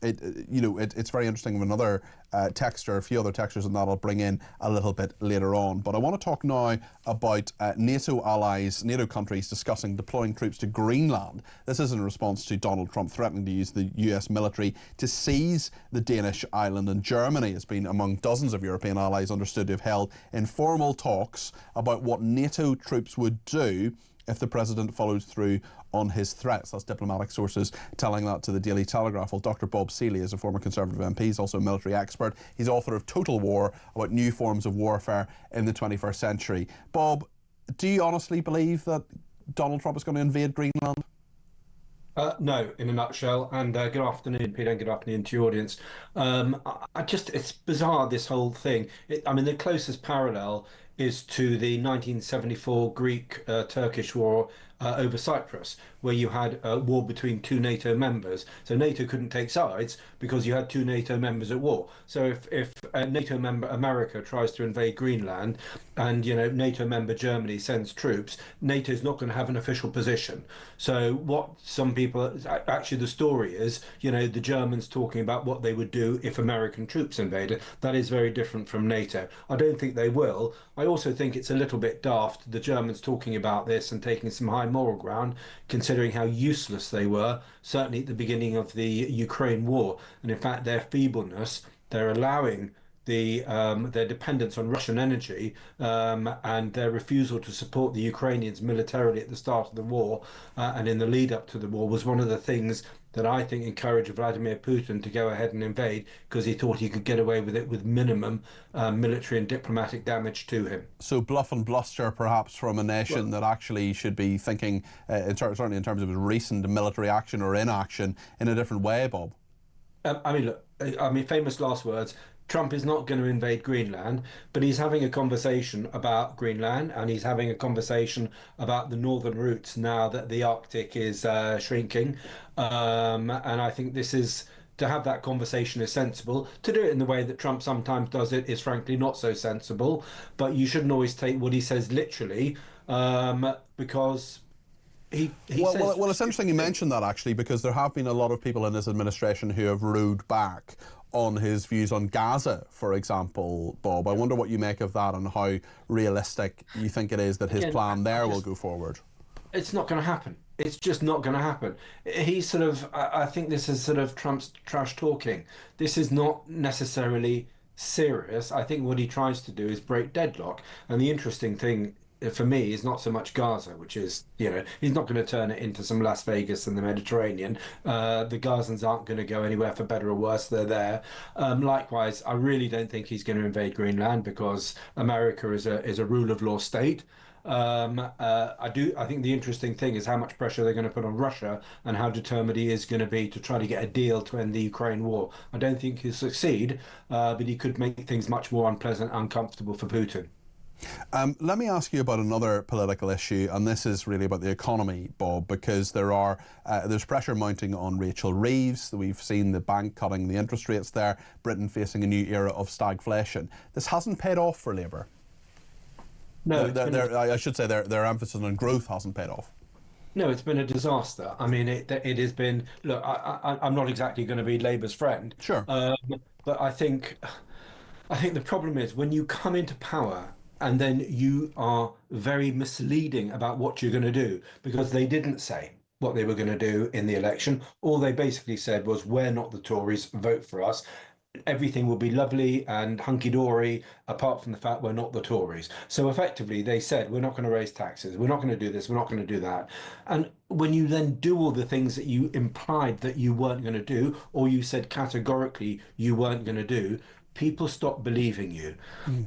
it's very interesting with another texter, a few other texters, and that I'll bring in a little bit later on. But I want to talk now about NATO allies, NATO countries discussing deploying troops to Greenland. This is in response to Donald Trump threatening to use the US military to seize the Danish island, and Germany has been among dozens of European allies understood to have held informal talks about what NATO troops would do if the president follows through on his threats. That's diplomatic sources telling that to the Daily Telegraph. Well, Dr. Bob Seeley is a former Conservative MP. He's also a military expert. He's author of Total War, about new forms of warfare in the 21st century. Bob, do you honestly believe that Donald Trump is going to invade Greenland? No, in a nutshell. And good afternoon, Peter, and good afternoon to your audience. It's bizarre, this whole thing. The closest parallel is to the 1974 Greek-Turkish war over Cyprus, where you had a war between two NATO members. So NATO couldn't take sides because you had two NATO members at war. So if a NATO member America tries to invade Greenland and NATO member Germany sends troops, NATO's not going to have an official position. So what some people, actually the story is, the Germans talking about what they would do if American troops invaded. That is very different from NATO. I don't think they will. I also think it's a little bit daft, the Germans talking about this and taking some high moral ground, considering how useless they were, certainly at the beginning of the Ukraine war. And in fact, their feebleness, they're allowing their dependence on Russian energy and their refusal to support the Ukrainians militarily at the start of the war and in the lead up to the war was one of the things that I think encouraged Vladimir Putin to go ahead and invade, because he thought he could get away with it with minimum military and diplomatic damage to him. So bluff and bluster, perhaps, from a nation that actually should be thinking, certainly in terms of recent military action or inaction, in a different way, Bob. Famous last words. Trump is not going to invade Greenland, but he's having a conversation about Greenland, and he's having a conversation about the northern routes now that the Arctic is shrinking. And I think this is to have that conversation is sensible. To do it in the way that Trump sometimes does it is frankly not so sensible. But you shouldn't always take what he says literally, because he says... Well, it's interesting you mentioned that, actually, because there have been a lot of people in his administration who have rowed back on his views on Gaza, for example, Bob. I wonder what you make of that and how realistic you think it is that his plan there will go forward. It's not going to happen. It's just not going to happen. He's sort of, I think this is sort of Trump's trash talking. This is not necessarily serious. I think what he tries to do is break deadlock. And the interesting thing for me is not so much Gaza, which is, he's not going to turn it into some Las Vegas in the Mediterranean. The Gazans aren't going to go anywhere for better or worse. They're there. Likewise, I really don't think he's going to invade Greenland because America is a rule of law state. I think the interesting thing is how much pressure they're going to put on Russia and how determined he is going to be to try to get a deal to end the Ukraine war. I don't think he'll succeed, but he could make things much more unpleasant, uncomfortable for Putin. Let me ask you about another political issue, and this is really about the economy, Bob, because there's pressure mounting on Rachel Reeves. We've seen the bank cutting the interest rates there, Britain facing a new era of stagflation. This hasn't paid off for Labour. No, I should say their emphasis on growth hasn't paid off. No, it's been a disaster. I mean, it has been. Look, I'm not exactly going to be Labour's friend. Sure. But I think the problem is when you come into power and then you are very misleading about what you're going to do, because they didn't say what they were going to do in the election. All they basically said was, we're not the Tories, vote for us. Everything will be lovely and hunky-dory, apart from the fact we're not the Tories. So effectively, they said, we're not going to raise taxes, we're not going to do this, we're not going to do that. And when you then do all the things that you implied that you weren't going to do, or you said categorically you weren't going to do, people stop believing you.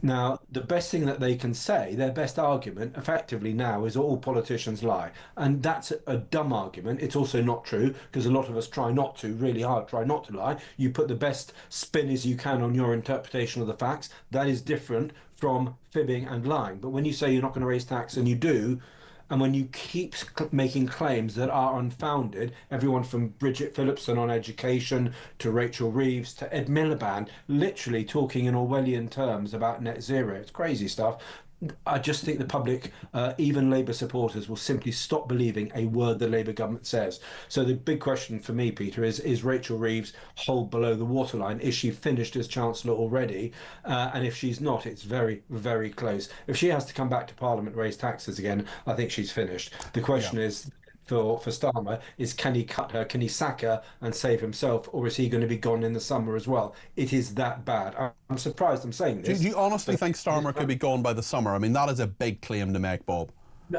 Now, the best thing that they can say, their best argument, effectively now, is all politicians lie. And that's a dumb argument. It's also not true, because a lot of us try not to, really hard, try not to lie. You put the best spin as you can on your interpretation of the facts. That is different from fibbing and lying. But when you say you're not going to raise tax and you do, and when you keep making claims that are unfounded, everyone from Bridget Phillipson on education to Rachel Reeves to Ed Miliband, literally talking in Orwellian terms about net zero. It's crazy stuff. I just think the public, even Labour supporters, will simply stop believing a word the Labour government says. So the big question for me, Peter, is Rachel Reeves hold below the waterline? Is she finished as Chancellor already? And if she's not, it's very, very close. If she has to come back to Parliament and raise taxes again, I think she's finished. The question is, for Starmer, is can he cut her, can he sack her and save himself, or is he going to be gone in the summer as well? It is that bad. I'm surprised I'm saying this. Do you honestly think Starmer could be gone by the summer? I mean, that is a big claim to make, Bob.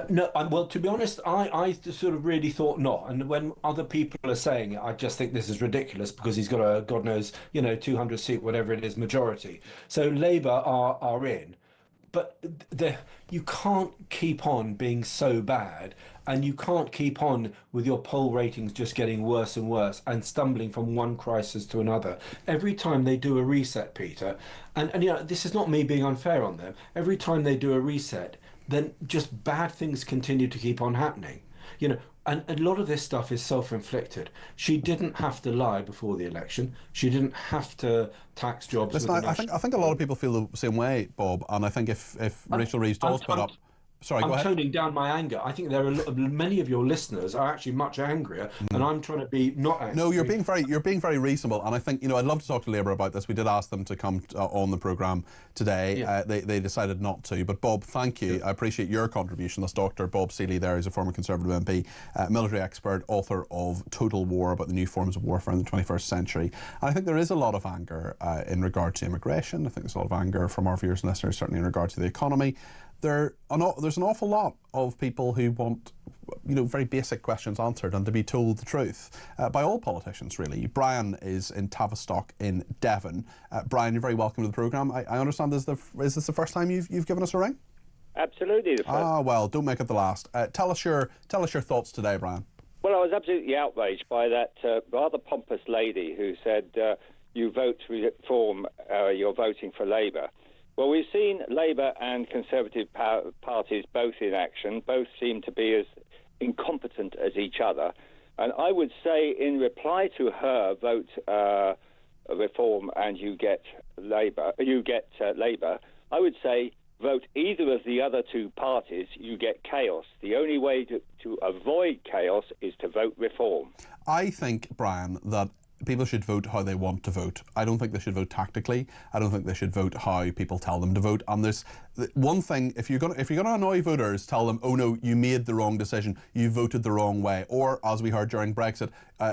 No, well, to be honest, I sort of really thought not. And when other people are saying it, I just think this is ridiculous because he's got a, God knows, 200 seat, whatever it is, majority. So Labour are in. But you can't keep on being so bad, and you can't keep on with your poll ratings just getting worse and worse and stumbling from one crisis to another. Every time they do a reset, Peter, and this is not me being unfair on them, every time they do a reset, then just bad things continue to keep on happening. And a lot of this stuff is self-inflicted. She didn't have to lie before the election. She didn't have to tax jobs. Listen, I think a lot of people feel the same way, Bob. And I think if Rachel Reeves does put up... Sorry, go ahead. I'm toning down my anger. I think there are many of your listeners are actually much angrier, and I'm trying to be not angry. No, you're being very reasonable, and I think I'd love to talk to Labour about this. We did ask them to come on the programme today. Yeah. They decided not to. But Bob, thank you. I appreciate your contribution. That's Dr. Bob Seeley. There, he's a former Conservative MP, military expert, author of Total War about the new forms of warfare in the 21st century. And I think there is a lot of anger in regard to immigration. I think there's a lot of anger from our viewers and listeners, certainly in regard to the economy. There's an awful lot of people who want, very basic questions answered and to be told the truth by all politicians, really. Brian is in Tavistock in Devon. Brian, you're very welcome to the programme. I understand is this the first time you've given us a ring? Absolutely. Well, don't make it the last. Tell us your thoughts today, Brian. Well, I was absolutely outraged by that rather pompous lady who said, you vote to reform, you're voting for Labour. Well, we've seen Labour and Conservative parties both in action. Both seem to be as incompetent as each other. And I would say, in reply to her, vote Reform and you get Labour. I would say, vote either of the other two parties, you get chaos. The only way to avoid chaos is to vote Reform. I think, Brian, that people should vote how they want to vote. I don't think they should vote tactically. I don't think they should vote how people tell them to vote. And there's one thing: if you're gonna annoy voters, tell them, "Oh no, you made the wrong decision. You voted the wrong way." Or, as we heard during Brexit,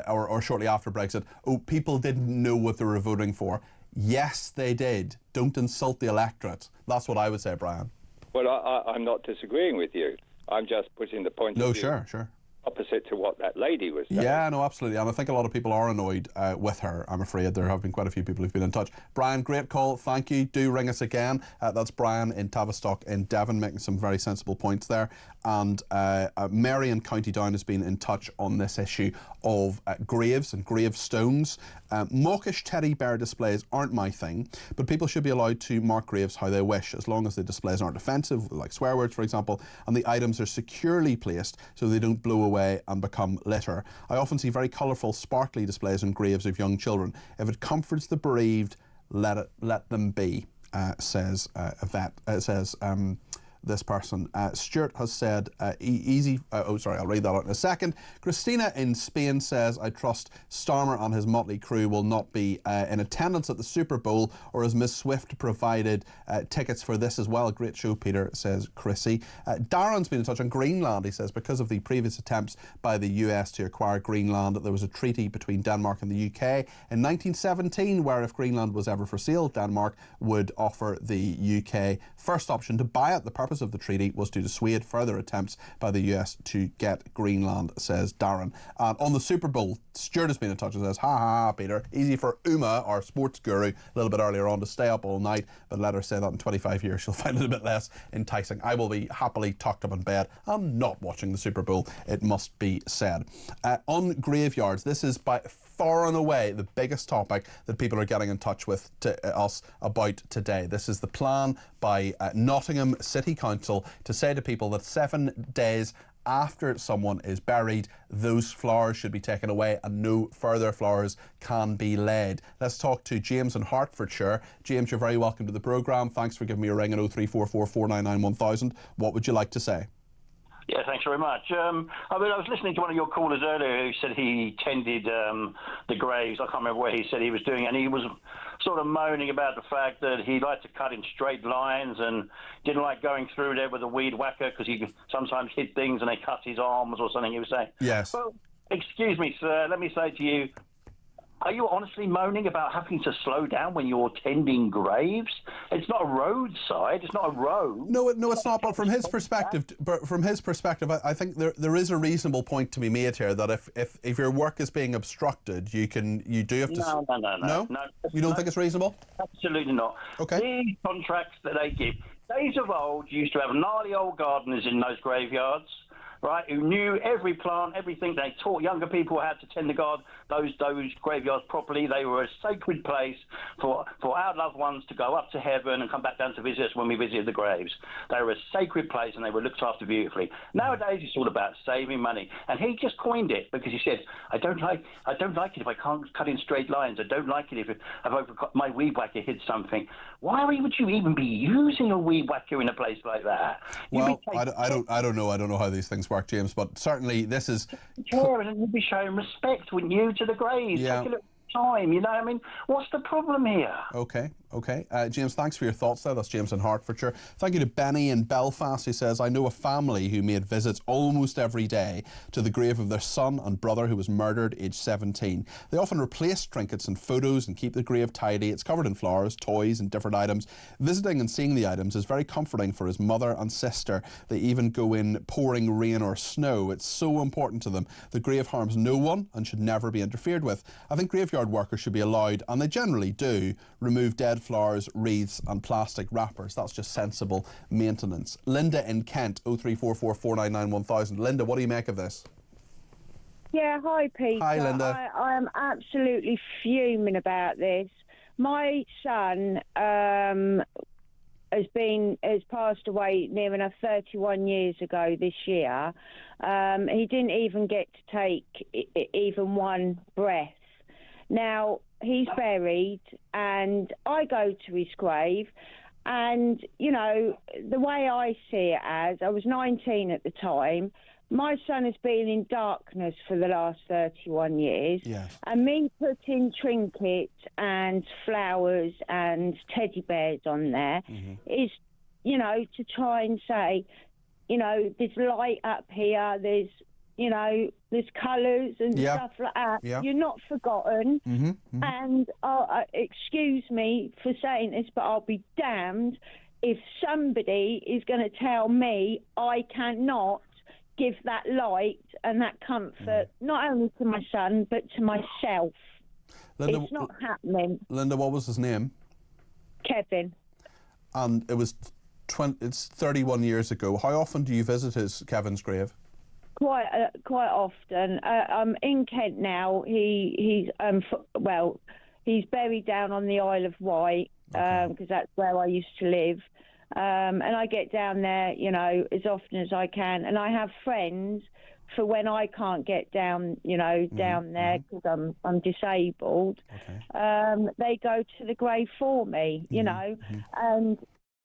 or shortly after Brexit, "Oh, people didn't know what they were voting for." Yes, they did. Don't insult the electorate. That's what I would say, Brian. Well, I'm not disagreeing with you. I'm just putting the point of view sure. opposite to what that lady was saying. Yeah, no, absolutely. And I think a lot of people are annoyed with her, I'm afraid. There have been quite a few people who've been in touch. Brian, great call. Thank you. Do ring us again. That's Brian in Tavistock in Devon, making some very sensible points there. And Mary in County Down has been in touch on this issue of graves and gravestones. Mawkish teddy bear displays aren't my thing, but people should be allowed to mark graves how they wish, as long as the displays aren't offensive, like swear words, for example, and the items are securely placed so they don't blow away and become litter. I often see very colourful, sparkly displays on graves of young children. If it comforts the bereaved, let them be, says this person. Stuart has said, I'll read that out in a second. Christina in Spain says, I trust Starmer and his motley crew will not be in attendance at the Super Bowl, or has Miss Swift provided tickets for this as well? Great show, Peter, says Chrissy. Darren's been in touch on Greenland. He says, because of the previous attempts by the US to acquire Greenland, there was a treaty between Denmark and the UK in 1917, where if Greenland was ever for sale, Denmark would offer the UK first option to buy it. The purpose of the treaty was to dissuade further attempts by the US to get Greenland, says Darren. And on the Super Bowl, Stuart has been in touch and says, ha ha, Peter, easy for Uma, our sports guru, a little bit earlier on, to stay up all night, but let her say that in 25 years she'll find it a bit less enticing. I will be happily tucked up in bed and not watching the Super Bowl, it must be said. On graveyards, this is by far and away the biggest topic that people are getting in touch with us about today. This is the plan by Nottingham City Council to say to people that 7 days after someone is buried, those flowers should be taken away and no further flowers can be laid. Let's talk to James in Hertfordshire. James, you're very welcome to the programme. Thanks for giving me a ring at 0344 499 1000. What would you like to say? Yeah, thanks very much. I was listening to one of your callers earlier who said he tended the graves. I can't remember where he said he was doing, and he was sort of moaning about the fact that he liked to cut in straight lines and didn't like going through there with a weed whacker because he sometimes hit things and they cut his arms or something, he was saying. Yes. Well, excuse me, sir, let me say to you, are you honestly moaning about having to slow down when you're tending graves? It's not a roadside. It's not a road. No, it's not. But from his perspective, I think there is a reasonable point to be made here that if your work is being obstructed, you do have to. No. You don't think it's reasonable? Absolutely not. Okay. These contracts that they give. Days of old used to have gnarly old gardeners in those graveyards, right, who knew every plant, everything. They taught younger people how to tend the garden, those graveyards properly. They were a sacred place for our loved ones to go up to heaven and come back down to visit us when we visited the graves. They were a sacred place and they were looked after beautifully. Nowadays, it's all about saving money. And he just coined it because he said, I don't like it if I can't cut in straight lines. I don't like it if my weed whacker hits something. Why would you even be using a weed whacker in a place like that? Well, I don't know. I don't know how these things work, James, but certainly this is... Sure, and you'd be showing respect, wouldn't you, to the graves? Yeah. Take a little time, you know what I mean? What's the problem here? Okay. James, thanks for your thoughts there. That's James in Hertfordshire. Thank you to Benny in Belfast, who says, I know a family who made visits almost every day to the grave of their son and brother who was murdered aged 17. They often replace trinkets and photos and keep the grave tidy. It's covered in flowers, toys and different items. Visiting and seeing the items is very comforting for his mother and sister. They even go in pouring rain or snow. It's so important to them. The grave harms no one and should never be interfered with. I think graveyard workers should be allowed, and they generally do, remove dead flowers, wreaths and plastic wrappers. That's just sensible maintenance. Linda in Kent, 0344 499 1000. Linda, what do you make of this? Yeah, hi Peter. Hi Linda. I am absolutely fuming about this. My son has passed away near enough 31 years ago this year. He didn't even get to take even one breath. Now, he's buried, and I go to his grave, and, you know, the way I see it as, I was 19 at the time, my son has been in darkness for the last 31 years. Yes. And me putting trinkets and flowers and teddy bears on there is, you know, to try and say, you know, there's light up here, there's, you know, there's colours and stuff like that. Yeah. You're not forgotten. And excuse me for saying this, but I'll be damned if somebody is going to tell me I cannot give that light and that comfort, not only to my son, but to myself. Linda, it's not happening. Linda, what was his name? Kevin. And it was it's 31 years ago. How often do you visit Kevin's grave? Quite often. I'm in Kent now. He's buried down on the Isle of Wight because that's where I used to live. And I get down there, you know, as often as I can. And I have friends for when I can't get down, you know, down there because I'm disabled. They go to the grave for me, you know, and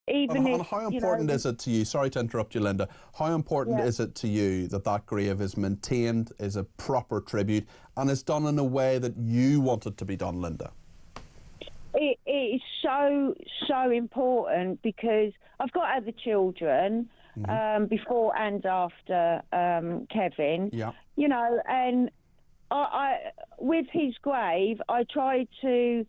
even and how important is it to you? Sorry to interrupt you, Linda. How important is it to you that that grave is maintained, is a proper tribute, and is done in a way that you want it to be done, Linda? It is so important because I've got other children before and after Kevin. Yeah. You know, and I with his grave, I try to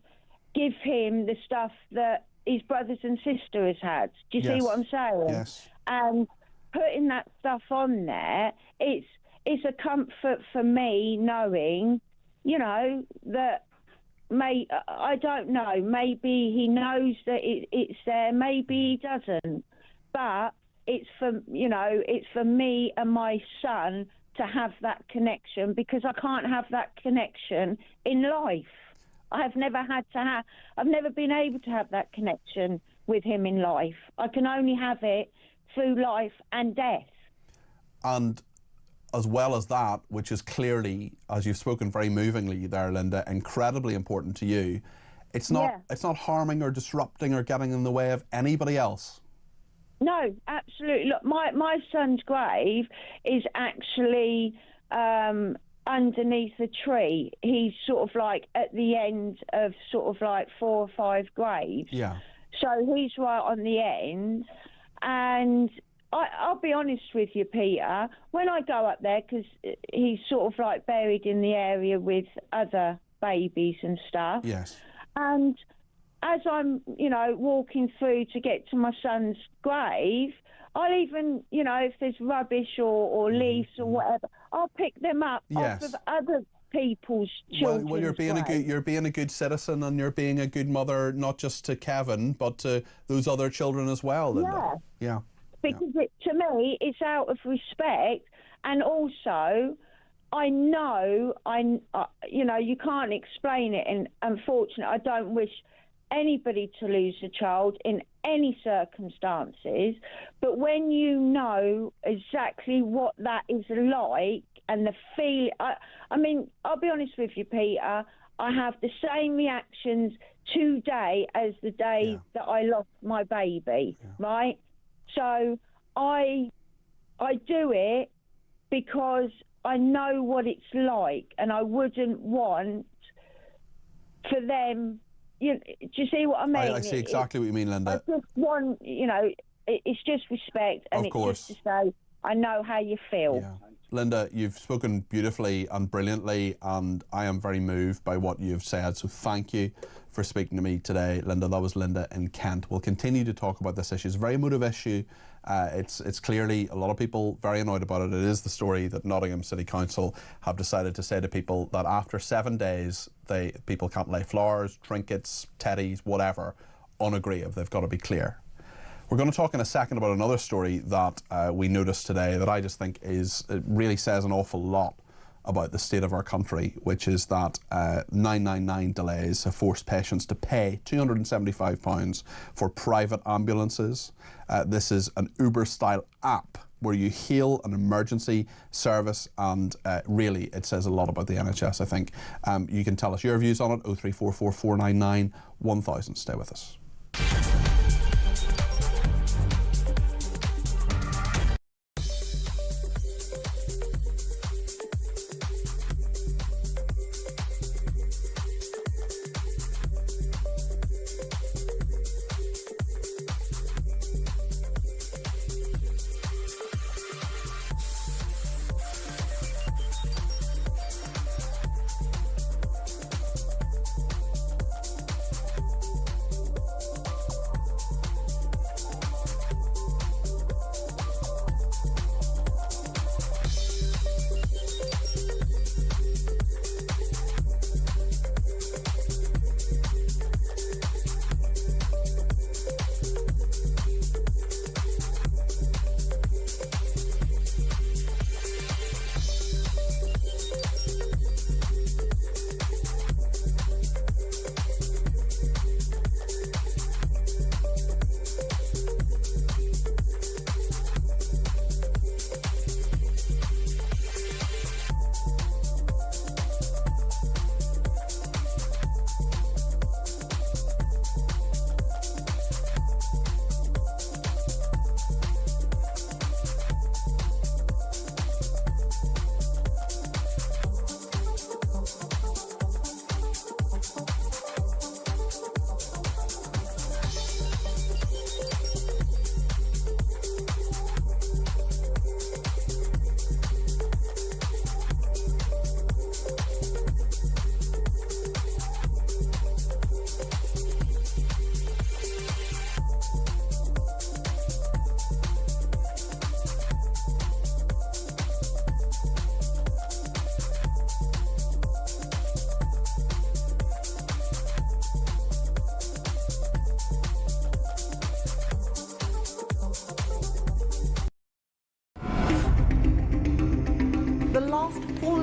give him the stuff that his brothers and sisters had. Do you see what I'm saying? Yes. And putting that stuff on there, it's a comfort for me knowing, you know, that. I don't know. Maybe he knows that it's there. Maybe he doesn't. But it's for me and my son to have that connection because I can't have that connection in life. I've never been able to have that connection with him in life. I can only have it through life and death. And as well as that, which is clearly, as you've spoken very movingly there, Linda, incredibly important to you, it's not harming or disrupting or getting in the way of anybody else. No, absolutely. Look, my son's grave is actually underneath a tree. He's sort of like at the end of sort of like 4 or 5 graves. Yeah. So he's right on the end, and I'll be honest with you, Peter, when I go up there, because he's sort of like buried in the area with other babies and stuff. Yes. And as I'm, you know, walking through to get to my son's grave, I'll even, you know, if there's rubbish or leaves or whatever, I'll pick them up off of other people's children. Well, you're being a good citizen, and you're being a good mother, not just to Kevin, but to those other children as well, Linda. Yeah. Because to me, it's out of respect, and also, I know, you know, you can't explain it, and unfortunately, I don't wish anybody to lose a child in any circumstances, but when you know exactly what that is like and the feeling, I mean, I'll be honest with you, Peter, I have the same reactions today as the day that I lost my baby, right? So I do it because I know what it's like, and I wouldn't want for them. Do you see what I mean? I see exactly what you mean, Linda. I just want, you know, it's just respect, and it's just to say I know how you feel. Yeah. Linda, you've spoken beautifully and brilliantly, and I am very moved by what you've said, so thank you for speaking to me today, Linda. That was Linda in Kent. We'll continue to talk about this issue. It's a very emotive issue. It's clearly a lot of people very annoyed about it. It is the story that Nottingham City Council have decided to say to people that after 7 days, people can't lay flowers, trinkets, teddies, whatever, on a grave. They've got to be clear. We're going to talk in a second about another story that we noticed today that I just think it really says an awful lot about the state of our country, which is that 999 delays have forced patients to pay £275 for private ambulances. This is an Uber-style app where you hail an emergency service, and really it says a lot about the NHS, I think. You can tell us your views on it, 0344 499 1000. Stay with us.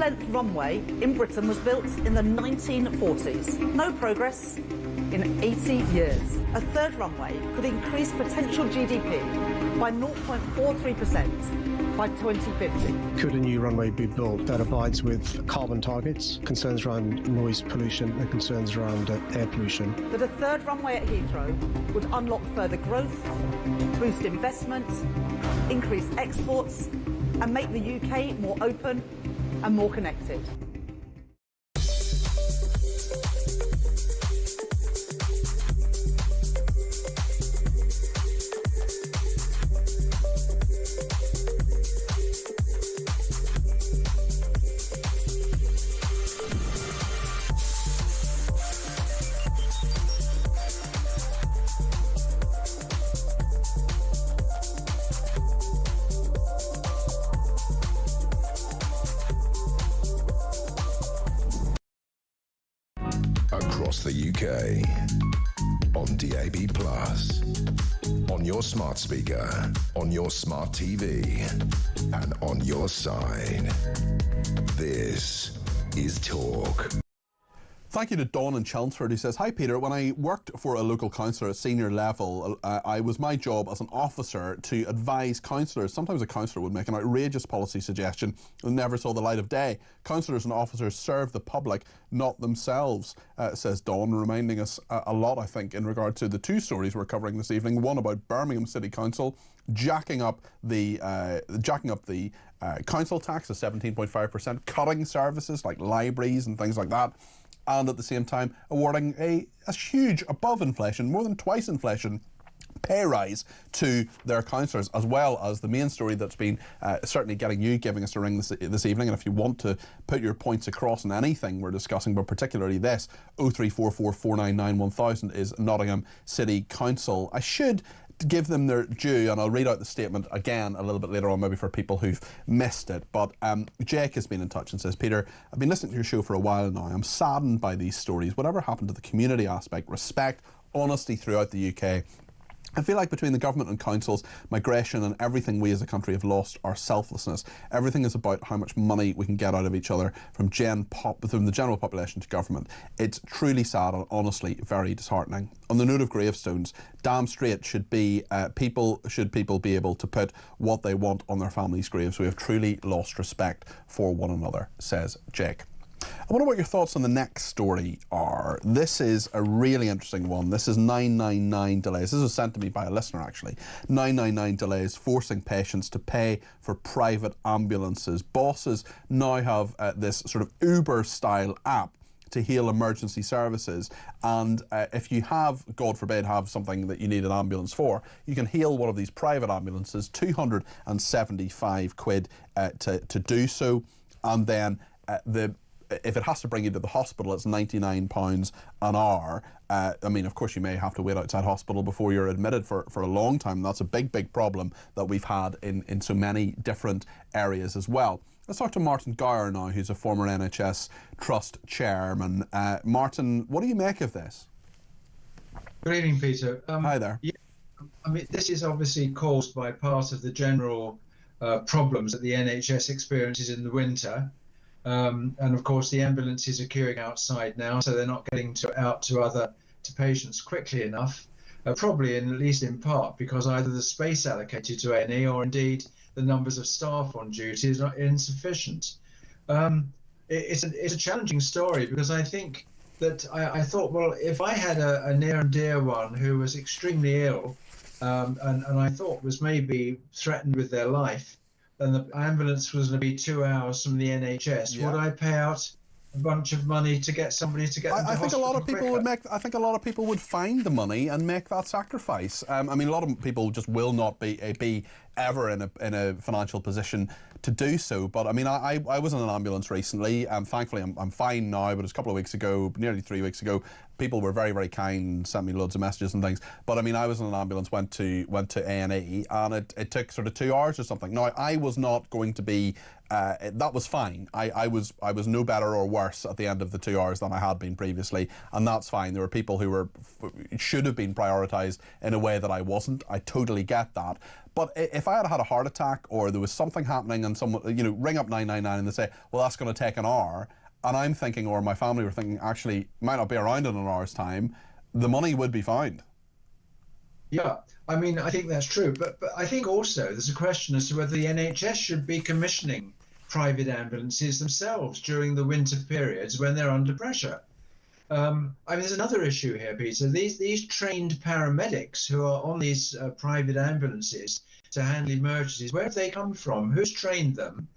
full-length runway in Britain was built in the 1940s. No progress in 80 years. A third runway could increase potential GDP by 0.43% by 2050. Could a new runway be built that abides with carbon targets, concerns around noise pollution and concerns around air pollution? That a third runway at Heathrow would unlock further growth, boost investment, increase exports and make the UK more open and more connected. Across the UK, on DAB+, on your smart speaker, on your smart TV, and on your side. This is Talk. Thank you to Dawn in Chelmsford, who says, "Hi Peter, when I worked for a local councillor at senior level, I was my job as an officer to advise councillors. Sometimes a councillor would make an outrageous policy suggestion and never saw the light of day. Councillors and officers serve the public, not themselves," says Dawn, reminding us a lot, I think, in regard to the two stories we're covering this evening. One about Birmingham City Council jacking up the council tax to 17.5%, cutting services like libraries and things like that, and at the same time awarding a huge, above inflation, more than twice inflation, pay rise to their councillors, as well as the main story that's been certainly giving us a ring this evening. And if you want to put your points across on anything we're discussing, but particularly this, 0344 499 1000 is Nottingham City Council. I should give them their due, and I'll read out the statement again a little bit later on, maybe for people who've missed it. But Jake has been in touch and says, "Peter, I've been listening to your show for a while now. I'm saddened by these stories. Whatever happened to the community aspect, respect, honesty throughout the UK? I feel like between the government and councils, migration and everything, we as a country have lost our selflessness. Everything is about how much money we can get out of each other from the general population to government. It's truly sad and honestly very disheartening. On the note of gravestones, damn straight should people be able to put what they want on their families' graves. We have truly lost respect for one another, says Jake. I wonder what your thoughts on the next story are. This is a really interesting one. This is 999 delays. This was sent to me by a listener, actually. 999 delays forcing patients to pay for private ambulances. Bosses now have this sort of Uber-style app to hail emergency services, and if you have, God forbid, have something that you need an ambulance for, you can hail one of these private ambulances, 275 quid to do so, and then if it has to bring you to the hospital, it's £99 an hour. I mean, of course, you may have to wait outside hospital before you're admitted for a long time. That's a big problem that we've had in so many different areas as well. Let's talk to Martin Gower now, who's a former NHS Trust chairman. Martin, what do you make of this? Good evening, Peter. Hi there. Yeah, I mean, this is obviously caused by part of the general problems that the NHS experiences in the winter. And of course, the ambulances are queuing outside now, so they're not getting out to patients quickly enough. Probably, at least in part, because either the space allocated to A&E or indeed the numbers of staff on duty is not insufficient. It's a challenging story, because I think that I thought, well, if I had a near and dear one who was extremely ill and I thought was maybe threatened with their life, and the ambulance was going to be 2 hours from the NHS, would I pay out a bunch of money to get somebody to get them to I think a lot of people quicker? I think a lot of people would find the money and make that sacrifice. I mean, a lot of people just will not be ever in a financial position to do so. But I mean, I was in an ambulance recently. Thankfully, I'm fine now. But it was a couple of weeks ago, nearly 3 weeks ago, people were very kind, sent me loads of messages and things. But I mean, I was in an ambulance, went to A&E, and it took sort of 2 hours or something. Now, I was not going to be. That was fine. I was no better or worse at the end of the 2 hours than I had been previously, and that's fine. There were people who should have been prioritised in a way that I wasn't. I totally get that. But if I had had a heart attack or there was something happening and someone, ring up 999 and they say, well, that's going to take an hour, and I'm thinking, or my family were thinking, actually, might not be around in an hour's time, the money would be found. Yeah, I mean, I think that's true. But I think also there's a question as to whether the NHS should be commissioning private ambulances themselves during the winter periods when they're under pressure. I mean, there's another issue here, Peter. These trained paramedics who are on these private ambulances to handle emergencies, where have they come from? Who's trained them?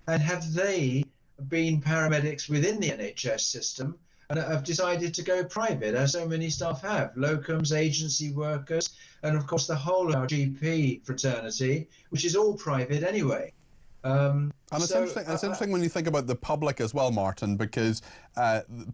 And have they been paramedics within the NHS system and have decided to go private, as so many staff have? Locums, agency workers, and of course the whole of our GP fraternity, which is all private anyway. And it's interesting when you think about the public as well, Martin, because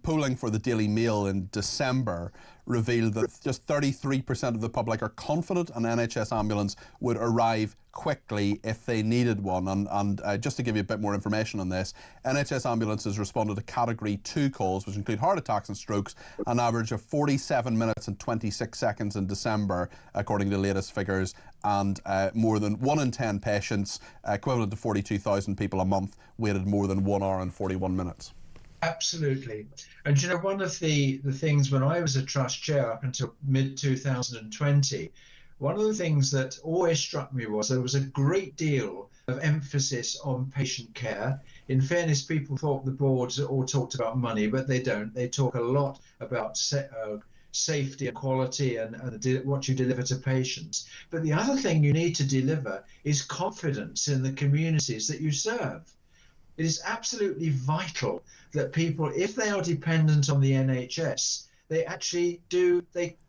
polling for the Daily Mail in December revealed that just 33% of the public are confident an NHS ambulance would arrive quickly if they needed one. And just to give you a bit more information on this, NHS ambulances responded to Category 2 calls, which include heart attacks and strokes, an average of 47 minutes and 26 seconds in December, according to the latest figures. And more than 1 in 10 patients, equivalent to 42,000 people a month, waited more than 1 hour and 41 minutes. Absolutely. And one of the things when I was a trust chair up until mid-2020, one of the things that always struck me was there was a great deal of emphasis on patient care. In fairness, people thought the boards all talked about money, but they don't. They talk a lot about safety and quality and what you deliver to patients. But the other thing you need to deliver is confidence in the communities that you serve. It is absolutely vital that people, if they are dependent on the NHS, they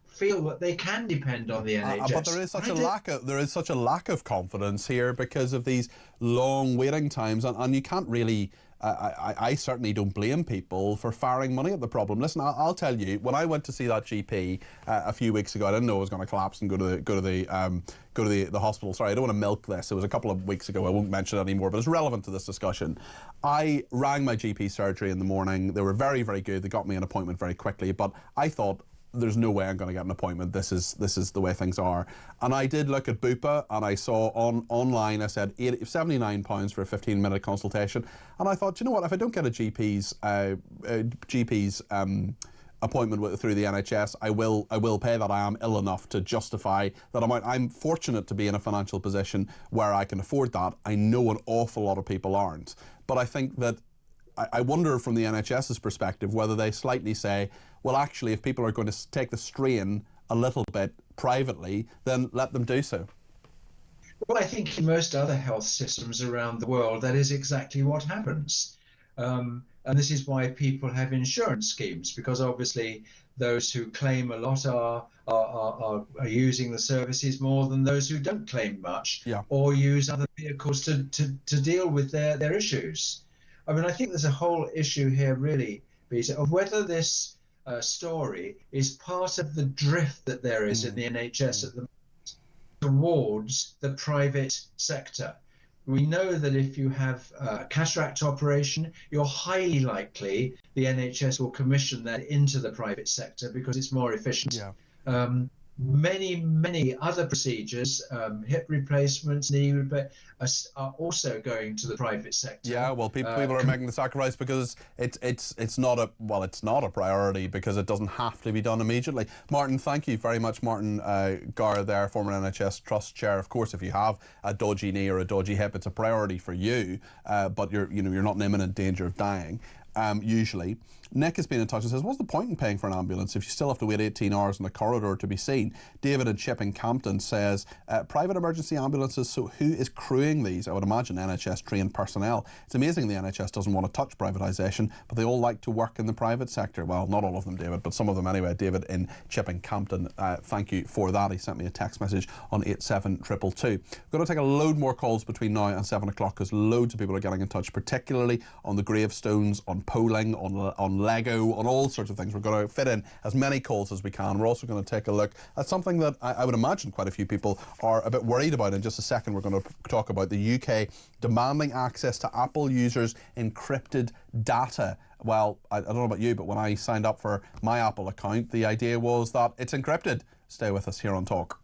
feel that they can depend on the NHS. But there is such a lack of confidence here because of these long waiting times, and you can't really. I certainly don't blame people for firing money at the problem. Listen, I'll tell you, when I went to see that GP a few weeks ago, I didn't know I was going to collapse and go to the hospital. Sorry, I don't want to milk this. It was a couple of weeks ago. I won't mention it anymore, but it's relevant to this discussion. I rang my GP surgery in the morning. They were very, very good. They got me an appointment very quickly, but I thought, there's no way I'm going to get an appointment. This is the way things are. And I did look at Bupa, and I saw online, I said £79 for a 15-minute consultation. And I thought, you know what, if I don't get a GP's appointment through the NHS, I will pay that. I am ill enough to justify that amount. I'm fortunate to be in a financial position where I can afford that. I know an awful lot of people aren't. But I think that I wonder from the NHS's perspective whether they slightly say, well, actually, if people are going to take the strain a little bit privately, then let them do so. Well, I think in most other health systems around the world, that is exactly what happens. And this is why people have insurance schemes, because obviously those who claim a lot are using the services more than those who don't claim much, or use other vehicles to deal with their issues. I mean, I think there's a whole issue here, really, Peter, of whether this story is part of the drift that there is in the NHS at the moment towards the private sector. We know that if you have a cataract operation, you're highly likely the NHS will commission that into the private sector because it's more efficient. Many other procedures, hip replacements, knee replacements, are also going to the private sector. Yeah, well, people are making the sacrifice because it's not a priority because it doesn't have to be done immediately. Martin, thank you very much. Martin Garr there, former NHS Trust Chair. Of course, if you have a dodgy knee or a dodgy hip, it's a priority for you, but you're not in imminent danger of dying. Usually. Nick has been in touch and says, what's the point in paying for an ambulance if you still have to wait 18 hours in the corridor to be seen? David in Chipping Campden says, private emergency ambulances, so who is crewing these? I would imagine NHS trained personnel. It's amazing the NHS doesn't want to touch privatisation, but they all like to work in the private sector. Well, not all of them, David, but some of them anyway. David in Chipping Campden, thank you for that. He sent me a text message on 87222. We're going to take a load more calls between now and 7 o'clock because loads of people are getting in touch, particularly on the gravestones, on polling, on Lego, on all sorts of things. We're going to fit in as many calls as we can. We're also going to take a look at something that I would imagine quite a few people are a bit worried about. In just a second, we're going to talk about the UK demanding access to Apple users' encrypted data. Well, I don't know about you, but when I signed up for my Apple account, the idea was that it's encrypted. Stay with us here on Talk.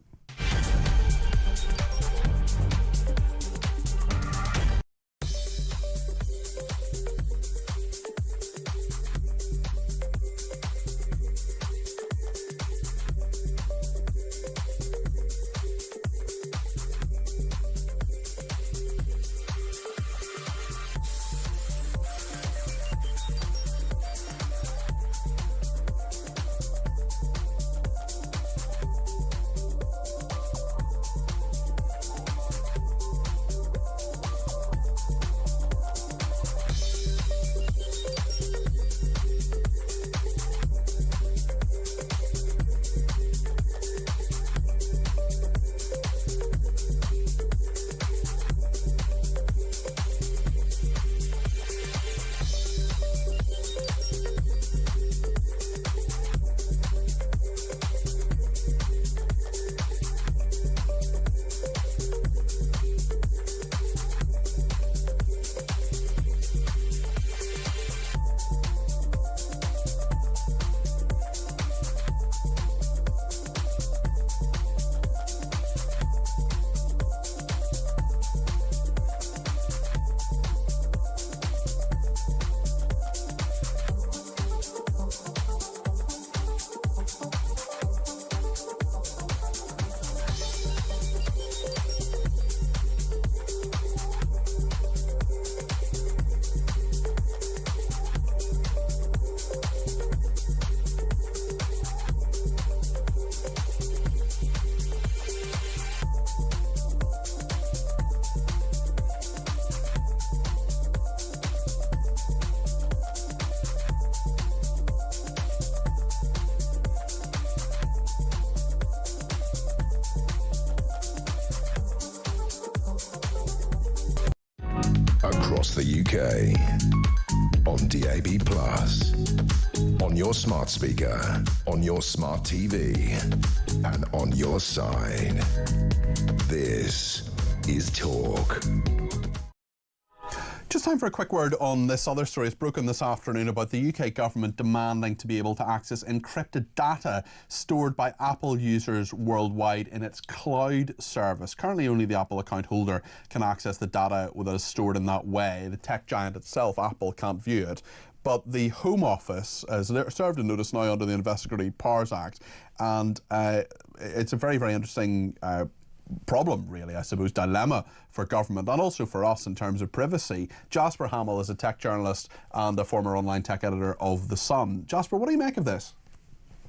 Across the UK, on DAB+, on your smart speaker, on your smart TV, and on your side. This is Talk. Just time for a quick word on this other story. It's broken this afternoon about the UK government demanding to be able to access encrypted data stored by Apple users worldwide in its cloud service. Currently, only the Apple account holder can access the data that is stored in that way. The tech giant itself, Apple, can't view it. But the Home Office has served a notice now under the Investigatory Powers Act, and it's a very, very interesting problem, really, I suppose, dilemma for government and also for us in terms of privacy. Jasper Hamill is a tech journalist and a former online tech editor of The Sun. Jasper, what do you make of this?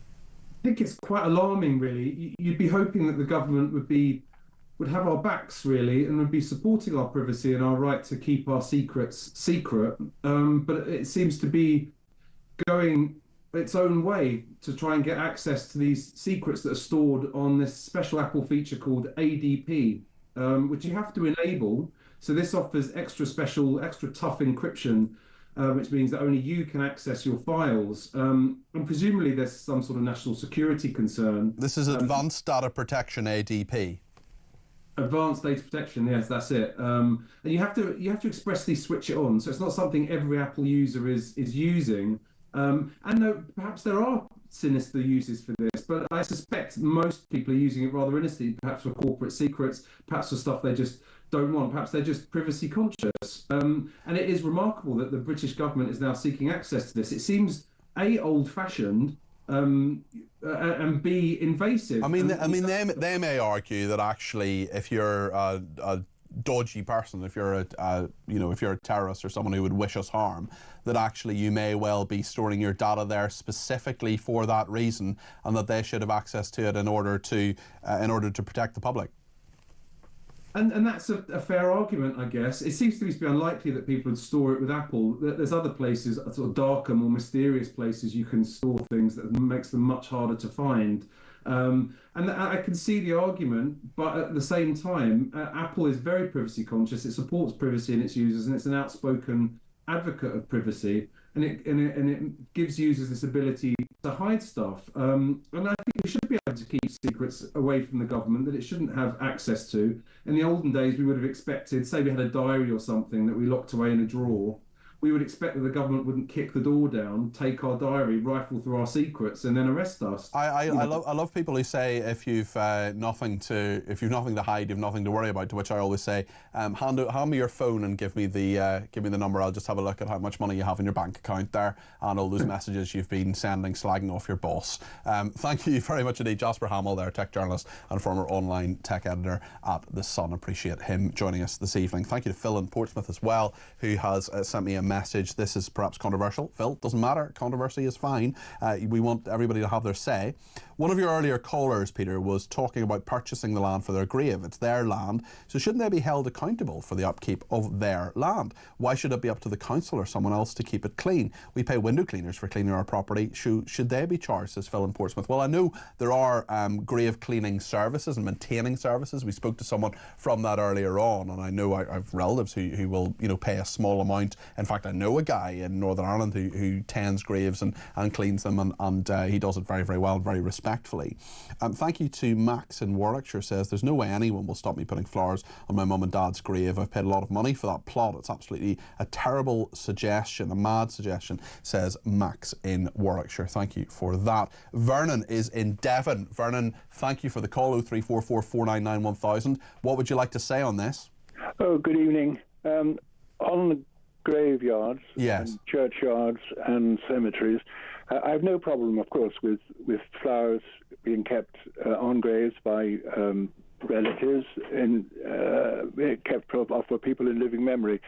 I think it's quite alarming, really. You'd be hoping that the government would have our backs, really, and would be supporting our privacy and our right to keep our secrets secret. But it seems to be going its own way to try and get access to these secrets that are stored on this special Apple feature called ADP, which you have to enable. So this offers extra tough encryption, which means that only you can access your files. And presumably there's some sort of national security concern. This is Advanced Data Protection, ADP. Advanced data protection, yes, that's it. And you have to expressly switch it on. So it's not something every Apple user is using. And perhaps there are sinister uses for this, but I suspect most people are using it rather innocently, perhaps for corporate secrets, perhaps for stuff they just don't want, perhaps they're just privacy conscious. And it is remarkable that the British government is now seeking access to this. It seems A, old-fashioned, and B, invasive. I mean, they may argue that actually, if you're a dodgy person, if you're a terrorist or someone who would wish us harm, that actually you may well be storing your data there specifically for that reason, and that they should have access to it in order to protect the public. And that's a fair argument, I guess. It seems to me to be unlikely that people would store it with Apple. There's other places, sort of darker, more mysterious places you can store things that makes them much harder to find. And I can see the argument, but at the same time, Apple is very privacy conscious. It supports privacy in its users, and it's an outspoken advocate of privacy. And it gives users this ability to hide stuff. And I think we should be able to keep secrets away from the government that it shouldn't have access to. In the olden days, we would have expected, say we had a diary or something that we locked away in a drawer, we would expect that the government wouldn't kick the door down, take our diary, rifle through our secrets, and then arrest us. I love people who say if you've nothing to hide, you've nothing to worry about. To which I always say, hand me your phone and give me the number. I'll just have a look at how much money you have in your bank account there and all those messages you've been sending, slagging off your boss. Thank you very much indeed, Jasper Hamill, there, tech journalist and former online tech editor at The Sun. Appreciate him joining us this evening. Thank you to Phil in Portsmouth as well, who has sent me a message. This is perhaps controversial. Phil, doesn't matter. Controversy is fine. We want everybody to have their say. One of your earlier callers, Peter, was talking about purchasing the land for their grave. It's their land, so shouldn't they be held accountable for the upkeep of their land? Why should it be up to the council or someone else to keep it clean? We pay window cleaners for cleaning our property. Should they be charged, says Phil in Portsmouth? Well, I know there are grave cleaning services and maintaining services. We spoke to someone from that earlier on, and I know I've relatives who will pay a small amount. In fact, I know a guy in Northern Ireland who tends graves and cleans them, and he does it very, very well, very respectfully. Thank you to Max in Warwickshire, says there's no way anyone will stop me putting flowers on my mum and dad's grave. I've paid a lot of money for that plot. It's absolutely a terrible suggestion, a mad suggestion, says Max in Warwickshire. Thank you for that. Vernon is in Devon. Vernon, thank you for the call, 0344 499 1000. What would you like to say on this? Oh, good evening. On the graveyards, yes, and churchyards and cemeteries, I have no problem, of course, with flowers being kept on graves by relatives and kept for people in living memory.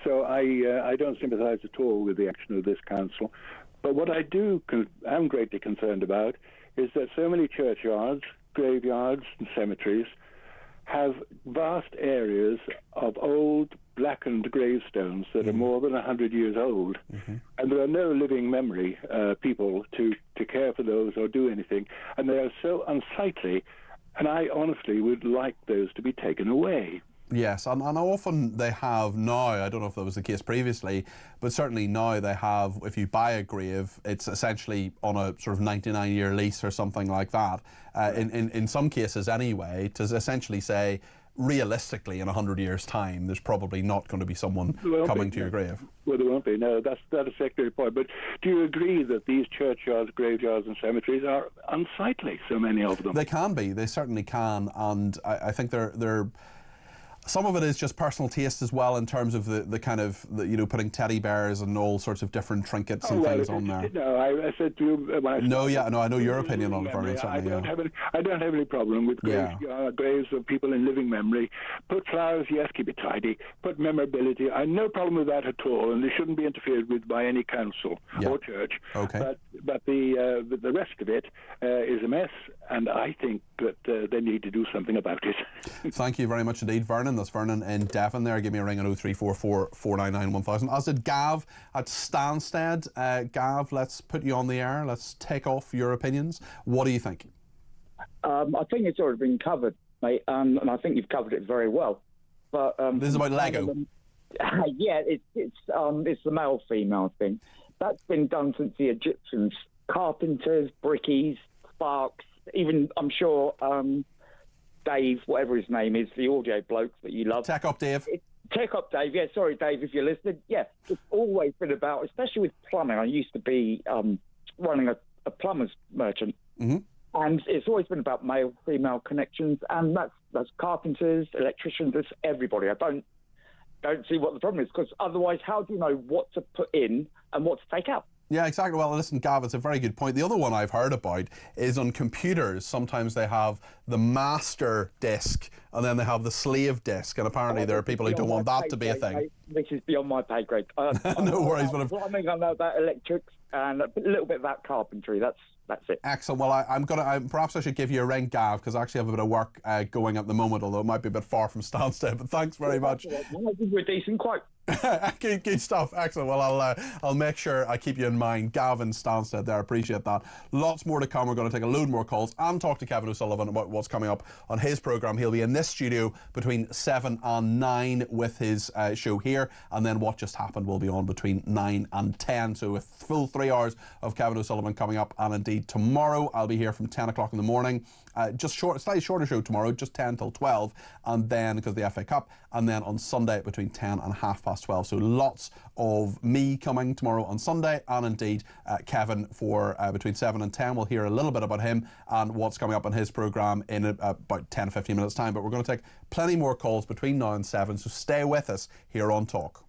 So I don't sympathise at all with the action of this council. But what I am greatly concerned about is that so many churchyards, graveyards and cemeteries have vast areas of old blackened gravestones that are more than 100 years old, and there are no living memory people to care for those or do anything, and they are so unsightly, and I honestly would like those to be taken away. Yes, and often they have now, I don't know if that was the case previously, but certainly now they have, if you buy a grave, it's essentially on a sort of 99-year lease or something like that, in some cases anyway, to essentially say, realistically, in 100 years' time, there's probably not going to be someone coming to your grave. Well, there won't be. No, that's a secondary point. But do you agree that these churchyards, graveyards and cemeteries are unsightly, so many of them? They can be. They certainly can. And I think they're some of it is just personal taste as well, in terms of the kind of, putting teddy bears and all sorts of different trinkets and things on there. No, I said to you... I know your opinion on it, Vernon, certainly. I don't have any problem with graves of people in living memory. Put flowers, yes, keep it tidy. Put memorability. I have no problem with that at all, and they shouldn't be interfered with by any council or church. Okay. But the rest of it is a mess, and I think that they need to do something about it. Thank you very much indeed, Vernon. That's Vernon in Devon there. Give me a ring at 0344 499 1000. As did Gav at Stansted. Gav, let's put you on the air. Let's take off your opinions. What do you think? I think it's already been covered, mate, and I think you've covered it very well. But this is about Lego. Yeah, it's the male-female thing. That's been done since the Egyptians. Carpenters, brickies, sparks, even, I'm sure, Dave, whatever his name is, the audio bloke that you love. Tech Up Dave. Tech Up Dave, yeah, sorry Dave if you're listening. Yeah, it's always been about, especially with plumbing. I used to be running a plumber's merchant. Mm-hmm. And it's always been about male-female connections, and that's carpenters, electricians, it's everybody. I don't see what the problem is, because otherwise how do you know what to put in and what to take out? Yeah, exactly. Well, listen, Gav, it's a very good point. The other one I've heard about is on computers. Sometimes they have the master disk and then they have the slave disk, and apparently there are people who don't want that to be a thing. This is beyond my pay grade. No worries. But I know about electrics and a little bit about carpentry. That's it. Excellent. Well, perhaps I should give you a ring, Gav, because I actually have a bit of work going at the moment, although it might be a bit far from Stansted. But thanks very much. I'll give you a decent quote. Good stuff. Excellent. Well, I'll make sure I keep you in mind. Gavin Stansted there. Appreciate that. Lots more to come. We're going to take a load more calls and talk to Kevin O'Sullivan about what's coming up on his programme. He'll be in this studio between 7 and 9 with his show here, and then What Just Happened will be on between 9 and 10. So a full 3 hours of Kevin O'Sullivan coming up, and indeed tomorrow I'll be here from 10 o'clock in the morning. Slightly shorter show tomorrow, just 10 till 12, and then because of the FA Cup, and then on Sunday between 10 and 12:30. So lots of me coming tomorrow on Sunday, and indeed Kevin for between 7 and 10. We'll hear a little bit about him and what's coming up on his programme in about 10 or 15 minutes time, but we're going to take plenty more calls between now and 7, so stay with us here on Talk.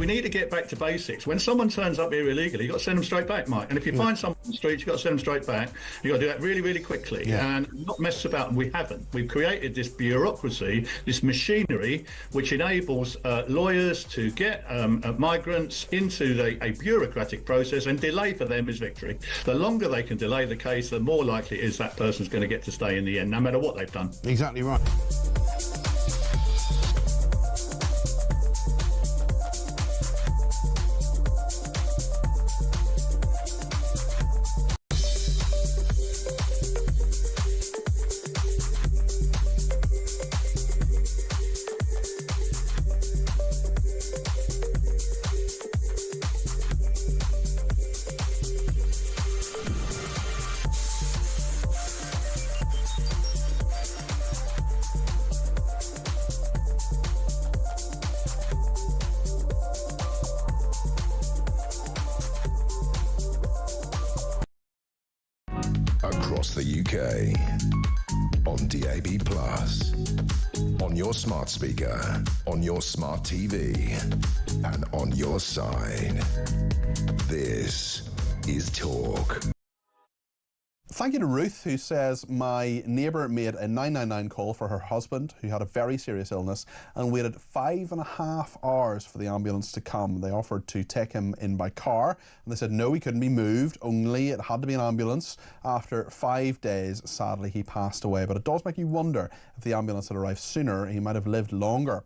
we need to get back to basics. When someone turns up here illegally, you've got to send them straight back, Mike. And if you find someone on the streets, you've got to send them straight back. You've got to do that really, really quickly and not mess about. And we haven't. We've created this bureaucracy, this machinery, which enables lawyers to get migrants into a bureaucratic process, and delay for them is victory. The longer they can delay the case, the more likely it is that person's going to get to stay in the end, no matter what they've done. Exactly right. Across the UK, on DAB+, on your smart speaker, on your smart TV, and on your side. This is Talk. Thank you to Ruth, who says, my neighbour made a 999 call for her husband, who had a very serious illness, and waited 5.5 hours for the ambulance to come. They offered to take him in by car, and they said no, he couldn't be moved, only it had to be an ambulance. After 5 days, sadly, he passed away. But it does make you wonder, if the ambulance had arrived sooner, he might have lived longer.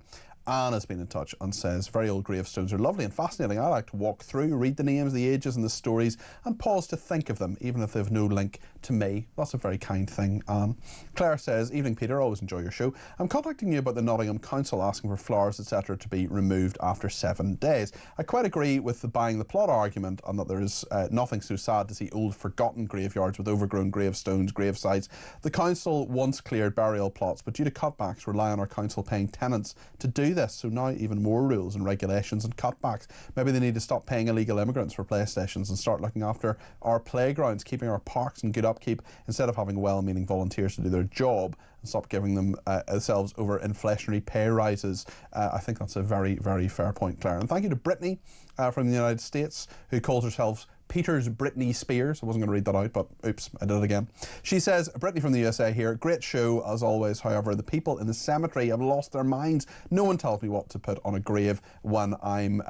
Anne has been in touch and says, very old gravestones are lovely and fascinating. I like to walk through, read the names, the ages and the stories, and pause to think of them, even if they've no link to me. That's a very kind thing, Anne. Claire says, evening Peter, always enjoy your show. I'm contacting you about the Nottingham Council asking for flowers, etc. to be removed after 7 days. I quite agree with the buying the plot argument, and that there is nothing so sad to see old forgotten graveyards with overgrown gravestones, gravesites. The council once cleared burial plots, but due to cutbacks rely on our council paying tenants to do this, so now even more rules and regulations and cutbacks. Maybe they need to stop paying illegal immigrants for playstations and start looking after our playgrounds, keeping our parks in good upkeep, instead of having well-meaning volunteers to do their job, and stop giving them themselves over inflationary pay rises. I think that's a very, very fair point, Claire. And thank you to Brittany from the United States, who calls herself Peter's Britney Spears. I wasn't going to read that out, but oops, I did it again. She says, Brittany from the USA here, great show as always. However, the people in the cemetery have lost their minds. No one tells me what to put on a grave when I'm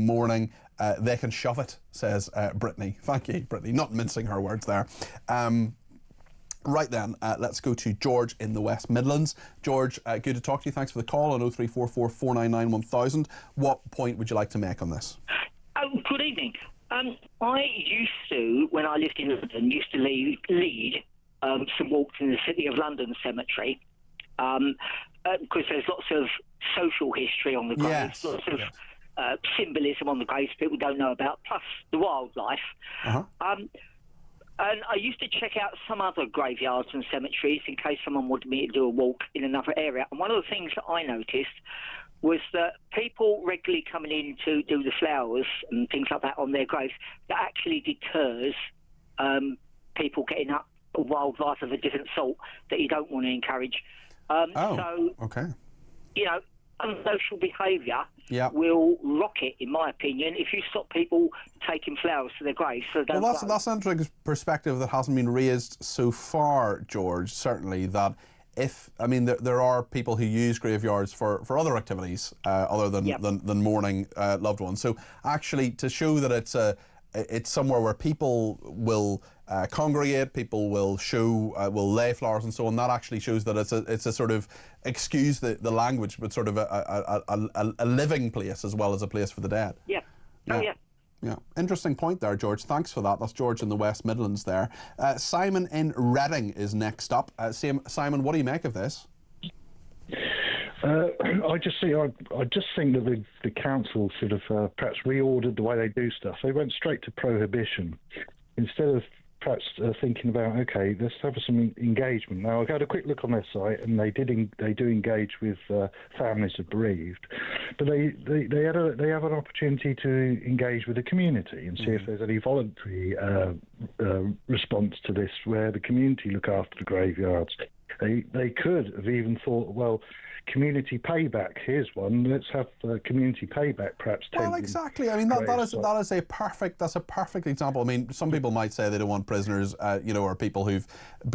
mourning. They can shove it, says Brittany. Thank you, Brittany. Not mincing her words there. Right then, let's go to George in the West Midlands. George, good to talk to you. Thanks for the call on 0344 499 1000. What point would you like to make on this? Good evening. I used to, when I lived in London, lead some walks in the City of London cemetery, because there's lots of social history on the graves, lots of symbolism on the graves people don't know about, plus the wildlife. And I used to check out some other graveyards and cemeteries in case someone wanted me to do a walk in another area. And one of the things that I noticed was that people regularly coming in to do the flowers and things like that on their graves, that actually deters people getting up a wildlife of a different sort that you don't want to encourage. Okay. You know, unsocial behaviour will rocket, in my opinion, if you stop people taking flowers to their graves. So that's an interesting perspective that hasn't been raised so far, George, certainly, that there are people who use graveyards for other activities other than mourning loved ones. So actually, to show that it's somewhere where people will congregate, people will will lay flowers and so on, that actually shows that it's a sort of, excuse the language, but sort of a living place as well as a place for the dead. Yeah, interesting point there, George. Thanks for that. That's George in the West Midlands there. Simon in Reading is next up. Simon, what do you make of this? I just think that the council should have perhaps reordered the way they do stuff. They went straight to prohibition instead of perhaps thinking about, okay, let's have some engagement. Now, I've had a quick look on their site, and they do engage with families of bereaved, but they have an opportunity to engage with the community and see if there's any voluntary response to this, where the community look after the graveyards. They could have even thought, well, community payback. Here's one. Let's have community payback, perhaps. Well, exactly. I mean, that is a perfect example. I mean, some people might say they don't want prisoners, or people who've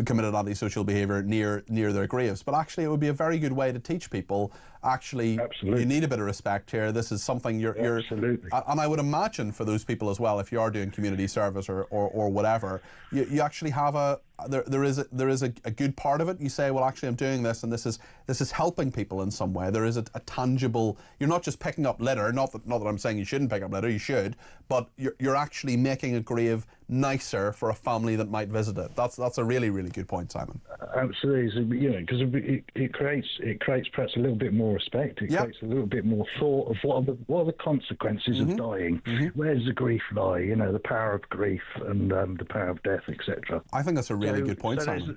committed antisocial behaviour near their graves. But actually, it would be a very good way to teach people. Actually, you need a bit of respect here. This is something you're absolutely. And I would imagine for those people as well, if you are doing community service or whatever, you actually have there is a good part of it. You say, well, actually, I'm doing this, and this is helping people in some way. There is a tangible. You're not just picking up litter. Not that I'm saying you shouldn't pick up litter. You should, but you're actually making a grave nicer for a family that might visit it. That's a really, really good point, Simon. Absolutely, because it creates perhaps a little bit more respect. It creates a little bit more thought of what are the consequences of dying. Where does the grief lie? The power of grief and the power of death, etc. I think that's a really good point, Simon.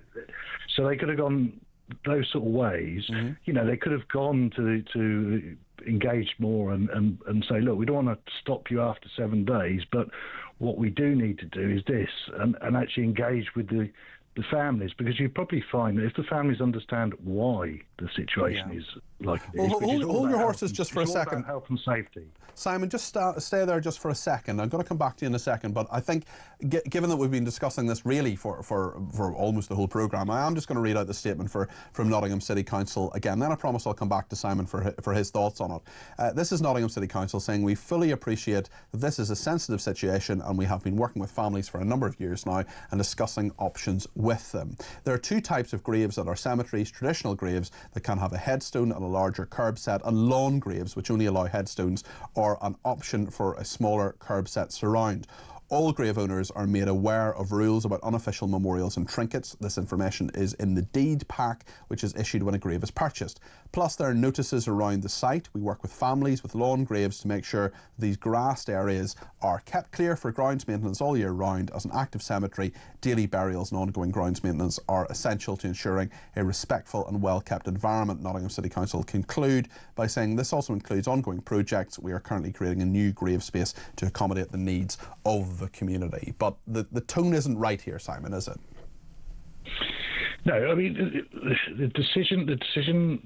So they could have gone those sort of ways. They could have gone to engage more and say, look, we don't want to stop you after 7 days, but what we do need to do is this, and actually engage with the families, because you probably find that if the families understand why the situation is like it is. Hold your horses just for a second. Health and safety. Simon, just stay there just for a second. I'm going to come back to you in a second, but I think, given that we've been discussing this really for almost the whole programme, I am just going to read out the statement from Nottingham City Council again. Then I promise I'll come back to Simon for his thoughts on it. This is Nottingham City Council saying, we fully appreciate that this is a sensitive situation, and we have been working with families for a number of years now and discussing options with them. There are two types of graves at our cemeteries: traditional graves that can have a headstone and a larger curb set, and lawn graves which only allow headstones or an option for a smaller curb set surround. All grave owners are made aware of rules about unofficial memorials and trinkets. This information is in the deed pack, which is issued when a grave is purchased. Plus, there are notices around the site. We work with families with lawn graves to make sure these grassed areas are kept clear for grounds maintenance all year round. As an active cemetery, daily burials and ongoing grounds maintenance are essential to ensuring a respectful and well-kept environment. Nottingham City Council conclude by saying this also includes ongoing projects. We are currently creating a new grave space to accommodate the needs of the community. But the tone isn't right here, Simon, is it? No, I mean, the decision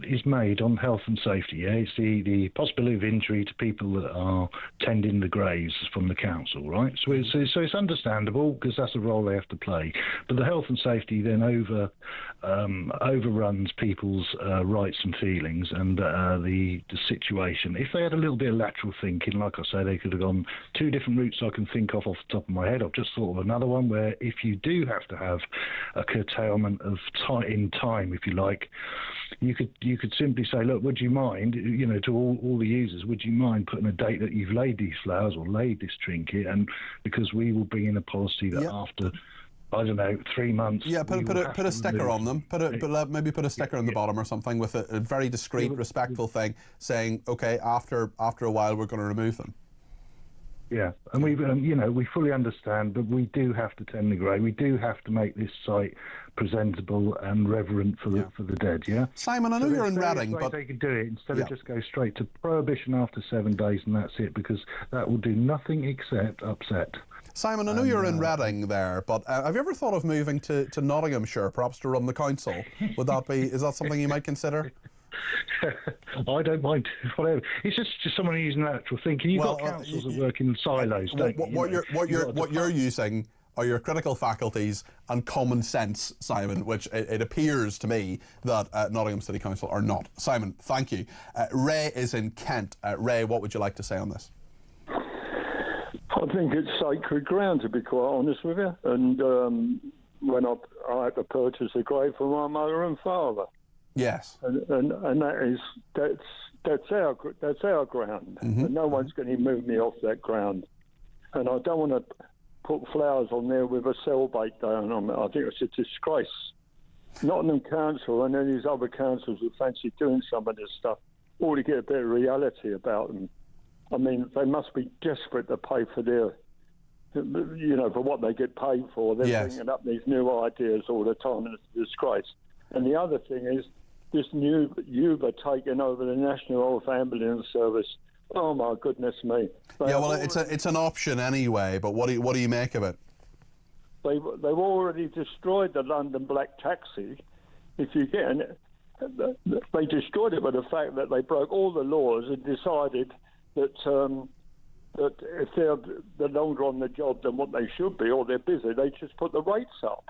is made on health and safety. Yeah, it's the possibility of injury to people that are tending the graves from the council, right? So it's understandable, because that's the role they have to play. But the health and safety then overruns people's rights and feelings and the situation. If they had a little bit of lateral thinking, like I say, they could have gone two different routes I can think of off the top of my head. I've just thought of another one where if you do have to have a curtailment of in time, if you like, you could simply say, look, would you mind, to all the users, would you mind putting a date that you've laid these flowers or laid this trinket, and because we will bring in a policy that after, I don't know, 3 months. Yeah, put a sticker on them. Maybe put a sticker on the bottom or something with a very discreet, respectful thing saying, okay, after a while we're going to remove them. Yeah, and we fully understand, but we do have to tend the grey. We do have to make this site presentable and reverent for the dead. Yeah, Simon, I know you're in Reading, but they could do it instead of just go straight to prohibition after 7 days and that's it, because that will do nothing except upset. Simon, I know you're in Reading there, but have you ever thought of moving to Nottinghamshire, perhaps to run the council? Is that something you might consider? I don't mind, whatever. It's just someone using natural thinking. You've got councils that work in silos, don't you? What you're using are your critical faculties and common sense, Simon, which it appears to me that Nottingham City Council are not. Simon, thank you. Ray is in Kent. Ray, what would you like to say on this? I think it's sacred ground, to be quite honest with you. And when I had to purchase a grave for my mother and father. Yes, and that's our ground, and no one's going to move me off that ground. And I don't want to put flowers on there with a cellbait down on it. I think it's a disgrace. Nottingham Council and then these other councils who fancy doing some of this stuff ought to get a bit of reality about them. I mean, they must be desperate to pay for their, for what they get paid for. They're bringing up these new ideas all the time, and it's a disgrace. And the other thing is, this new Uber taking over the National Health Ambulance Service. Oh my goodness me! It's an option anyway. But what do you make of it? They've already destroyed the London Black Taxi, if you get they destroyed it by the fact that they broke all the laws and decided that that if they're longer on the job than what they should be, or they're busy, they just put the rates up.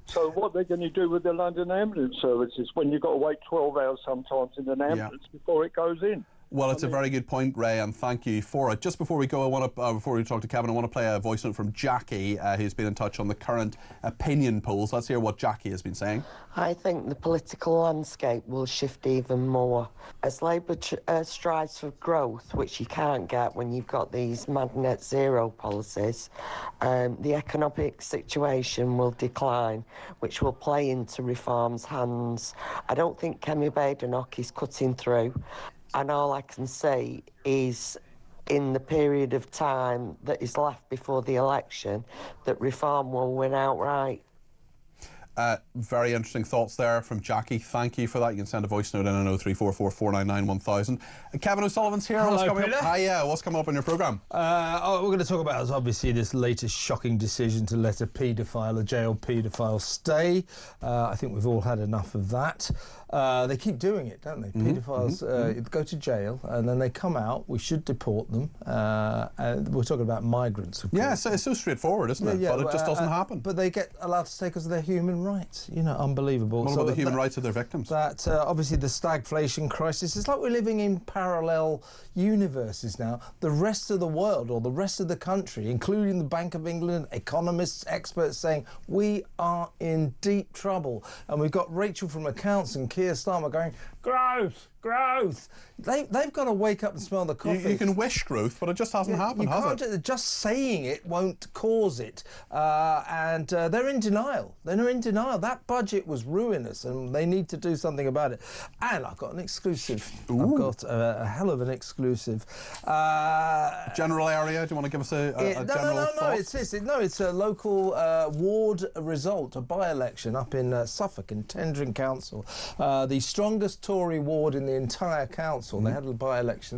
So what they're going to do with the London ambulance services when you've got to wait 12 hours sometimes in an ambulance before it goes in? Well, it's a very good point, Ray, and thank you for it. Just before we go, before we talk to Kevin, I want to play a voice note from Jackie, who's been in touch on the current opinion polls. Let's hear what Jackie has been saying. I think the political landscape will shift even more. As Labour strives for growth, which you can't get when you've got these mad net zero policies, the economic situation will decline, which will play into Reform's hands. I don't think Kemi Badenoch is cutting through. And all I can say is, in the period of time that is left before the election, that Reform will win outright. Very interesting thoughts there from Jackie. Thank you for that. You can send a voice note in on 0344 499 1000. Kevin O'Sullivan's here. Hello, Peter. Hiya, what's coming up on your programme? We're going to talk about, obviously, this latest shocking decision to let a jail paedophile stay. I think we've all had enough of that. They keep doing it, don't they? Paedophiles go to jail and then they come out. We should deport them. And we're talking about migrants, of course. Yeah, it's so straightforward, isn't it? But it just doesn't happen. But they get allowed to stay because of their human rights. You know, unbelievable. What about the human rights of their victims? That obviously the stagflation crisis. It's like we're living in parallel universes now. The rest of the world, or the rest of the country, including the Bank of England, economists, experts, saying we are in deep trouble. And we've got Rachel from accounts and Keir Starmer going, growth. They've got to wake up and smell the coffee. You can wish growth, but it just hasn't happened, has it? Just saying it won't cause it. And they're in denial. They're in denial. That budget was ruinous and they need to do something about it. And I've got an exclusive. Ooh. I've got a hell of an exclusive. General area? Do you want to give us a general thought? It's a local ward result, a by-election up in Suffolk, in Tendring Council. The strongest Tory ward in the entire council. They had a by-election